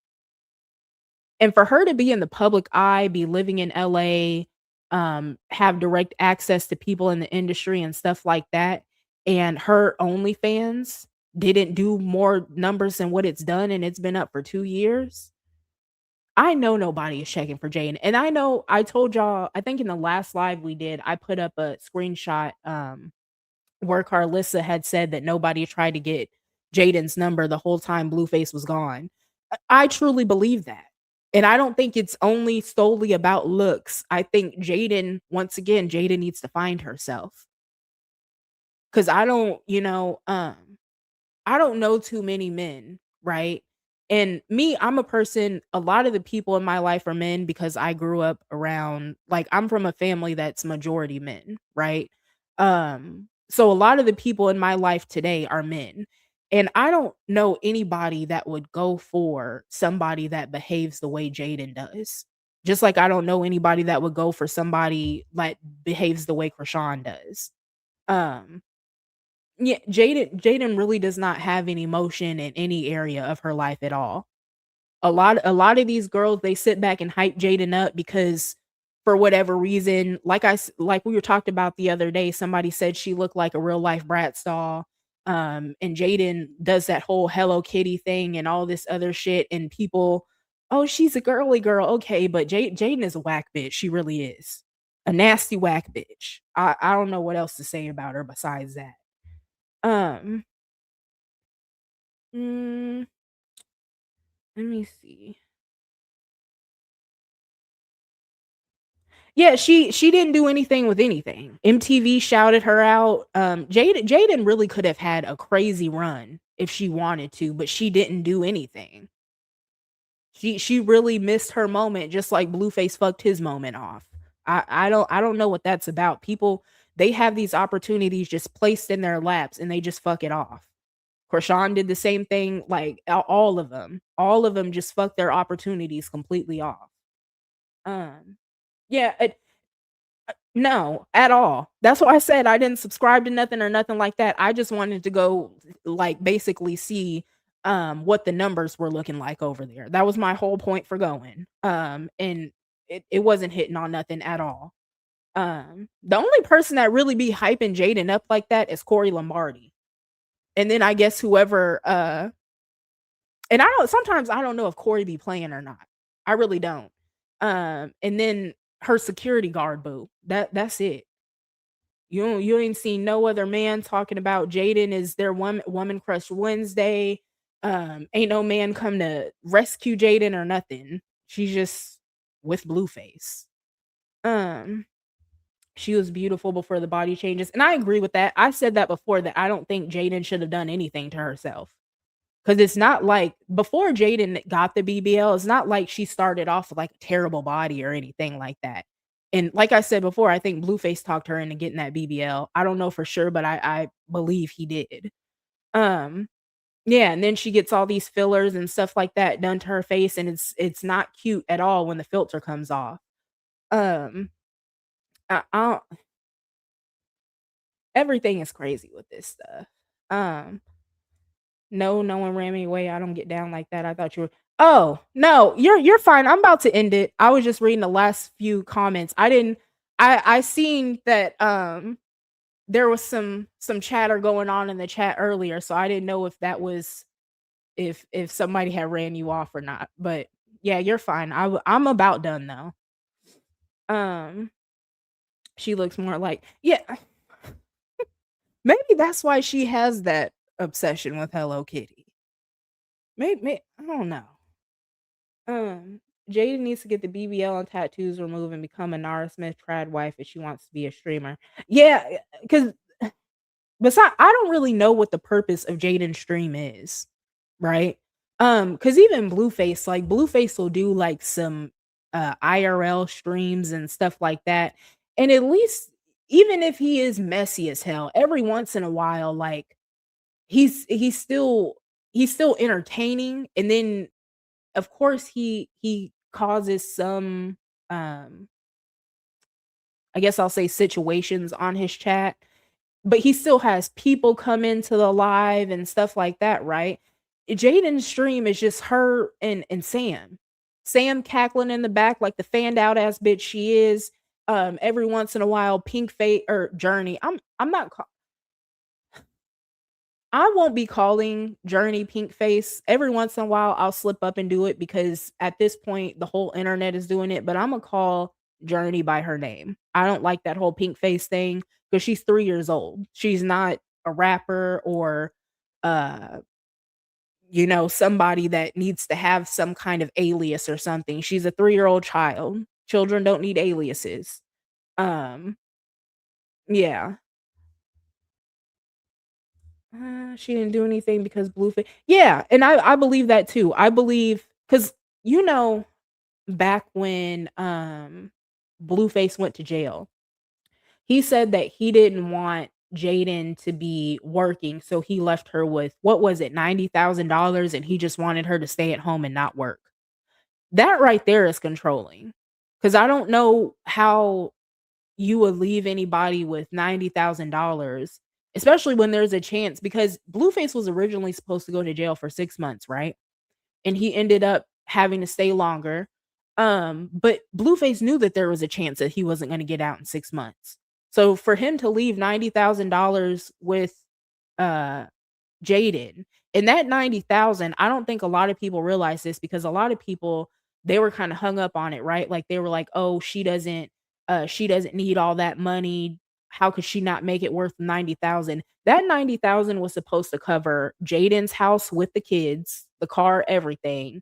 And for her to be in the public eye, be living in LA, have direct access to people in the industry and stuff like that, and her OnlyFans didn't do more numbers than what it's done, and it's been up for 2 years. I know nobody is checking for Jane, and I know I told y'all, I think in the last live we did, I put up a screenshot, where Carlissa had said that nobody tried to get Jaden's number the whole time Blueface was gone. I truly believe that. And I don't think it's only solely about looks. I think Jaidyn, once again, Jaidyn needs to find herself. Cause I don't, I don't know too many men, right? And me, I'm a person, a lot of the people in my life are men because I grew up around, like, I'm from a family that's majority men, right? So a lot of the people in my life today are men. And I don't know anybody that would go for somebody that behaves the way Jaden does. Just like I don't know anybody that would go for somebody that behaves the way Krishan does. Um, yeah, Jaden really does not have any emotion in any area of her life at all. A lot of these girls, they sit back and hype Jaden up because for whatever reason, like we were talked about the other day, somebody said she looked like a real life Bratz doll. And Jaden does that whole Hello Kitty thing and all this other shit, and people Oh, she's a girly girl. Okay, but Jaidyn is a whack bitch. She really is. A nasty whack bitch. I don't know what else to say about her besides that. Um, mm, let me see. Yeah, she didn't do anything with anything. MTV shouted her out. Jaidyn really could have had a crazy run if she wanted to, but she didn't do anything. She really missed her moment just like Blueface fucked his moment off. I don't know what that's about. People, they have these opportunities just placed in their laps and they just fuck it off. Krishan did the same thing, like all of them. All of them just fucked their opportunities completely off. Um yeah, no, at all. That's why I said I didn't subscribe to nothing or nothing like that. I just wanted to go like basically see what the numbers were looking like over there. That was my whole point for going. And it wasn't hitting on nothing at all. The only person that really be hyping Jaidyn up like that is Corey Lombardi. And then I guess whoever and I don't know if Corey be playing or not. I really don't. And then her security guard boo. That's it. You ain't seen no other man talking about Jaidyn is their woman crush Wednesday. Ain't no man come to rescue Jaidyn or nothing. She's just with Blueface. Um, she was beautiful before the body changes, and I agree with that. I said that before that I don't think Jaidyn should have done anything to herself. Cause it's not like before Jaidyn got the BBL, it's not like she started off with like a terrible body or anything like that. And like I said before, I think Blueface talked her into getting that BBL. I don't know for sure, but I believe he did. Um, yeah, and then she gets all these fillers and stuff like that done to her face, and it's not cute at all when the filter comes off. Um, I don't, everything is crazy with this stuff. Um, No, no one ran me away. I don't get down like that. I thought you were. Oh, no, you're fine. I'm about to end it. I was just reading the last few comments. I didn't I seen that there was some chatter going on in the chat earlier, so I didn't know if that was if somebody had ran you off or not. But yeah, you're fine. I'm about done though. Um she looks more like yeah, maybe that's why she has that obsession with Hello Kitty. Maybe I don't know. Jaidyn needs to get the BBL and tattoos removed and become a Nara Smith trad wife if she wants to be a streamer. Yeah, because besides, I don't really know what the purpose of Jaidyn's stream is, right? Because even Blueface, like Blueface will do like some IRL streams and stuff like that. And at least even if he is messy as hell, every once in a while, like he's still entertaining. And then of course he causes some I guess I'll say situations on his chat, but he still has people come into the live and stuff like that, right? Jaden's stream is just her and Sam. Sam cackling in the back like the fanned out ass bitch she is. Every once in a while, Pink Fate or Journey. I'm not I won't be calling Journey pink face. Every once in a while, I'll slip up and do it because at this point, the whole internet is doing it. But I'm gonna call Journey by her name. I don't like that whole pink face thing because she's 3 years old. She's not a rapper or, uh, somebody that needs to have some kind of alias or something. She's a 3-year-old child. Children don't need aliases. Um, yeah. She didn't do anything because Blueface. Yeah, and I believe that too. I believe because back when Blueface went to jail, he said that he didn't want Jaidyn to be working, so he left her with what was it, $90,000, and he just wanted her to stay at home and not work. That right there is controlling. Because I don't know how you would leave anybody with $90,000, especially when there's a chance because Blueface was originally supposed to go to jail for 6 months, right? And he ended up having to stay longer. But Blueface knew that there was a chance that he wasn't going to get out in 6 months. So for him to leave $90,000 with uh Jaidyn, and that 90,000, I don't think a lot of people realize this because a lot of people they were kind of hung up on it, right? Like they were like, "Oh, she doesn't need all that money. How could she not make it worth 90,000?" That 90,000 was supposed to cover Jaden's house with the kids, the car, everything.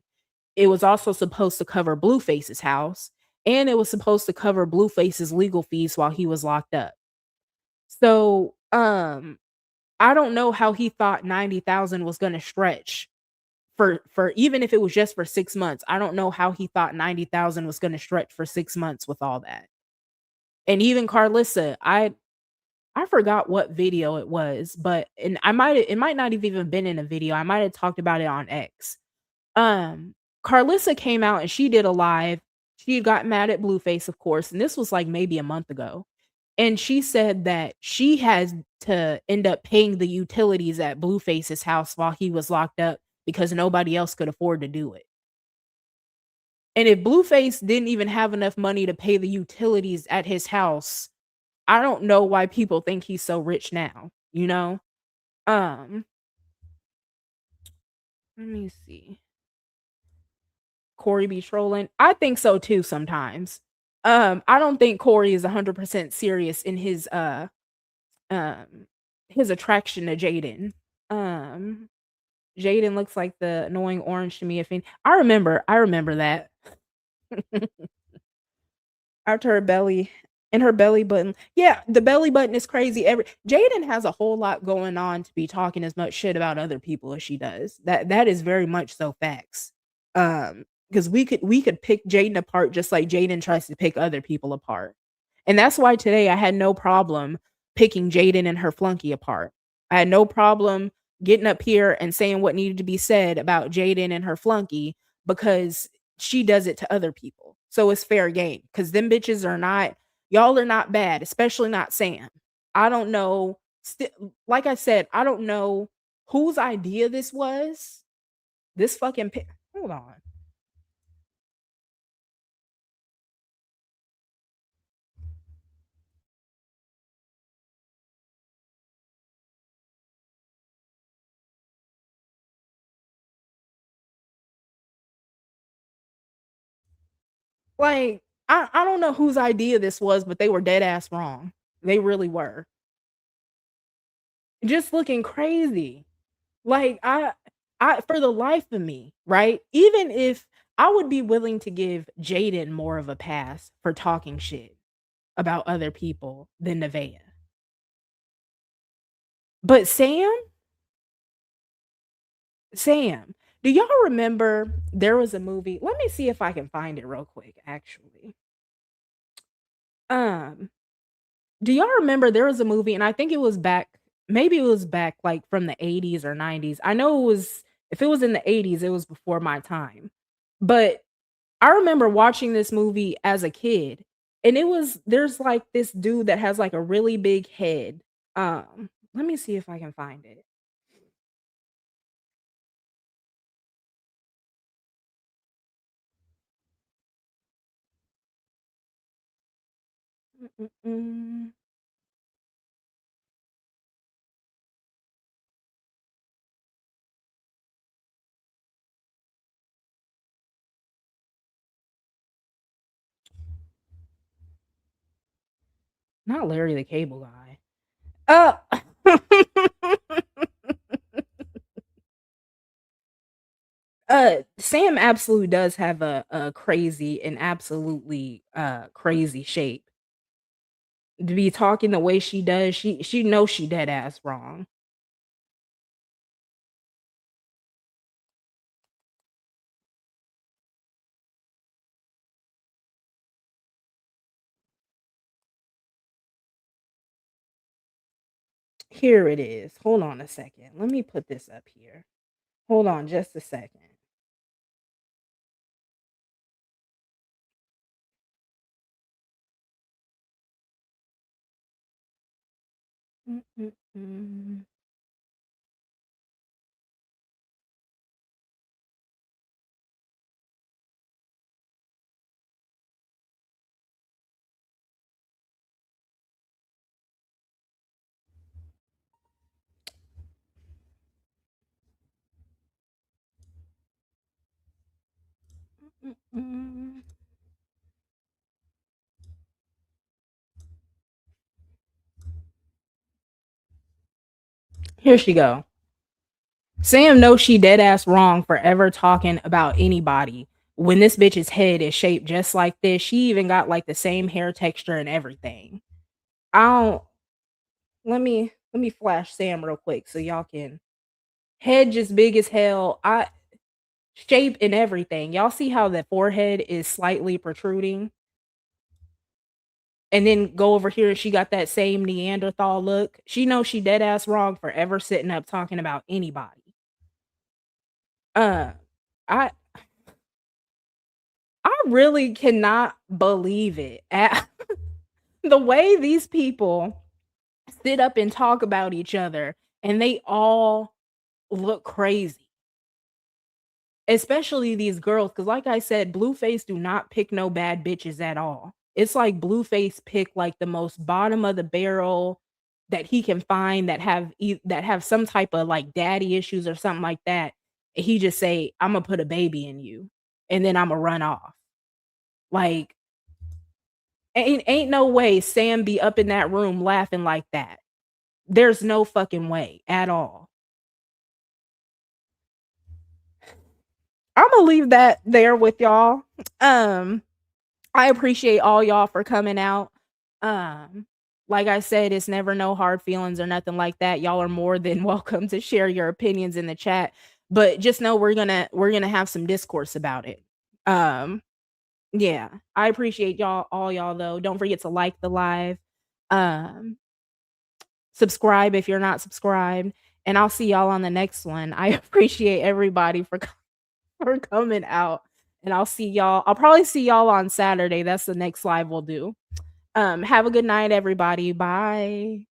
It was also supposed to cover Blueface's house, and it was supposed to cover Blueface's legal fees while he was locked up. So, I don't know how he thought 90,000 was gonna stretch for even if it was just for 6 months. I don't know how he thought 90,000 was gonna stretch for 6 months with all that. And even Carlissa, I forgot what video it was, but and it might not have even been in a video. I might have talked about it on X. Um, Carlissa came out and she did a live. She got mad at Blueface, of course, and this was like maybe a month ago. And she said that she has to end up paying the utilities at Blueface's house while he was locked up because nobody else could afford to do it. And if Blueface didn't even have enough money to pay the utilities at his house, I don't know why people think he's so rich now, you know? Um, Let me see. Corey be trolling. I think so too sometimes. I don't think Corey is 100% serious in um his attraction to Jaden. Um Jaden looks like the annoying orange to me. If any, I remember that. After her belly and her belly button. Yeah, the belly button is crazy. Jaden has a whole lot going on to be talking as much shit about other people as she does. That is very much so facts. Because we could pick Jaden apart just like Jaden tries to pick other people apart. And that's why today I had no problem picking Jaden and her flunky apart. I had no problem getting up here and saying what needed to be said about Jaden and her flunky because she does it to other people. So it's fair game because them bitches are not, y'all are not bad, especially not Sam. I don't know. Like I said, I don't know whose idea this was. This fucking hold on. Like, I don't know whose idea this was, but they were dead ass wrong. They really were. Just looking crazy. Like, I for the life of me, right? Even if I would be willing to give Jaden more of a pass for talking shit about other people than Nevaeh. But Sam, do y'all remember there was a movie? Let me see if I can find it real quick, actually. Um, do y'all remember there was a movie, and I think it was back, maybe it was back like from the 80s or 90s. I know it was, if it was in the 80s, it was before my time. But I remember watching this movie as a kid, and there's like this dude that has like a really big head. Let me see if I can find it. Mm-mm-mm. Not Larry the Cable Guy. Uh Sam absolutely does have a crazy and absolutely crazy shape. To be talking the way she does, she knows she dead ass wrong. Here it is. Hold on a second. Let me put this up here. Hold on just a second. Mm-mm-mm. Mm. Here she go. Sam knows she dead ass wrong for ever talking about anybody when this bitch's head is shaped just like this. She even got like the same hair texture and everything. I don't let me flash Sam real quick so y'all can head just big as hell. I shape and everything. Y'all see how the forehead is slightly protruding? And then go over here, she got that same Neanderthal look. She knows she dead ass wrong for ever sitting up talking about anybody. Uh, I I really cannot believe it. The way these people sit up and talk about each other and they all look crazy. Especially these girls, because like I said, Blueface do not pick no bad bitches at all. It's like Blueface pick like the most bottom of the barrel that he can find that have some type of like daddy issues or something like that. And he just say, "I'm gonna put a baby in you, and then I'm gonna run off." Like ain't no way Sam be up in that room laughing like that. There's no fucking way at all. I'm gonna leave that there with y'all. Um, I appreciate all y'all for coming out. Um, like I said, it's never no hard feelings or nothing like that. Y'all are more than welcome to share your opinions in the chat, but just know we're gonna have some discourse about it. Um, yeah, I appreciate y'all though. Don't forget to like the live. Um, subscribe if you're not subscribed, and I'll see y'all on the next one. I appreciate everybody for coming out. And I'll probably see y'all on Saturday. That's the next live we'll do. Have a good night, everybody. Bye.